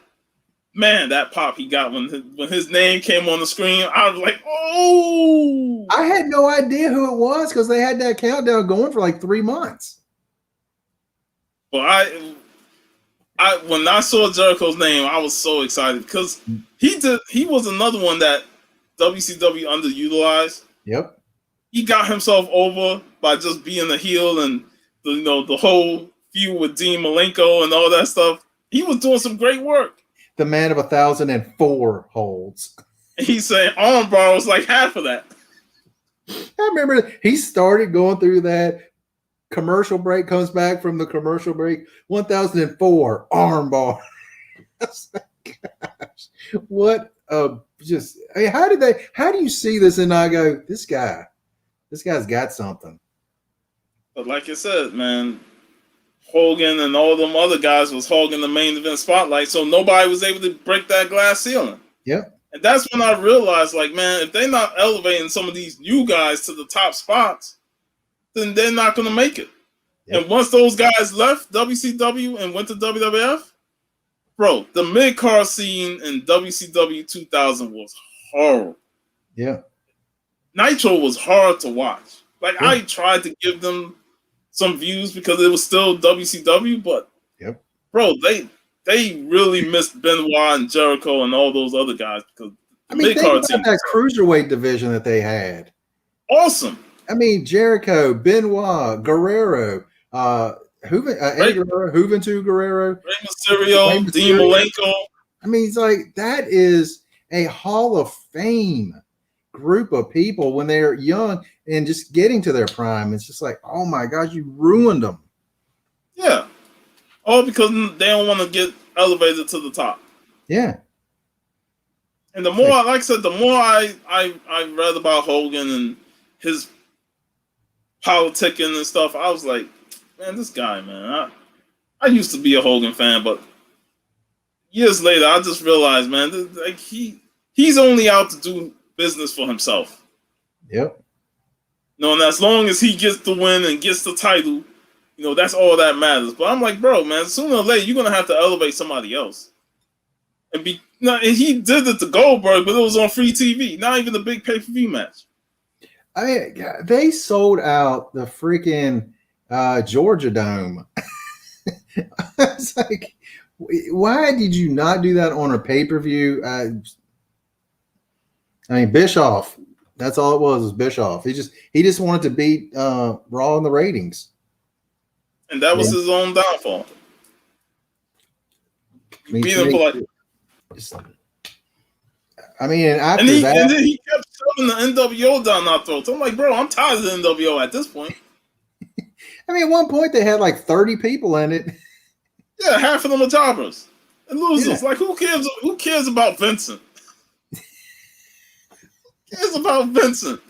man, that pop he got when his name came on the screen, I was like, oh! I had no idea who it was because they had that countdown going for like 3 months. Well, when I saw Jericho's name, I was so excited because he was another one that WCW underutilized. Yep. He got himself over by just being a heel, and the whole feud with Dean Malenko and all that stuff. He was doing some great work. The man of 1,004 holds. And he's saying armbar was like half of that. I remember he started going through that. Commercial break, comes back from the commercial break. 1004 armbar. Gosh, what just I mean, how do you see this and I go, this guy's got something. But like I said, man, Hogan and all them other guys was hogging the main event spotlight, so nobody was able to break that glass ceiling. Yep. And that's when I realized, like, man, if they're not elevating some of these new guys to the top spots, then they're not going to make it. Yep. And once those guys left WCW and went to WWF, bro, the mid-card scene in WCW 2000 was horrible. Yeah. Nitro was hard to watch. Like, yeah. I tried to give them some views because it was still WCW, but, yep. Bro, they really missed Benoit and Jericho and all those other guys. Because think about that cruiserweight division that they had. Awesome. I mean, Jericho, Benoit, Guerrero, Juventud Guerrero, Rey Mysterio, Dean Malenko. I mean, it's like that is a Hall of Fame group of people when they're young and just getting to their prime. It's just like, oh my gosh, you ruined them. Yeah. All because they don't want to get elevated to the top. Yeah. And the more, like I said, the more I read about Hogan and his politicking and stuff, I was like, man, this guy, man. I used to be a Hogan fan, but years later, I just realized, man, like he's only out to do business for himself. Yep. And as long as he gets the win and gets the title, that's all that matters. But I'm like, bro, man, sooner or later, you're gonna have to elevate somebody else. And he did it to Goldberg, but it was on free TV, not even a big pay-per-view match. I mean, they sold out the freaking Georgia Dome. It's like, why did you not do that on a pay-per-view? I mean, Bischoff. That's all it was Bischoff. He just wanted to beat Raw in the ratings, and that was his own downfall. Beat him for like. I mean, and then he kept shoving the NWO down our throats. I'm like, bro, I'm tired of the NWO at this point. I mean, at one point they had like 30 people in it. Yeah, half of them are jobbers and losers. Yeah. Like, who cares about Vincent? Who cares about Vincent?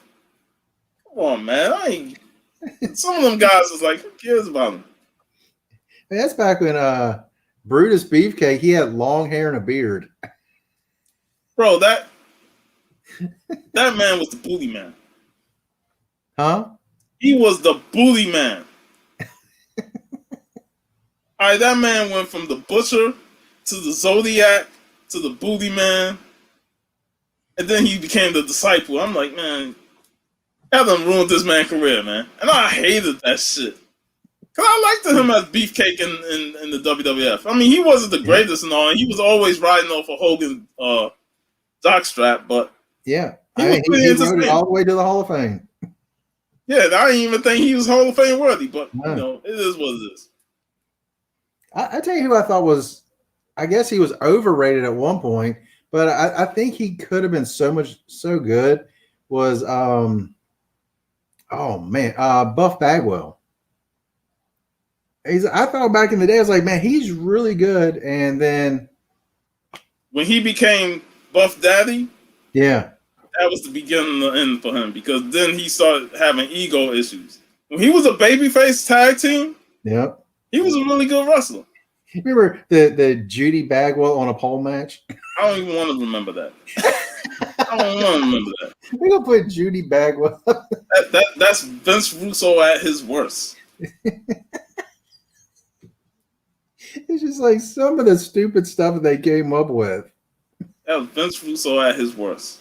Come on, man. Some of them guys is like, who cares about him? Man, that's back when Brutus Beefcake, he had long hair and a beard. Bro, that man was the booty man. Huh? He was the booty man. All right, that man went from the Butcher to the Zodiac to the booty man, and then he became the Disciple. I'm like, man, that done ruined this man's career, man. And I hated that shit. Because I liked him as Beefcake in the WWF. I mean, he wasn't the greatest and all, and he was always riding off of Hogan's jockstrap, but yeah, he rode it all the way to the Hall of Fame. Yeah, I didn't even think he was Hall of Fame worthy, but it is what it is. I tell you who I thought was, I guess he was overrated at one point, but I think he could have been so good. Was Buff Bagwell. I thought back in the day, I was like, man, he's really good, and then when he became Buff Daddy, yeah, that was the beginning of the end for him, because then he started having ego issues. When he was a babyface tag team, yep, he was a really good wrestler. Remember the Judy Bagwell on a pole match? I don't even want to remember that. I don't want to remember that. We're gonna put Judy Bagwell. That's Vince Russo at his worst. It's just like some of the stupid stuff that they came up with. That was Vince Russo at his worst.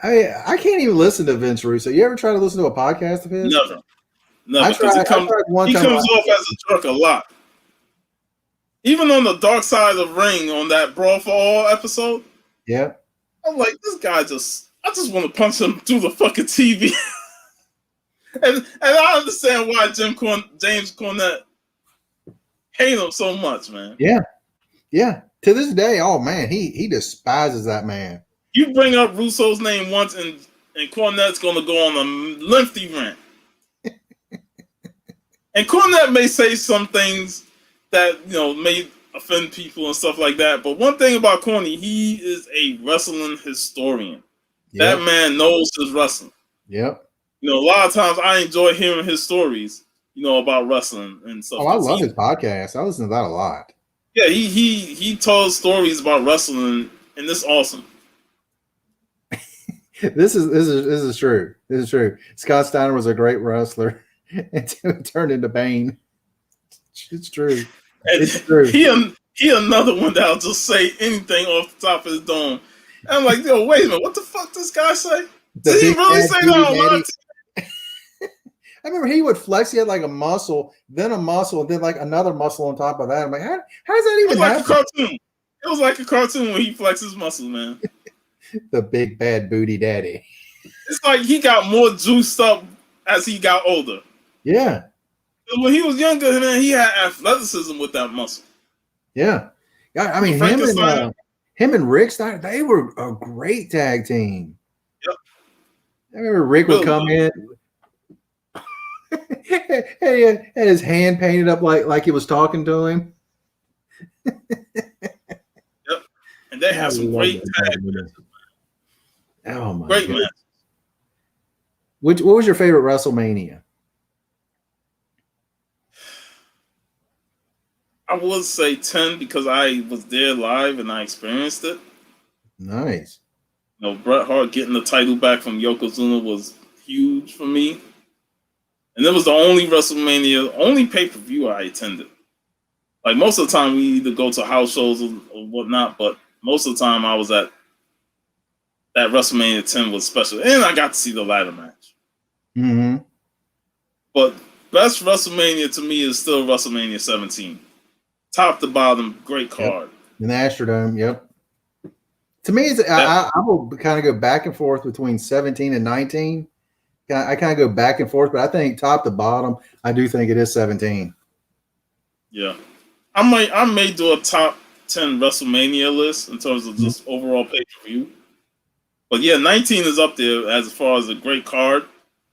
I can't even listen to Vince Russo. You ever try to listen to a podcast of his? Never. Because he comes off as a jerk a lot. Even on the Dark Side of the Ring, on that Brawl for All episode, yeah, I'm like, this guy I just want to punch him through the fucking TV. and I understand why James Cornette hate him so much, man. Yeah. To this day, oh man, he despises that man. You bring up Russo's name once, and Cornette's going to go on a lengthy rant. And Cornette may say some things that may offend people and stuff like that. But one thing about Corny, he is a wrestling historian. Yep. That man knows his wrestling. Yep. A lot of times I enjoy hearing his stories, about wrestling and stuff. Oh, I love his podcast. I listen to that a lot. Yeah, he tells stories about wrestling, and it's awesome. This is true. This is true. Scott Steiner was a great wrestler until he turned into Bane. It's true. It's true. He another one that'll just say anything off the top of his dome. And I'm like, yo, wait a minute, what the fuck this guy say? Did he really say that online? I remember he would flex. He had like a muscle, then a muscle, and then like another muscle on top of that. I'm like, how does that even happen? Like a cartoon. It was like a cartoon when he flexes muscle, man. The big bad booty daddy. It's like he got more juiced up as he got older. Yeah. When he was younger, man, he had athleticism with that muscle. Yeah. I mean, him and Rick Steiner, they were a great tag team. Yep. I remember Rick would come in. He had his hand painted up like he was talking to him. Yep. And they have some great tag matches. Oh my great match. What was your favorite WrestleMania? I would say 10 because I was there live and I experienced it. Nice. Bret Hart getting the title back from Yokozuna was huge for me. And it was the only WrestleMania, only pay-per-view I attended. Like most of the time we either go to house shows or whatnot, but most of the time I was at that WrestleMania 10 was special. And I got to see the ladder match. Mm-hmm. But best WrestleMania to me is still WrestleMania 17. Top to bottom, great card. Yep. In the Astrodome, yep. To me, I will kind of go back and forth between 17 and 19. I kind of go back and forth, but I think top to bottom, I do think it is 17. Yeah. I may do a top 10 WrestleMania list in terms of just overall pay-per-view. But yeah, 19 is up there as far as a great card.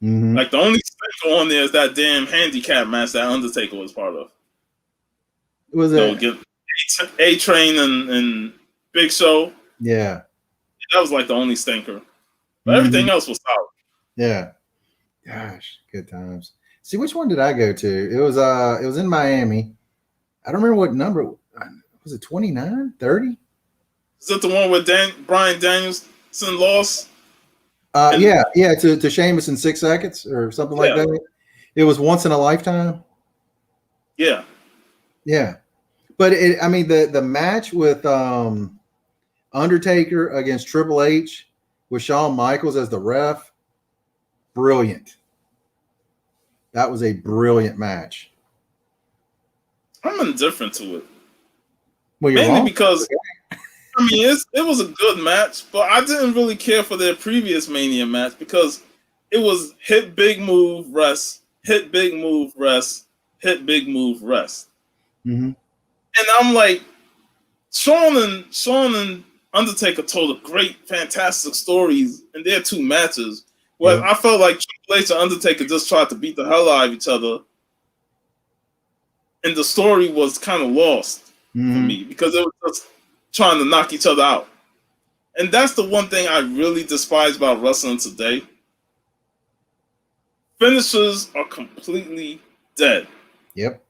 Mm-hmm. Like the only thing on there is that damn handicap match that Undertaker was part of. Was it A-Train and Big Show? Yeah. That was like the only stinker. But everything else was solid. Yeah. Gosh, good times. See, which one did I go to? It was in Miami. I don't remember what number. Was it 29, 30? Is it the one where Bryan Danielson lost? Yeah, to Sheamus in 6 seconds or something like that. It was once in a lifetime. Yeah. Yeah. But the match with Undertaker against Triple H with Shawn Michaels as the ref, brilliant. That was a brilliant match. I'm indifferent to it. Well, you're mainly wrong. Because it was a good match, but I didn't really care for their previous Mania match because it was hit big move, rest, hit big move, rest, hit big move, rest. Mm-hmm. And I'm like, Shaun and Undertaker told great, fantastic stories in their 2 matches where I felt like Triple H and Undertaker just tried to beat the hell out of each other. And the story was kind of lost for me because it was just trying to knock each other out. And that's the one thing I really despise about wrestling today. Finishers are completely dead. Yep.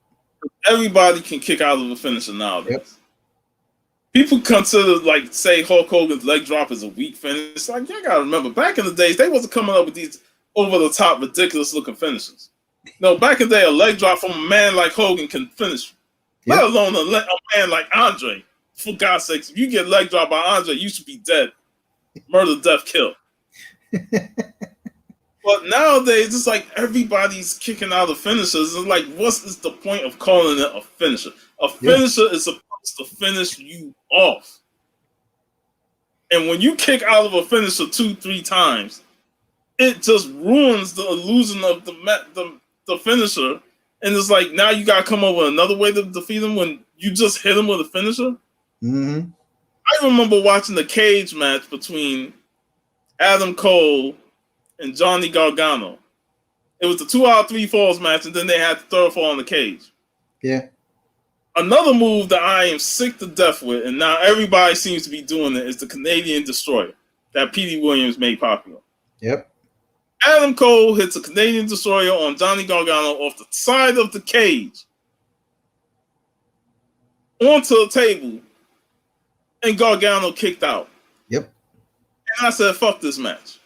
Everybody can kick out of a finisher nowadays. Yep. People consider, like, say Hulk Hogan's leg drop is a weak finish. Like, you gotta remember, back in the days, they wasn't coming up with these over-the-top, ridiculous-looking finishes. No, back in the day, a leg drop from a man like Hogan can finish. Let alone a man like Andre. For God's sakes, if you get leg dropped by Andre, you should be dead. Murder, death, kill. But nowadays, it's like everybody's kicking out of finishers. It's like, what is the point of calling it a finisher? A finisher is supposed to finish you off. And when you kick out of a finisher 2-3 times, it just ruins the illusion of the finisher. And it's like, now you got to come up with another way to defeat him when you just hit him with a finisher. Mm-hmm. I remember watching the cage match between Adam Cole and Johnny Gargano. It was the 2 out of 3 falls match, and then they had the third fall in the cage. Yeah. Another move that I am sick to death with, and now everybody seems to be doing it, is the Canadian Destroyer that Petey Williams made popular. Yep. Adam Cole hits a Canadian Destroyer on Johnny Gargano off the side of the cage onto a table, and Gargano kicked out. Yep. And I said, fuck this match.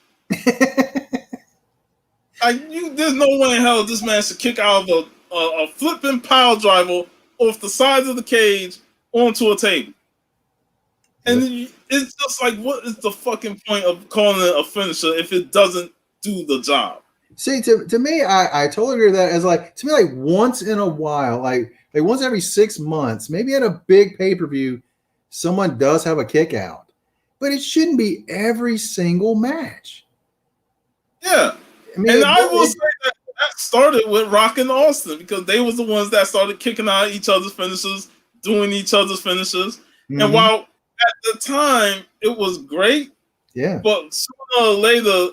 There's no way in hell this man should kick out of a flipping pile driver off the sides of the cage onto a table. And it's just like, what is the fucking point of calling it a finisher if it doesn't do the job? See, to me, I totally agree with that. As like, to me, like once in a while, like once every 6 months, maybe at a big pay-per-view, someone does have a kick out. But it shouldn't be every single match. Yeah. I mean, and I will say that started with Rock and Austin, because they was the ones that started kicking out each other's finishers, doing each other's finishers. Mm-hmm. And while at the time it was great, yeah, but sooner or later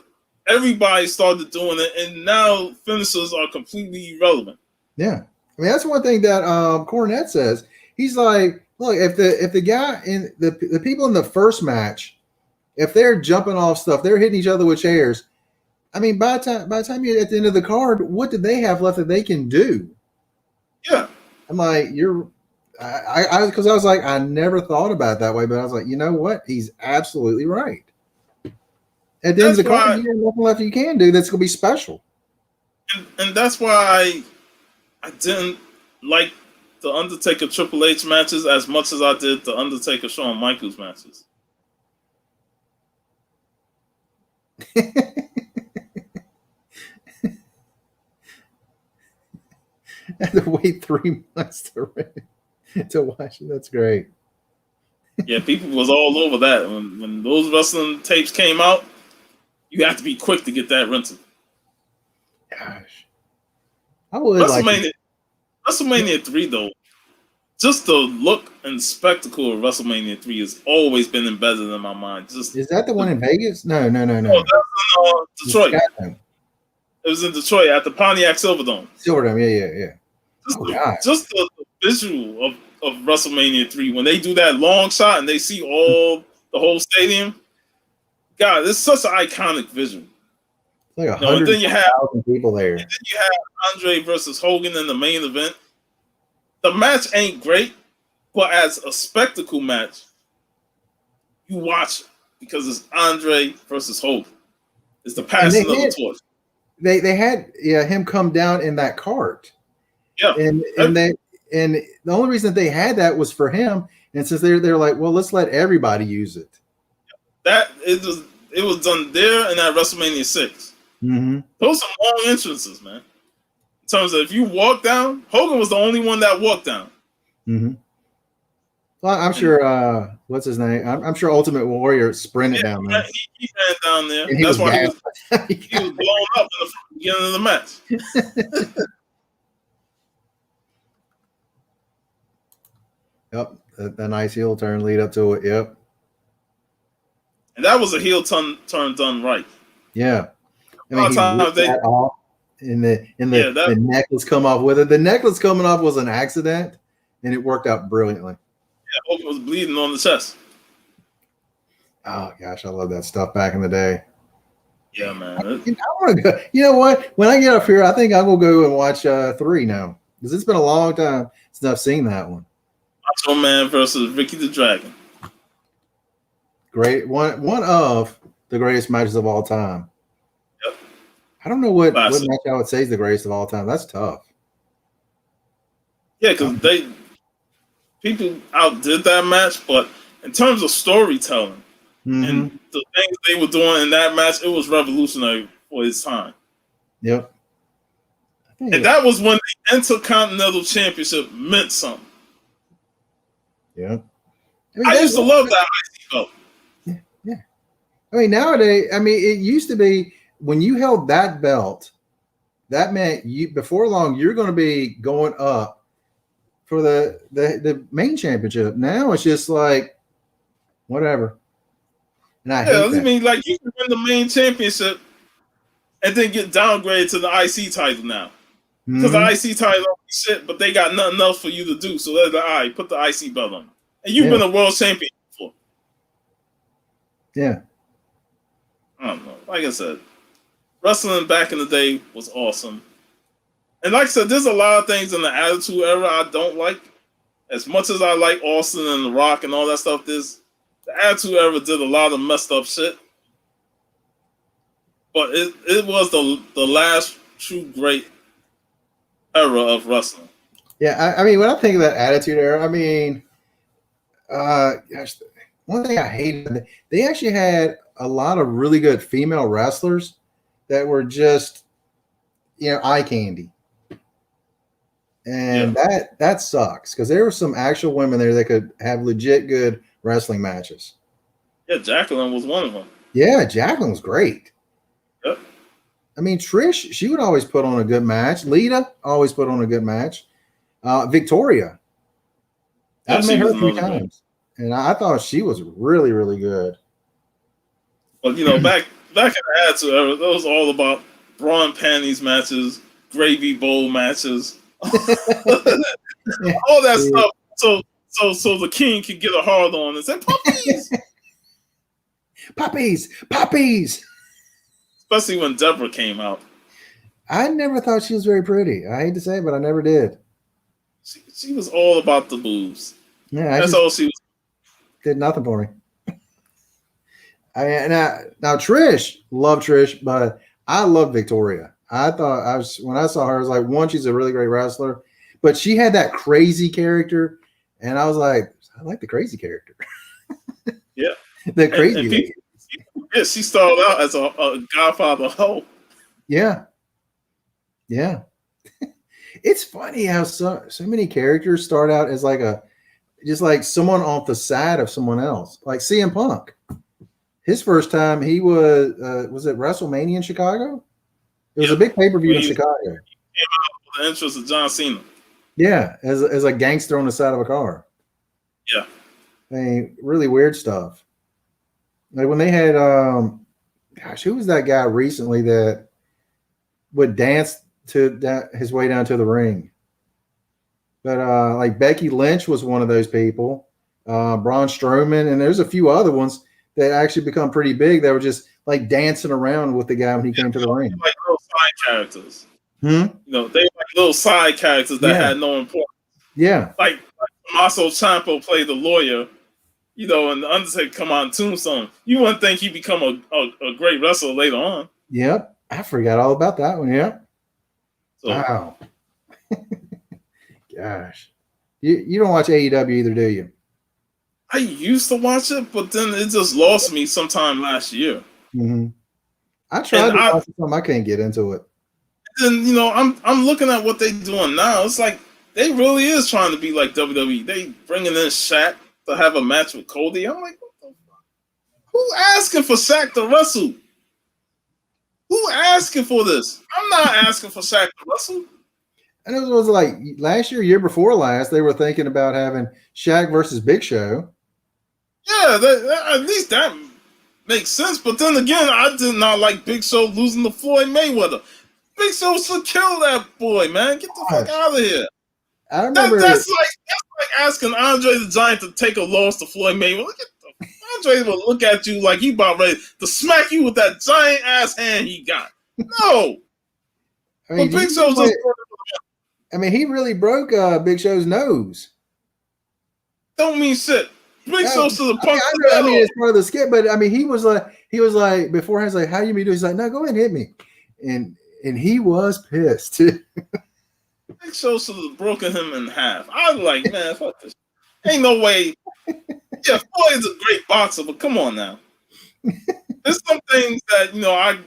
everybody started doing it, and now finishers are completely irrelevant. Yeah, I mean that's one thing that Cornette says. He's like, look, if the guy in the people in the first match, if they're jumping off stuff, they're hitting each other with chairs. I mean, by the time you're at the end of the card, what do they have left that they can do? Yeah, I'm like, because I was like, I never thought about it that way, but I was like, you know what? He's absolutely right. At the end of the card, you have nothing left you can do that's going to be special. And that's why I didn't like the Undertaker Triple H matches as much as I did the Undertaker Shawn Michaels matches. I had to wait 3 months to watch it. That's great. Yeah, people was all over that. When those wrestling tapes came out, you have to be quick to get that rented. Gosh. I would WrestleMania 3, though, just the look and spectacle of WrestleMania 3 has always been embedded in my mind. Is that the one in Vegas? No. Oh, that was in Detroit. It was in Detroit at the Pontiac Silverdome. Yeah. Just the visual of WrestleMania 3, when they do that long shot and they see the whole stadium. God, it's such an iconic visual. Like 100,000 people there. And then you have Andre versus Hogan in the main event. The match ain't great, but as a spectacle match, you watch it because it's Andre versus Hogan. It's the passing of the torch. They had him come down in that cart. Yeah, and the only reason that they had that was for him. And since they're like, well, let's let everybody use it. That it was done there and at WrestleMania 6. Mm-hmm. Those are long entrances, man. In terms of if you walk down, Hogan was the only one that walked down. Mm-hmm. Well, I'm sure. What's his name? I'm sure Ultimate Warrior sprinted down there. He ran down there. That's why he was blown up in the beginning of the match. Yep, that nice heel turn lead up to it. Yep. And that was a heel turn done right. Yeah. I mean, the necklace come off with it. The necklace coming off was an accident, and it worked out brilliantly. Yeah, Hogan was bleeding on the chest. Oh gosh, I love that stuff back in the day. Yeah, man. I want to go. You know what? When I get up here, I think I will go and watch 3 now, because it's been a long time since I've seen that one. Macho Man versus Ricky the Dragon. Great, one of the greatest matches of all time. Yep. I don't know what match I would say is the greatest of all time. That's tough. Yeah, because people outdid that match, but in terms of storytelling and the things they were doing in that match, it was revolutionary for its time. Yep. And that was when the Intercontinental Championship meant something. Yeah. I used to love that IC belt. Yeah. I mean, nowadays, it used to be when you held that belt, that meant before long, you're going to be going up for the main championship. Now it's just like whatever, and I Yeah, hate I that. mean, like you can win the main championship and then get downgraded to the IC title now. Because the Hmm. IC title don't be shit, but they got nothing else for you to do. So they're like, all right, put the IC belt on. And you've Yeah, been a world champion before. yeah, I don't know. Like I said, wrestling back in the day was awesome. And like I said, there's a lot of things in the Attitude Era I don't like. As much as I like Austin and The Rock and all that stuff, the Attitude Era did a lot of messed up shit. But it was the last true great era of wrestling. yeah. I mean, when I think of that Attitude Era, I mean, gosh, one thing I hated, they actually had a lot of really good female wrestlers that were just, eye candy. Yeah. And that sucks because there were some actual women there that could have legit good wrestling matches. Yeah, Jacqueline was one of them. Yeah, Jacqueline was great. Yep. I mean, Trish, she would always put on a good match. Lita always put on a good match. Victoria, Yeah, I've met she her was a few another one. times, and I thought she was really, really good. But back in the Attitude Era, that was all about bra and panties matches, gravy bowl matches, all that stuff. So the king could get a hard on and say puppies. Puppies. Especially when Deborah came out. I never thought she was very pretty. I hate to say it, but I never did. She was all about the boobs. Yeah, That's all she was. Did nothing for me. Now Trish, love Trish, but I love Victoria. I thought when I saw her, I was like, one, she's a really great wrestler, but she had that crazy character, and I was like, I like the crazy character. Yeah, the crazy. Yeah, she started out as a Godfather hoe. Yeah. It's funny how so many characters start out as just like someone off the side of someone else, like CM Punk. His first time he was it WrestleMania in Chicago? It was a big pay-per-view in Chicago. Came out for the entrance of John Cena. Yeah, as a gangster on the side of a car. Yeah. I mean, really weird stuff. Like when they had who was that guy recently that would dance to his way down to the ring? But like Becky Lynch was one of those people. Braun Strowman, and there's a few other ones that actually become pretty big. They were just like dancing around with the guy when he came to the ring. Like little side characters. Hmm? They were like little side characters that had no importance. Yeah. Like Tommaso Ciampa played the lawyer, and the Undertaker come on Tombstone. You wouldn't think he'd become a great wrestler later on. Yep. I forgot all about that one. Yep. So, wow. Gosh. You don't watch AEW either, do you? I used to watch it, but then it just lost me sometime last year. Mm-hmm. I tried to watch something. I can't get into it. Then I'm looking at what they're doing now. It's like they really is trying to be like WWE. They bringing in Shaq to have a match with Cody. I'm like, what the fuck? Who asking for Shaq to wrestle? Who asking for this? I'm not asking for Shaq to wrestle. And it was like last year before last, they were thinking about having Shaq versus Big Show. Yeah, at least that makes sense. But then again, I did not like Big Show losing to Floyd Mayweather. Big Show should kill that boy, man. Get the fuck out of here. I remember that's like asking Andre the Giant to take a loss to Floyd Mayweather. Andre will look at you like he about ready to smack you with that giant ass hand he got. No. I mean, but Big Show's just. I mean, he really broke Big Show's nose. Don't mean shit. Big Show to the punch. I mean, it's part of the skit, but I mean, he was like beforehand, like, how you mean do? He's like, no, go ahead and hit me, and he was pissed. Big Show should have broken him in half. I was like, man, fuck this. Ain't no way. Yeah, Floyd's a great boxer, but come on now. There's some things that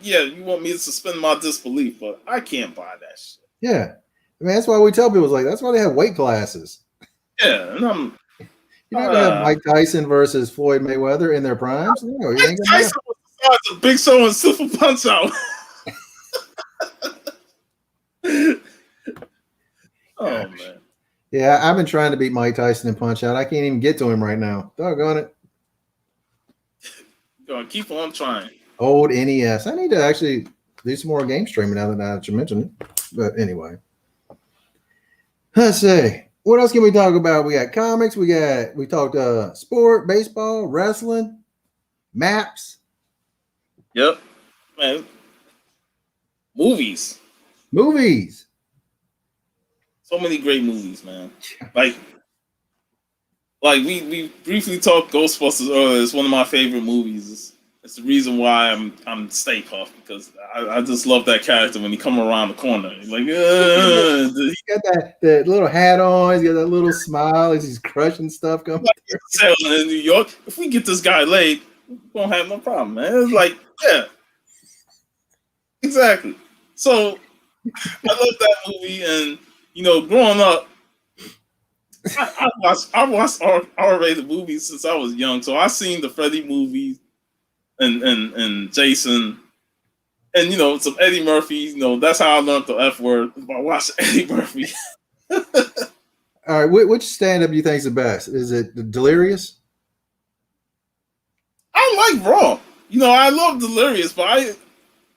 you want me to suspend my disbelief, but I can't buy that shit. Yeah. I mean, that's why we tell people, like, that's why they have weight classes. Yeah, and I'm. You're not gonna have Mike Tyson versus Floyd Mayweather in their primes. No, Mike Tyson was the size of Big Show and Super Punch Out. Oh man. Yeah, I've been trying to beat Mike Tyson in Punch Out. I can't even get to him right now. Doggone it. Gonna keep on trying. Old NES. I need to actually do some more game streaming now that you mentioned it. But anyway, let's see. What else can we talk about? We got comics. We talked sport, baseball, wrestling, maps, Yep, man. Movies. movies. So many great movies, man. Like we briefly talked Ghostbusters earlier. It's one of my favorite movies. It's the reason why I'm Stay Puft, because I just love that character when he come around the corner. He's like, He's got that little hat on. He's got that little smile as he's crushing stuff coming through. sailing in New York. If we get this guy laid, we won't have no problem, man. It's like, yeah, exactly. So I love that movie, and growing up, I watched R-rated movies since I was young. So I seen the Freddy movies and Jason, and some Eddie Murphy. That's how I learned the F word, by watching Eddie Murphy. All right, which stand-up do you think is the best? Is it the Delirious? I like Raw. I love Delirious, but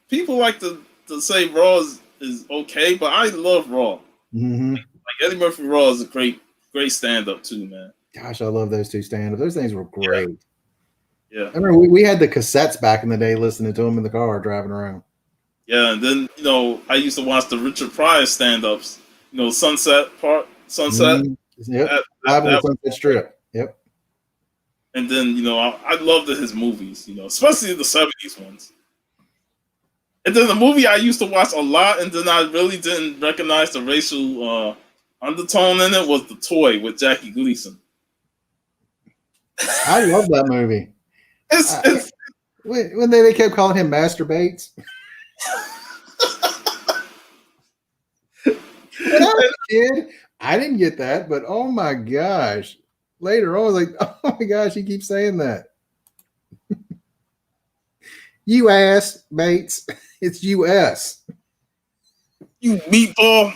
people like to say Raw is okay, but I love Raw. Mm-hmm. Like Eddie Murphy Raw is a great stand-up too, man. Gosh, I love those two stand-ups. Those things were great. Yeah. I remember we had the cassettes back in the day, listening to them in the car driving around. Yeah, and then I used to watch the Richard Pryor stand-ups. Sunset. Mm-hmm. Yep. Live on the Sunset Strip. Yep. And then I loved his movies. Especially the '70s ones. And then the movie I used to watch a lot, and then I really didn't recognize the racial undertone in it, was The Toy with Jackie Gleason. I love that movie. It's when they kept calling him Master Bates. When I was a kid, I didn't get that, but oh my gosh. Later on, I was like, oh my gosh, he keeps saying that. You ass, Bates. It's US. You meatball.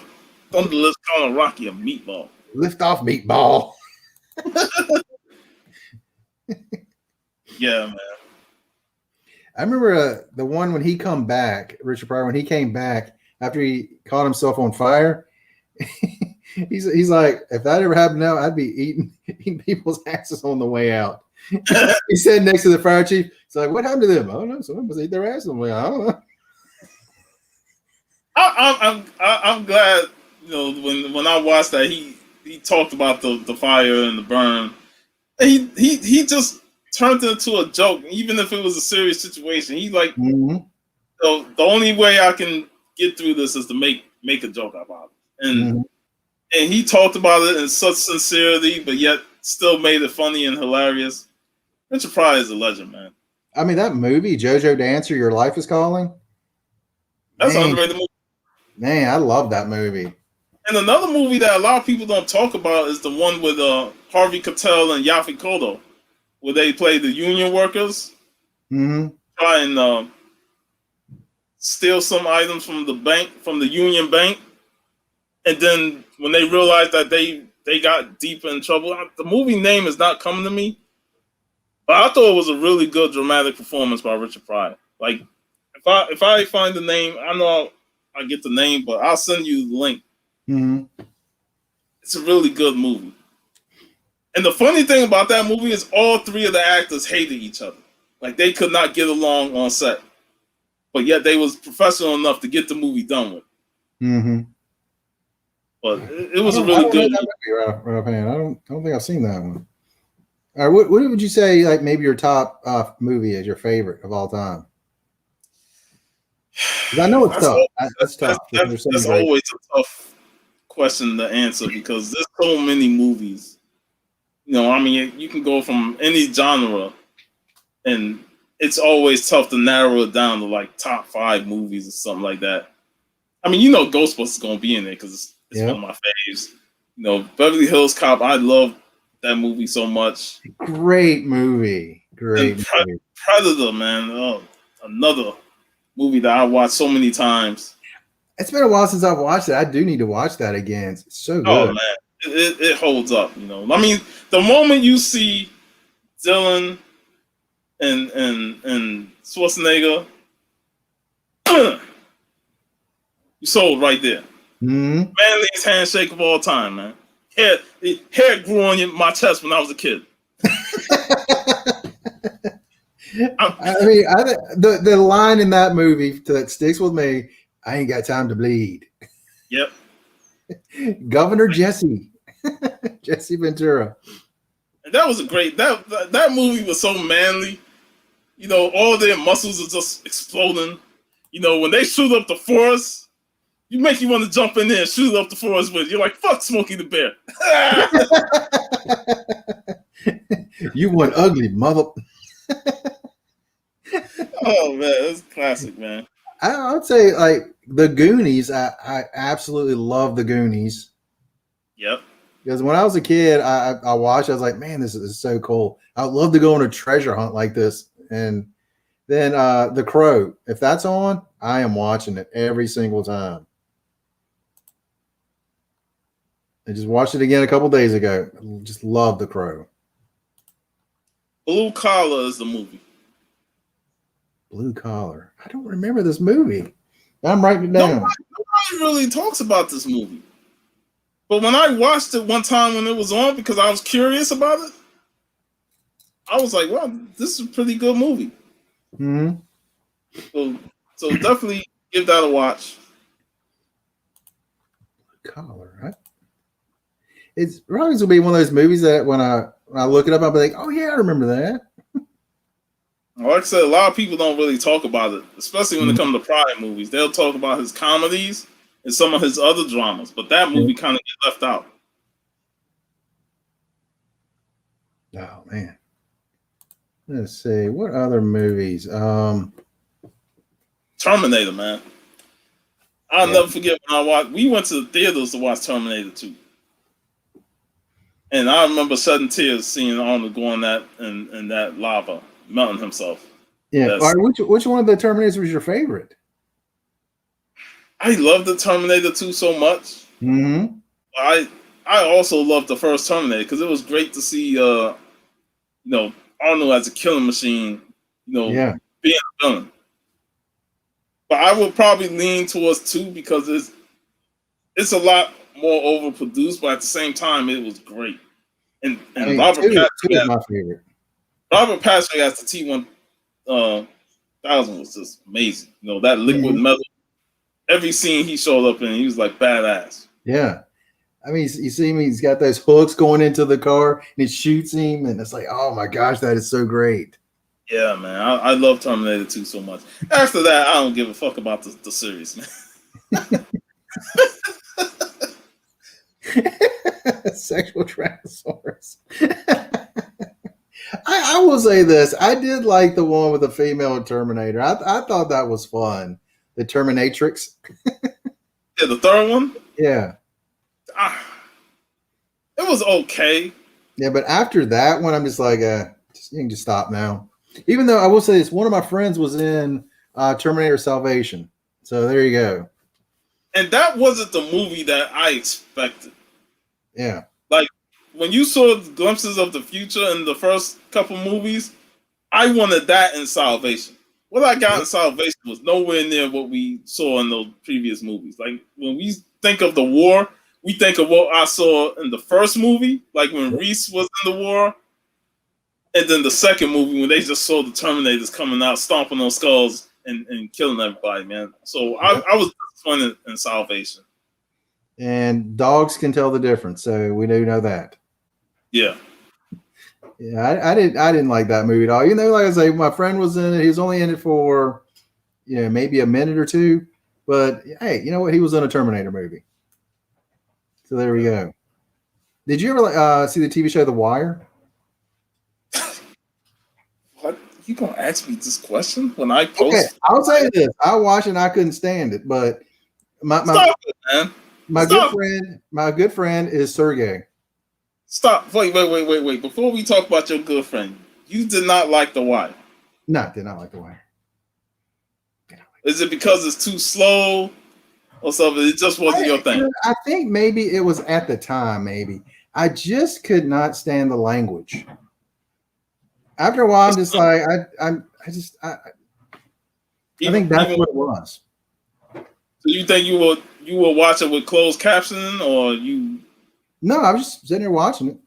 Thunderlips calling Rocky a meatball. Lift off, meatball. Yeah, man. I remember the one when he come back, Richard Pryor, when he came back after he caught himself on fire. he's like, if that ever happened now, I'd be eating people's asses on the way out. He said next to the fire chief, he's like, what happened to them? I don't know. Someone must eat their ass on the way out. I don't know. I'm glad, when I watched that, he talked about the fire and the burn. And he just turned it into a joke, even if it was a serious situation. He like, mm-hmm. the only way I can get through this is to make a joke about it. And mm-hmm. and he talked about it in such sincerity, but yet still made it funny and hilarious. Richard Pryor is a legend, man. I mean, that movie, JoJo Dancer, Your Life is Calling. That's an underrated movie. Man, I love that movie. And another movie that a lot of people don't talk about is the one with Harvey Keitel and Yaphet Kotto, where they play the union workers, mm-hmm. try and steal some items from the union bank, and then when they realize that they got deep in trouble, the movie name is not coming to me, but I thought it was a really good dramatic performance by Richard Pryor. Like, if I find the name, I know I get the name, but I'll send you the link. Mm-hmm. It's a really good movie. And the funny thing about that movie is all three of the actors hated each other. Like, they could not get along on set. But yet they was professional enough to get the movie done with. Mm-hmm. But it was a really good movie. I don't think I've seen that one. All right, what would you say, like, maybe your top movie is your favorite of all time? I know it's tough. That's tough. That's always a tough question to answer, because there's so many movies. I mean, you can go from any genre, and it's always tough to narrow it down to like top 5 movies or something like that. I mean, Ghostbusters is gonna be in there because it's one of my faves. Beverly Hills Cop. I love that movie so much. Great movie. Great movie. Predator, man. Another movie that I watched so many times. It's been a while since I've watched it. I do need to watch that again. It's so good. Oh man, it holds up. You know, I mean, the moment you see Dylan and Schwarzenegger, you sold right there. Mm-hmm. Manliest handshake of all time, man. Hair grew on my chest when I was a kid. I mean, the line in that movie that sticks with me: "I ain't got time to bleed." Yep. Governor Jesse Ventura. And that was a great that movie was so manly. You know, all their muscles are just exploding. You know, when they shoot up the forest, you want to jump in there and shoot up the forest with. You're like, fuck Smokey the Bear. You one ugly mother. Oh man, that's classic, man. I would say like the Goonies. I absolutely love the Goonies. Yep. Because when I was a kid, I watched. I was like, man, this is so cool. I'd love to go on a treasure hunt like this. And then The Crow. If that's on, I am watching it every single time. I just watched it again a couple days ago. Just love The Crow. Blue Collar is the movie. Blue Collar. I don't remember this movie. I'm writing it down. Nobody really talks about this movie. But when I watched it one time when it was on, because I was curious about it, I was like, wow, this is a pretty good movie. Mm-hmm. So definitely give that a watch. Blue Collar, right? It's probably going to be one of those movies that when I look it up, I'll be like, oh, yeah, I remember that. Like I said, a lot of people don't really talk about it, especially when it comes to Pride movies. They'll talk about his comedies and some of his other dramas, but that movie kind of gets left out. Oh, man. Let's see. What other movies? Terminator, man. I'll never forget when we went to the theaters to watch Terminator 2. And I remember shedding tears seeing Arnold go on that and that lava, melting himself. Yeah. All right, which one of the Terminators was your favorite? I love the Terminator 2 so much. Mm-hmm. I also loved the first Terminator because it was great to see Arnold as a killing machine, being a villain. But I would probably lean towards 2 because it's a lot more overproduced, but at the same time, it was great. And Robert Patrick is my favorite. Robert Patrick as the T-1000 was just amazing. That liquid metal. Every scene he showed up in, he was like badass. Yeah. I mean, you see him, he's got those hooks going into the car and it shoots him. And it's like, oh my gosh, that is so great. Yeah, man. I love Terminator 2 so much. After that, I don't give a fuck about the series, man. Sexual Tyrannosaurus. I will say this. I did like the one with the female Terminator. I thought that was fun. The Terminatrix. Yeah, the third one? Yeah. It was okay. Yeah, but after that one, I'm just like, you can just stop now. Even though I will say this, one of my friends was in Terminator Salvation. So there you go. And that wasn't the movie that I expected. Yeah. Like, when you saw glimpses of the future in the first couple movies, I wanted that in Salvation. What I got in Salvation was nowhere near what we saw in those previous movies. Like, when we think of the war, we think of what I saw in the first movie, like when Reese was in the war. And then the second movie, when they just saw the Terminators coming out, stomping on skulls and killing everybody, man. So I was disappointed in Salvation. And dogs can tell the difference, so we do know that. Yeah. Yeah, I didn't like that movie at all. Even though, like I say, my friend was in it. He was only in it for, maybe a minute or two. But hey, you know what? He was in a Terminator movie. So there we go. Did you ever see the TV show The Wire? What? You gonna ask me this question when I post? Okay, I'll say this. I watched it and I couldn't stand it. But Stop it, man. My good friend is Sergey. Stop. Wait. Before we talk about your good friend, you did not like The Wire. No, did not like The Wire. Is it because it's too slow? or something? It just wasn't your thing. I think maybe it was at the time. Maybe I just could not stand the language. After a while, I'm just like I think that's what it was. So you think you will watch it with closed captioning, or you? No, I was just sitting there watching it.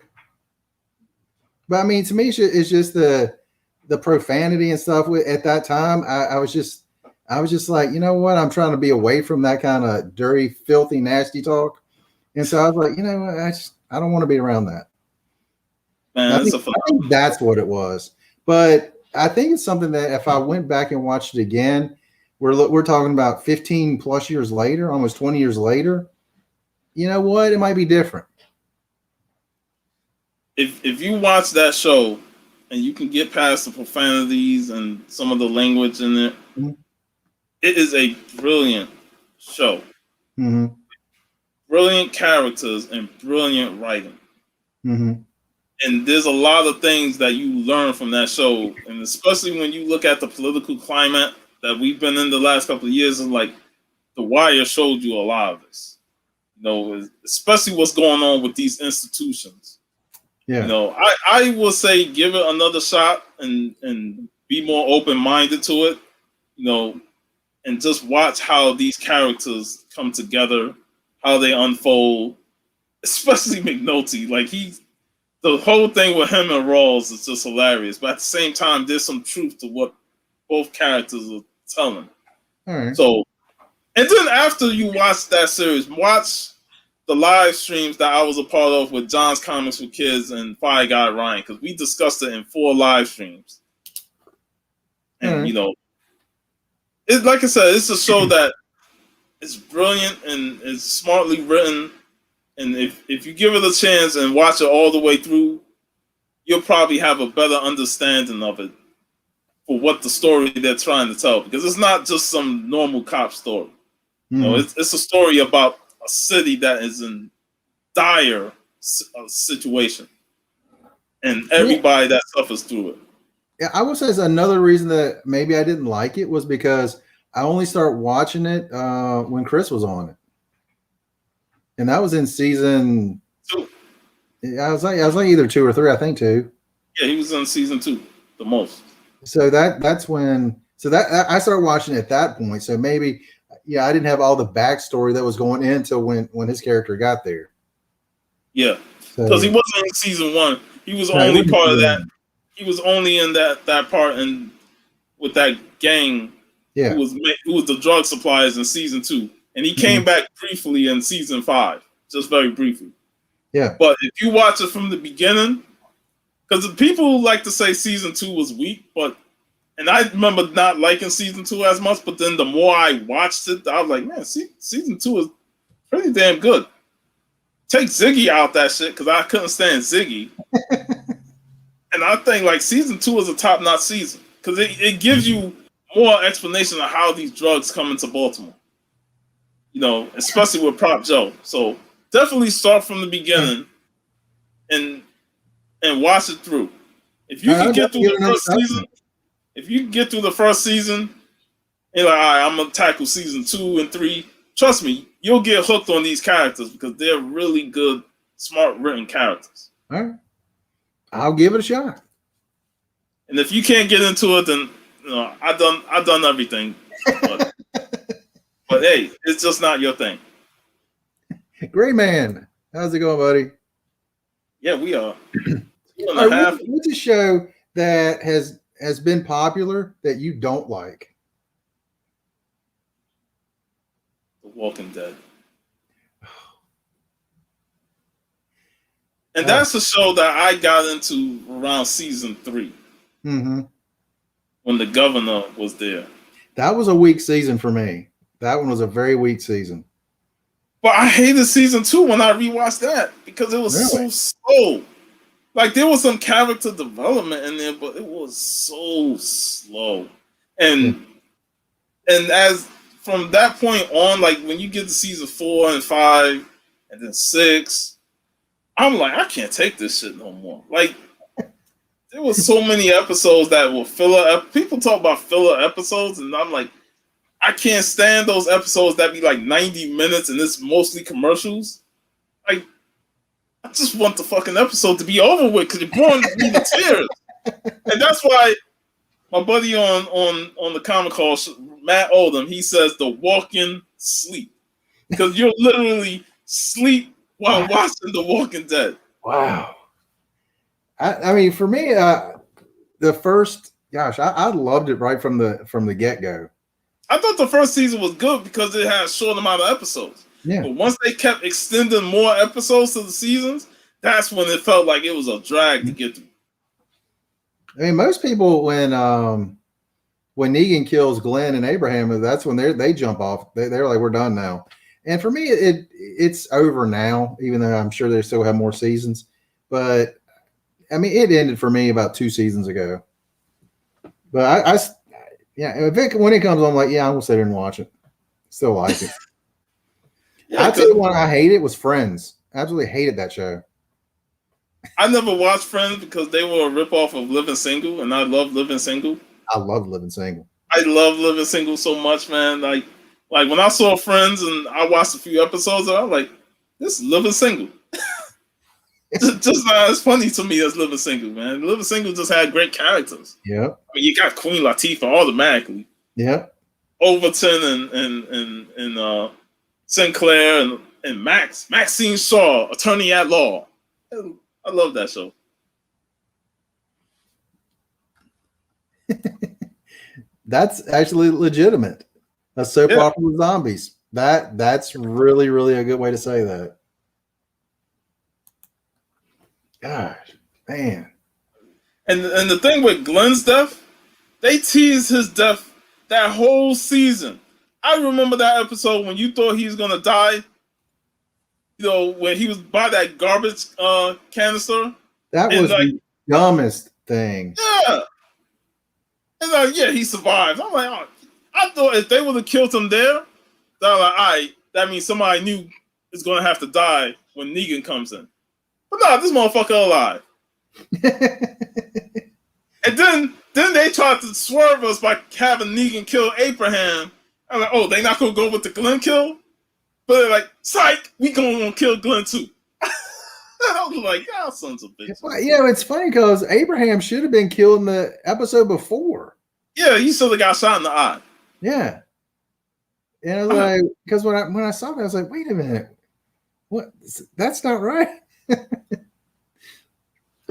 But I mean, to me, it's just the profanity and stuff. At that time, I was just like, you know what? I'm trying to be away from that kind of dirty, filthy, nasty talk. And so I was like, you know what? I don't want to be around that. Man, I think that's what it was. But I think it's something that if I went back and watched it again, we're talking about 15 plus years later, almost 20 years later. You know what? It might be different. If you watch that show and you can get past the profanities and some of the language in it, mm-hmm. It is a brilliant show. Mm-hmm. Brilliant characters and brilliant writing. Mm-hmm. And there's a lot of things that you learn from that show, and especially when you look at the political climate that we've been in the last couple of years, and like The Wire showed you a lot of this. You know, especially what's going on with these institutions. Yeah. You know, I will say give it another shot and be more open-minded to it, you know, and just watch how these characters come together, how they unfold, especially McNulty. Like the whole thing with him and Rawls is just hilarious. But at the same time, there's some truth to what both characters are telling. All right. So, and then after you watch that series, watch the live streams that I was a part of with John's Comics for Kids and Fire Guy Ryan, because we discussed it in 4 live streams. And, you know, it's like I said, it's a show that is brilliant and is smartly written. And if you give it a chance and watch it all the way through, you'll probably have a better understanding of it for what the story they're trying to tell. Because it's not just some normal cop story. Mm-hmm. You know, it's a story about a city that is in dire situation, and everybody that suffers through it. Yeah, I would say it's another reason that maybe I didn't like it was because I only started watching it when Chris was on it, and that was in season 2. I was like either 2 or 3, I think 2. Yeah, he was in season 2 the most. So that's when. So that I started watching at that point. So maybe. Yeah, I didn't have all the backstory that was going into when his character got there. Yeah, because he wasn't in season 1. He was only part of that. He was only in that part and with that gang. Yeah, who was the drug suppliers in season 2, and he came back briefly in season 5, just very briefly. Yeah, but if you watch it from the beginning, because people like to say season 2 was weak, and I remember not liking season 2 as much, but then the more I watched it, I was like, man, season 2 is pretty damn good. Take Ziggy out that shit, because I couldn't stand Ziggy. And I think like season 2 is a top-notch season, because it gives you more explanation of how these drugs come into Baltimore. You know, especially with Prop Joe. So definitely start from the beginning and watch it through. If you can get through the first season, you're like, all right, I'm gonna tackle season 2 and 3. Trust me, you'll get hooked on these characters because they're really good, smart written characters. All right, I'll give it a shot. And if you can't get into it, then you know I've done everything. But hey, it's just not your thing. Great man, how's it going, buddy? Yeah, we are. What's a show that has been popular that you don't like? The Walking Dead. And that's a show that I got into around season 3. Mm-hmm. When the governor was there. That was a weak season for me. That one was a very weak season. But I hated season 2 when I rewatched that because it was so slow. Like there was some character development in there, but it was so slow. And as from that point on, like when you get to season 4 and 5 and then 6, I'm like, I can't take this shit no more. Like there was so many episodes that were filler. People talk about filler episodes, and I'm like, I can't stand those episodes that be like 90 minutes and it's mostly commercials. Like, I just want the fucking episode to be over with because you're boring me to tears. And that's why my buddy on the comic call, Matt Oldham, he says the walking sleep. Because you're literally sleep while watching The Walking Dead. Wow. I mean, for me, the first, gosh, I loved it right from the get go. I thought the first season was good because it had a short amount of episodes. Yeah. But once they kept extending more episodes to the seasons, that's when it felt like it was a drag to get through. I mean, most people when Negan kills Glenn and Abraham, that's when they jump off. They're like, we're done now. And for me, it's over now, even though I'm sure they still have more seasons. But I mean, it ended for me about 2 seasons ago. But when it comes on, I'm like, yeah, I'm gonna sit there and watch it. Still like it. Yeah, I tell you what, I hated was Friends. I absolutely hated that show. I never watched Friends because they were a ripoff of Living Single, and I love Living Single. I love Living Single. I love Living Single so much, man. Like when I saw Friends and I watched a few episodes, I was like, this is Living Single. just not as funny to me as Living Single, man. Living Single just had great characters. Yeah. I mean, you got Queen Latifah automatically. Yeah. Overton and Sinclair and Maxine Shaw, attorney at law. I love that show. That's actually legitimate. A soap opera with zombies. That's really, really a good way to say that. Gosh, man. And the thing with Glenn's death, they teased his death that whole season. I remember that episode when you thought he was gonna die. You know, when he was by that garbage canister. That was the dumbest thing. Yeah. And yeah, he survived. I'm like, I thought if they would have killed him there, they're like, all right, that means somebody new is gonna have to die when Negan comes in. But no, this motherfucker alive. And then they tried to swerve us by having Negan kill Abraham. I'm like, oh, they not gonna go with the Glenn kill? But they're like, psych, we gonna kill Glenn too. I was like, y'all sons of bitches. Well, it's funny because Abraham should have been killed in the episode before. Yeah, he should have got shot in the eye. Yeah. And I was like, because when I saw that, I was like, wait a minute. What? That's not right.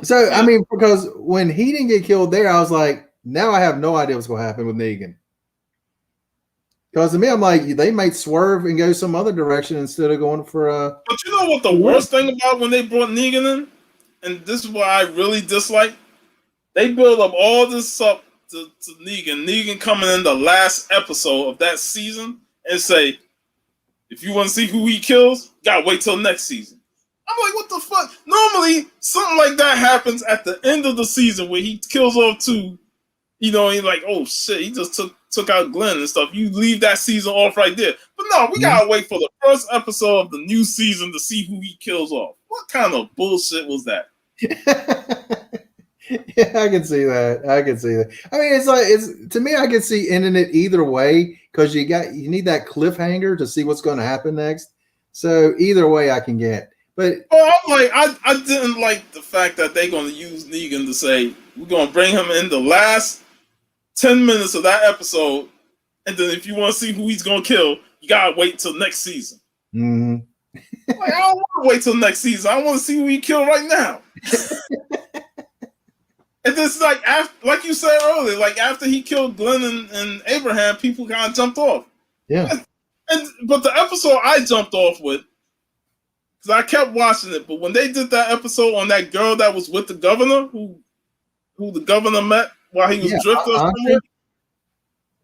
So, I mean, because when he didn't get killed there, I was like, now I have no idea what's going to happen with Negan. Because to me, I'm like, they might swerve and go some other direction instead of going for a. But you know what the worst thing about when they brought Negan in? And this is what I really dislike. They build up all this up to Negan. Negan coming in the last episode of that season and say, if you want to see who he kills, gotta wait till next season. I'm like, what the fuck? Normally, something like that happens at the end of the season where he kills off two. You know, he's like, oh shit, he just took out Glenn and stuff. You leave that season off right there. But no, we gotta wait for the first episode of the new season to see who he kills off. What kind of bullshit was that? Yeah, I can see that. I mean, it's to me, I can see ending it either way because you need that cliffhanger to see what's going to happen next. So either way, I can get. But I'm like, I didn't like the fact that they're going to use Negan to say we're going to bring him in the last 10 minutes of that episode, and then if you want to see who he's going to kill, you gotta wait till next season. Mm-hmm. Like, I don't want to wait till next season. I want to see who he killed right now. And this, like you said earlier, like after he killed Glenn and Abraham, people kind of jumped off. Yeah. But the episode I jumped off with, because I kept watching it, but when they did that episode on that girl that was with the governor, who the governor met while he was drifting somewhere.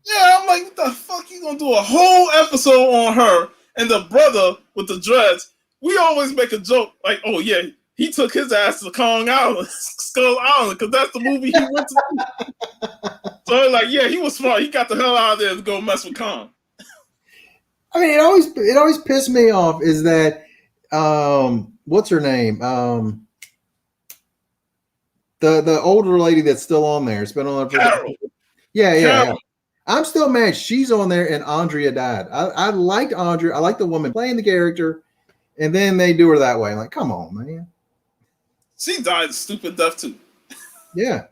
Yeah, I'm like, what the fuck? You gonna do a whole episode on her and the brother with the dreads? We always make a joke like, oh yeah, he took his ass to Kong Island, Skull Island, because that's the movie he went to. So like, yeah, he was smart. He got the hell out of there to go mess with Kong. I mean, it always pissed me off is that what's her name? The older lady that's still on there. It's been on there for Carol. Yeah. I'm still mad she's on there and Andrea died. I liked Andrea. I liked the woman playing the character, and then they do her that way. Like, come on, man. She died a stupid death too. Yeah.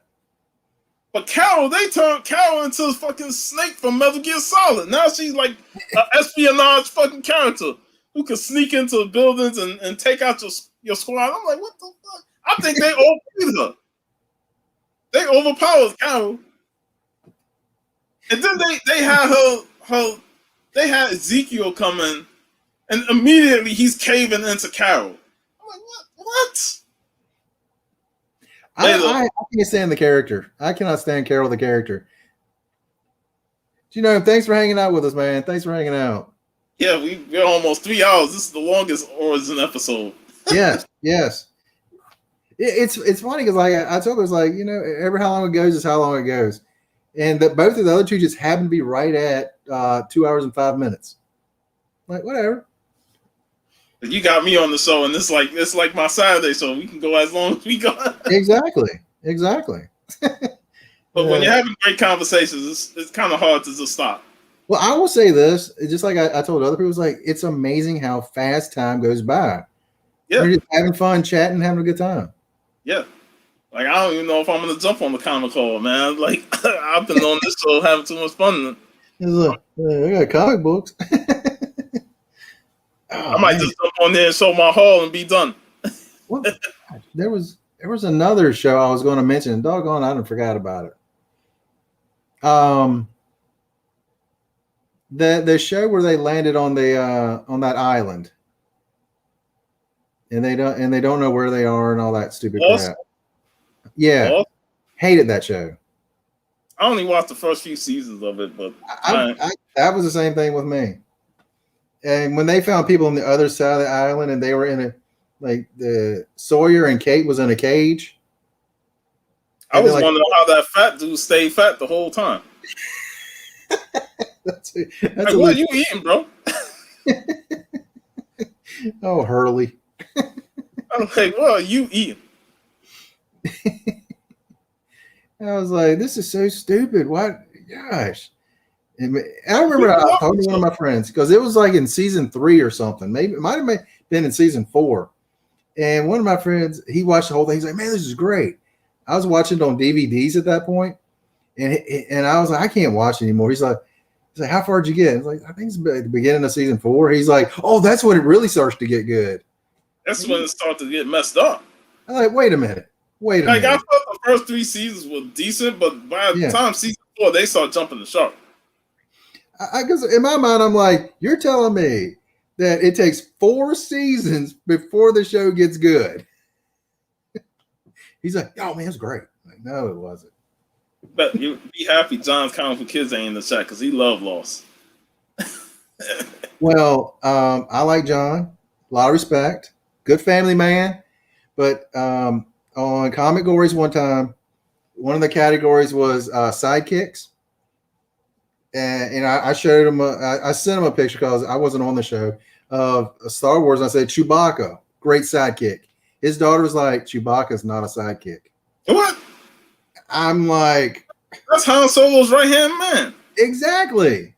But Carol, they turned Carol into a fucking Snake from Metal Gear Solid. Now she's like an espionage fucking character who can sneak into buildings and take out your squad. I'm like, what the fuck? I think they overpaid her. They overpowered Carol. And then they had they had Ezekiel come in, and immediately he's caving into Carol. I'm like, what? I can't stand the character. I cannot stand Carol the character. Thanks for hanging out with us, man. Thanks for hanging out. Yeah, we're almost 3 hours. This is the longest Origin episode. Yes. It's funny because like I told her, it's like, ever how long it goes is how long it goes. And that both of the other two just happen to be right at 2 hours and 5 minutes. Like, whatever. You got me on the show, and it's like my Saturday, so we can go as long as we go. Exactly. But when you're having great conversations, it's kind of hard to just stop. Well, I will say this, just like I told other people, it's like, it's amazing how fast time goes by. Yeah. We're just having fun, chatting, having a good time. Yeah. Like, I don't even know if I'm going to jump on the comic call, man. Like, I've been on this show having too much fun. Look, I got comic books. I might just jump on there and show my haul and be done. Well, there was another show I was going to mention. Doggone, I done forgot about it. The show where they landed on that island, and they don't know where they are and all that stupid crap. Yeah, hated that show. I only watched the first few seasons of it, but that was the same thing with me. And when they found people on the other side of the island, and they were in the Sawyer and Kate was in a cage. I was wondering how that fat dude stayed fat the whole time. that's like, what are you eating, bro? Oh, Hurley. I'm like, what are you eating? I was like, this is so stupid. What? Gosh. And I remember I told one of my friends, because it was like in season 3 or something. Maybe it might have been in season 4. And one of my friends, he watched the whole thing. He's like, man, this is great. I was watching it on DVDs at that point, and I was like, I can't watch it anymore. He's like, how far did you get? I was like, I think it's at the beginning of season 4. He's like, oh, that's when it really starts to get good. That's when it starts to get messed up. I'm like, wait a minute. I thought the first 3 seasons were decent, but by the time season 4, they start jumping the shark. Because in my mind, I'm like, you're telling me that it takes 4 seasons before the show gets good. He's like, oh man, it's great. I'm like, no, it wasn't. But you be happy John's Comic for Kids ain't in the chat because he loved Lost. Well, I like John. A lot of respect. Good family man. But on Comic Gories one time, one of the categories was sidekicks. And I showed him, I sent him a picture because I wasn't on the show of Star Wars. And I said, Chewbacca, great sidekick. His daughter was like, Chewbacca's not a sidekick. What? I'm like, that's Han Solo's right-hand man. Exactly.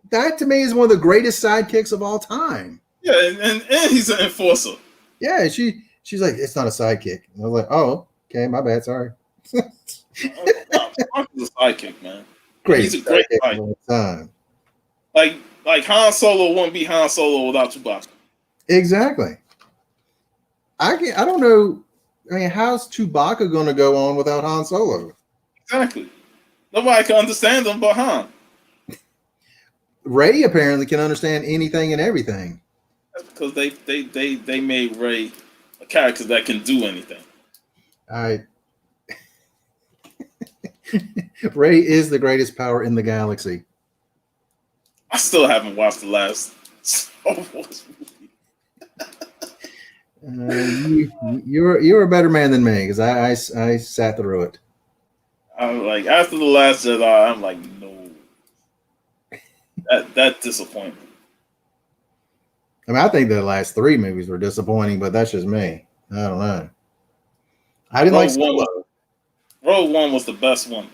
That to me is one of the greatest sidekicks of all time. Yeah, and he's an enforcer. Yeah, she's like, it's not a sidekick. And I was like, oh, okay, my bad, sorry. He's a sidekick, man. Great. He's a great sidekick. Like Han Solo wouldn't be Han Solo without Chewbacca. Exactly. I don't know. I mean, how's Chewbacca going to go on without Han Solo? Exactly. Nobody can understand him but Han. Rey apparently can understand anything and everything. That's because they made Rey a character that can do anything. Rey is the greatest power in the galaxy. I still haven't watched the last Star Wars movie. You're a better man than me because I sat through it. I'm like, after the Last Jedi, I'm like, no. That disappointment. I mean, I think the last 3 movies were disappointing, but that's just me. I don't know. I didn't like Rogue One was the best one.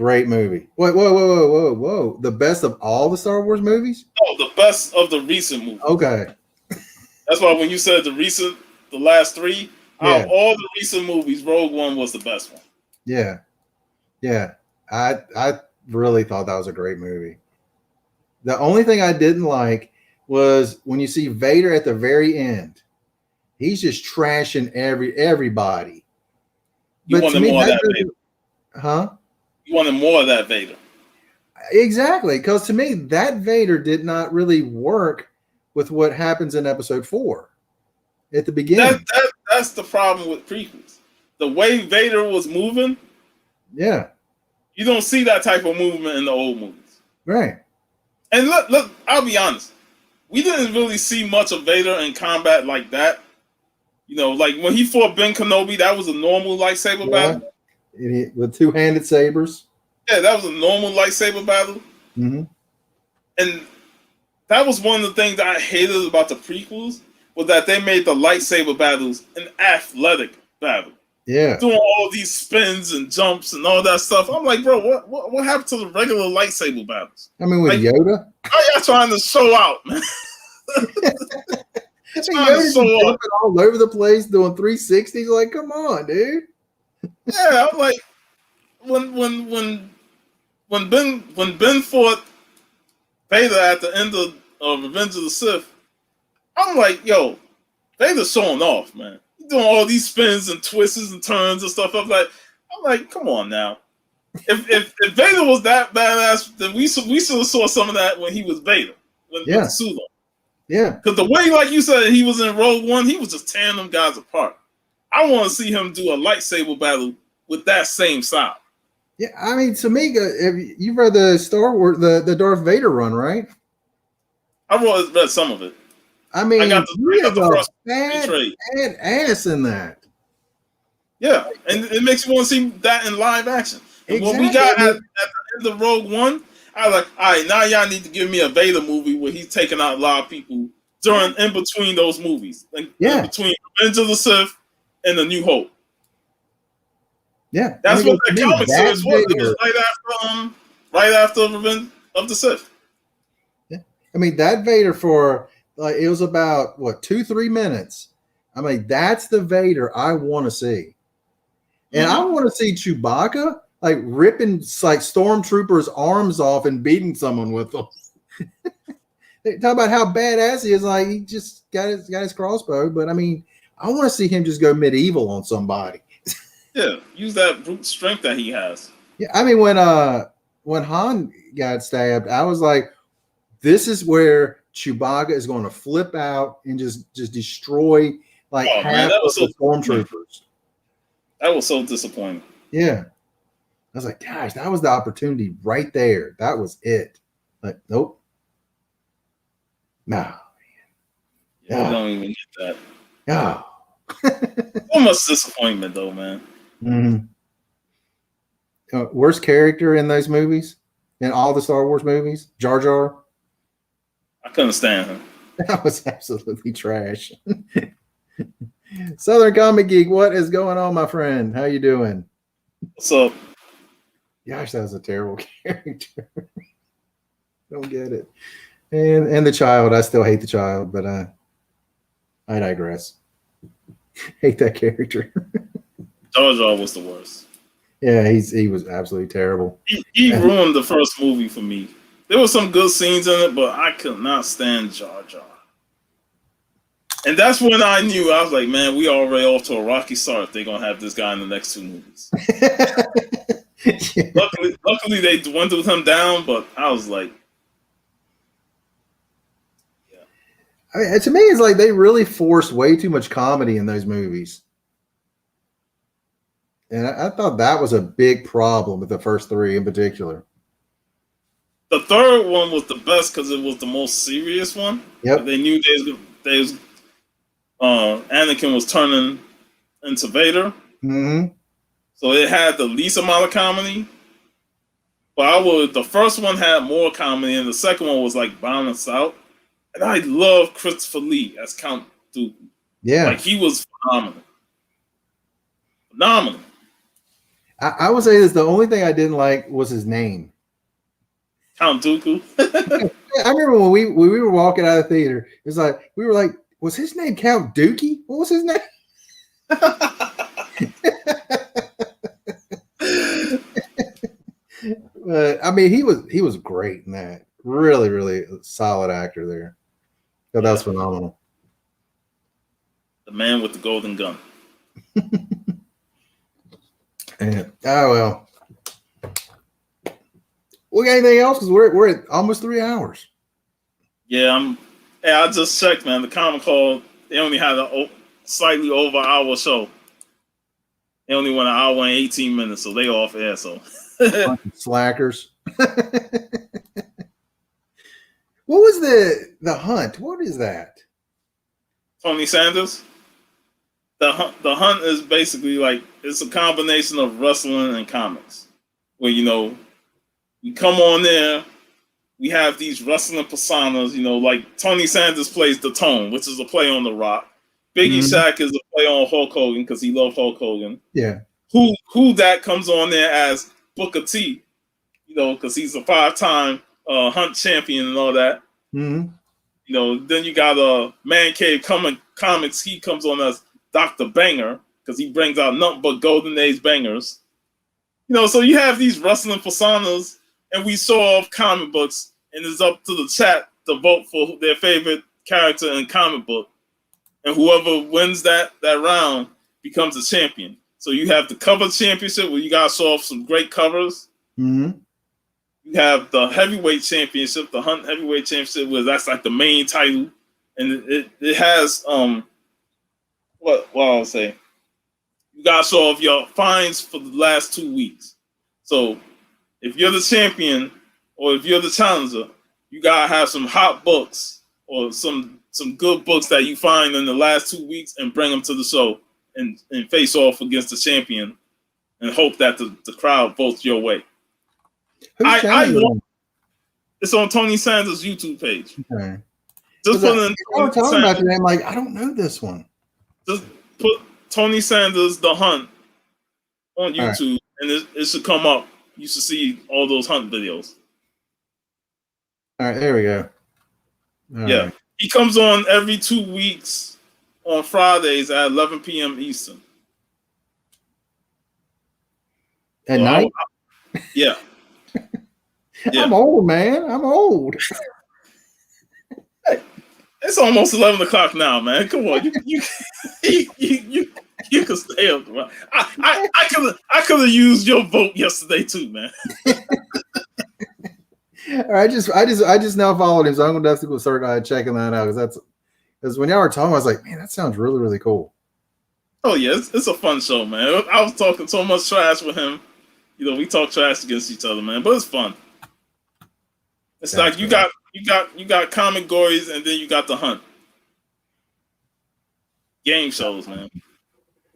Great movie. Wait, whoa. The best of all the Star Wars movies? Oh, the best of the recent movies. Okay. That's why when you said the last three, out Yeah. of all the recent movies, Rogue One was the best one. Yeah. Yeah. I really thought that was a great movie. The only thing I didn't like was when you see Vader at the very end. He's just trashing everybody. You But to wanted me, more of that that doesn't, Vader. huh? You wanted more of that Vader. Exactly, because to me, that Vader did not really work with what happens in Episode 4 at the beginning. That's the problem with prequels. The way Vader was moving, Yeah, you don't see that type of movement in the old movies. right. And look, I'll be honest. We didn't really see much of Vader in combat like that. You know, like when he fought Ben Kenobi, that was a normal lightsaber Yeah, battle. with two-handed sabers. Yeah, that was a normal lightsaber battle. Mm-hmm. And that was one of the things that I hated about the prequels, was that they made the lightsaber battles an athletic battle. Yeah, Doing all these spins and jumps and all that stuff. I'm like, bro, what happened to the regular lightsaber battles? I mean with Like, Yoda. how y'all trying to show out, man? Yoda's jumping all over the place, doing 360s. Like, come on, dude. Yeah, I'm like, when Ben fought Vader at the end of Revenge of the Sith, I'm like, yo, Vader's showing off, man. He's doing all these spins and twists and turns and stuff. I'm like, come on now. If Vader was that badass, then we should have saw some of that when he was Vader, with the suit on. Yeah. Because the way, like you said, he was in Rogue One, he was just tearing them guys apart. I want to see him do a lightsaber battle with that same style. Yeah, I mean, Tamika, you've read the Star Wars, the Darth Vader run, right? I read some of it. I mean, I got the first bad ass in that. Yeah, and it makes you want to see that in live action. And exactly. What we got at the end of Rogue One, I was like, all right, now y'all need to give me a Vader movie where he's taking out a lot of people in between those movies. Like, in between Revenge of the Sith and The New Hope. Yeah. That's what the comic series was. It was right after Revenge of the Sith. Yeah. I mean, that Vader it was about 2-3 minutes. I mean, that's the Vader I want to see. And I want to see Chewbacca like ripping like stormtroopers' arms off and beating someone with them. Talk about how badass he is. Like, he just got his crossbow, but I mean, I want to see him just go medieval on somebody. Yeah, use that brute strength that he has. Yeah, I mean, when Han got stabbed, I was like, this is where Chewbacca is going to flip out and just destroy half of the stormtroopers. That was so disappointing. Yeah. I was like, gosh, that was the opportunity right there. That was it. Like, nope. No. Yeah, I don't even get that. Yeah. So much disappointment, though, man. Mm-hmm. Worst character in those movies, in all the Star Wars movies, Jar Jar. I couldn't stand him. That was absolutely trash. Southern Comic Geek, what is going on, my friend? How you doing? What's up? Gosh, that was a terrible character. Don't get it. And the child, I still hate the child, but I digress. Hate that character. Jar Jar was the worst. Yeah, he was absolutely terrible. He ruined the first movie for me. There were some good scenes in it, but I could not stand Jar Jar. And that's when I knew, I was like, man, we already off to a rocky start if they're going to have this guy in the next 2 movies. Yeah. Luckily, they dwindled him down, but I was like, yeah. I mean, to me, it's like they really forced way too much comedy in those movies. And I thought that was a big problem with the first 3 in particular. The third one was the best because it was the most serious one. Yep. They knew Anakin was turning into Vader. Mm-hmm. So it had the least amount of comedy. But the first one had more comedy, and the second one was like balanced out. And I love Christopher Lee as Count Dooku. Yeah. Like, he was phenomenal. Phenomenal. I would say this. The only thing I didn't like was his name. Count Dooku. I remember when we were walking out of the theater, it was like we were like, was his name Count Dookie? What was his name? But I mean, he was great in that. Really, really solid actor there. So that was phenomenal. The man with the golden gun. And, oh well. We got anything else? Because we're at almost 3 hours. Yeah, I just checked, man. The Comic Hall, they only had a slightly over hour show. They only went an hour and 18 minutes, so they off air. So Slackers. What was the hunt? What is that? Tony Sanders. The hunt is basically like it's a combination of wrestling and comics, where you come on there. We have these wrestling personas, like Tony Sanders plays the Tone, which is a play on The Rock. Biggie Shaq is a play on Hulk Hogan because he loved Hulk Hogan. Yeah. Who that comes on there as Booker T, because he's a 5-time Hunt champion and all that. Mm-hmm. Then you got Man Cave Comics. He comes on as Dr. Banger because he brings out nothing but Golden Age bangers. So you have these wrestling personas, and we saw off comic books, and it's up to the chat to vote for their favorite character in comic book. And whoever wins that round becomes a champion. So you have the cover championship where you guys saw off some great covers. Mm-hmm. You have the heavyweight championship, the Hunt heavyweight championship, where that's like the main title. And it has what I'll say. You guys saw off your fines for the last 2 weeks. So if you're the champion or if you're the challenger, you gotta have some hot books or some good books that you find in the last 2 weeks and bring them to the show and face off against the champion and hope that the crowd votes your way. It's on Tony Sanders' YouTube page. Okay. Just put in Tony Sanders. About your name, like I don't know this one. Just put Tony Sanders The Hunt on YouTube, and it should come up. You should see all those Hunt videos. All right, there we go. All right. He comes on every 2 weeks on Fridays at 11 p.m. Eastern. At night? Yeah. I'm old, man. I'm old. It's almost 11 o'clock now, man. Come on, you can stay up. I could have used your vote yesterday too, man. All right, I just now followed him, so I'm gonna definitely start checking that out because when y'all were talking, I was like, man, that sounds really, really cool. Oh yeah, it's a fun show, man. I was talking so much trash with him. We talk trash against each other, man, but it's fun. It's like you got comic gories, and then you got the Hunt game shows, man.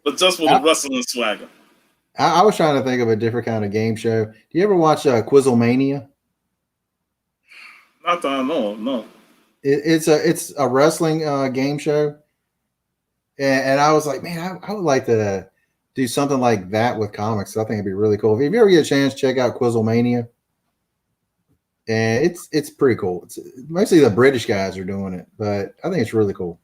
But just with the wrestling swagger. I was trying to think of a different kind of game show. Do you ever watch Quizzlemania? Not that I know of, no. It's a wrestling game show, and I was like, man, I would like to do something like that with comics. I think it'd be really cool. If you ever get a chance, check out Quizzlemania. And it's pretty cool. It's mostly the British guys are doing it, but I think it's really cool.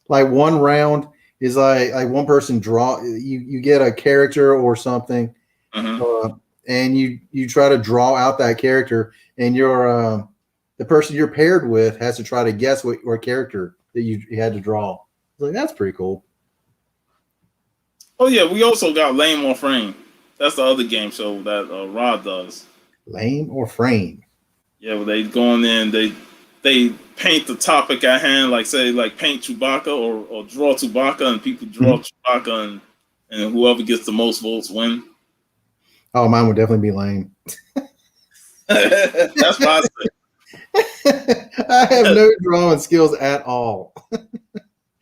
Like one round is like one person draw. You get a character or something, and you try to draw out that character, and your the person you're paired with has to try to guess what character that you had to draw. Like that's pretty cool. Oh yeah, we also got Lame or Frame. That's the other game show that Rod does. Lame or Frame. Yeah, well, they go in there and they paint the topic at hand, like paint Chewbacca or draw Chewbacca, and people draw Chewbacca, and whoever gets the most votes win. Oh, mine would definitely be lame. That's what I say. I have no drawing skills at all.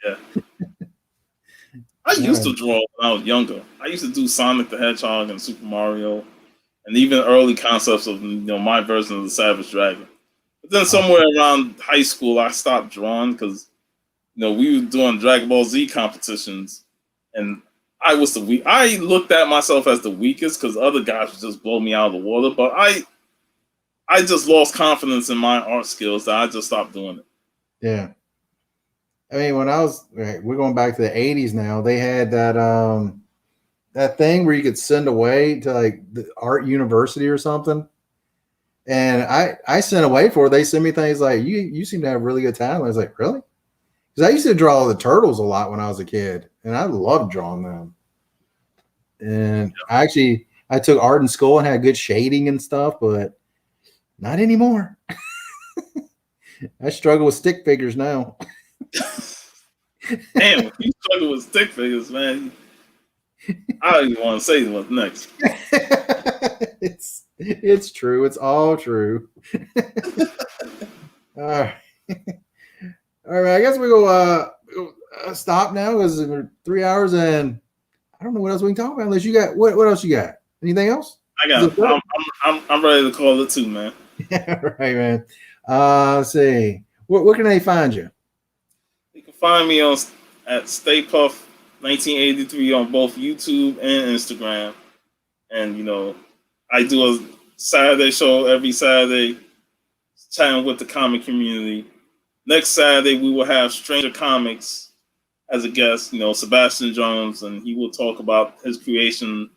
Yeah. I used to draw when I was younger. I used to do Sonic the Hedgehog and Super Mario, and even early concepts of my version of the Savage Dragon. But then somewhere around high school, I stopped drawing because we were doing Dragon Ball Z competitions, and I was the weak. I looked at myself as the weakest because other guys would just blow me out of the water. But I just lost confidence in my art skills that I just stopped doing it. Yeah. I mean, when I was, we're going back to the 80s now, they had that thing where you could send away to like the art university or something. And I sent away for it. They sent me things like, you seem to have really good talent. I was like, really? Because I used to draw the turtles a lot when I was a kid, and I loved drawing them. And I took art in school and had good shading and stuff, but not anymore. I struggle with stick figures now. Damn, you struggle with stick figures, man. I don't even want to say what's next. It's true. It's all true. All right. All right. I guess we go stop now because we're 3 hours and I don't know what else we can talk about unless you got what else you got? Anything else? I got. I'm ready to call it too, man. Yeah, right, man. Let's see. Where can they find you? You can find me at Stay Puff 1983 on both YouTube and Instagram. And I do a Saturday show every Saturday, chatting with the comic community. Next Saturday we will have Stranger Comics as a guest. Sebastian Jones, and he will talk about his creation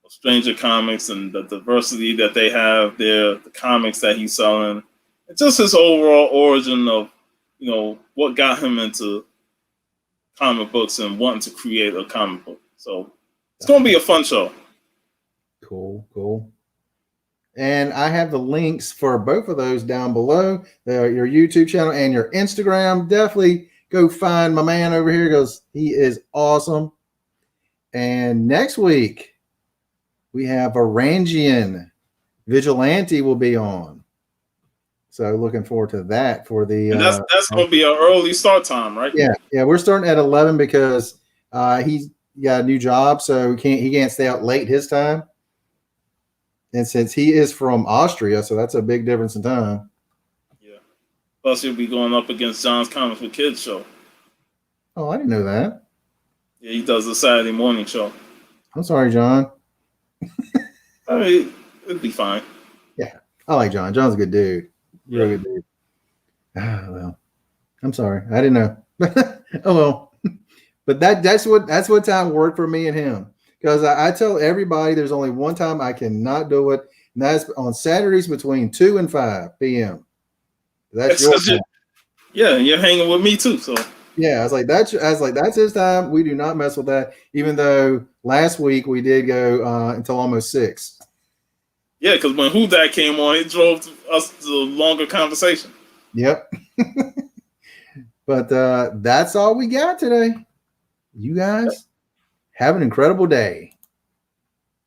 of Stranger Comics and the diversity that they have there, the comics that he's selling, and just his overall origin of what got him into comic books and wanting to create a comic book. So it's going to be a fun show. Cool. And I have the links for both of those down below, your YouTube channel and your Instagram. Definitely go find my man over here because he is awesome. And next week, we have Varangian Vigilante will be on. So looking forward to that for the. And that's going to be an early start time, right? Yeah. We're starting at 11 because he's got a new job, so he can't stay out late his time. And since he is from Austria, so that's a big difference in time. Yeah. Plus, he'll be going up against John's Comics for Kids show. Oh, I didn't know that. Yeah, he does the Saturday morning show. I'm sorry, John. I mean, it'd be fine. Yeah, I like John. John's a good dude. Really good dude. Well, I'm sorry. I didn't know. Oh, well. But that's what time worked for me and him. Because I tell everybody there's only one time I cannot do it, and that's on Saturdays between 2 and 5 p.m. That's your time. Yeah, you're hanging with me too. So yeah, I was like, that's his time. We do not mess with that. Even though last week we did go until almost 6. Yeah, because when Who Dat came on, it drove us to a longer conversation. Yep. But that's all we got today. You guys have an incredible day.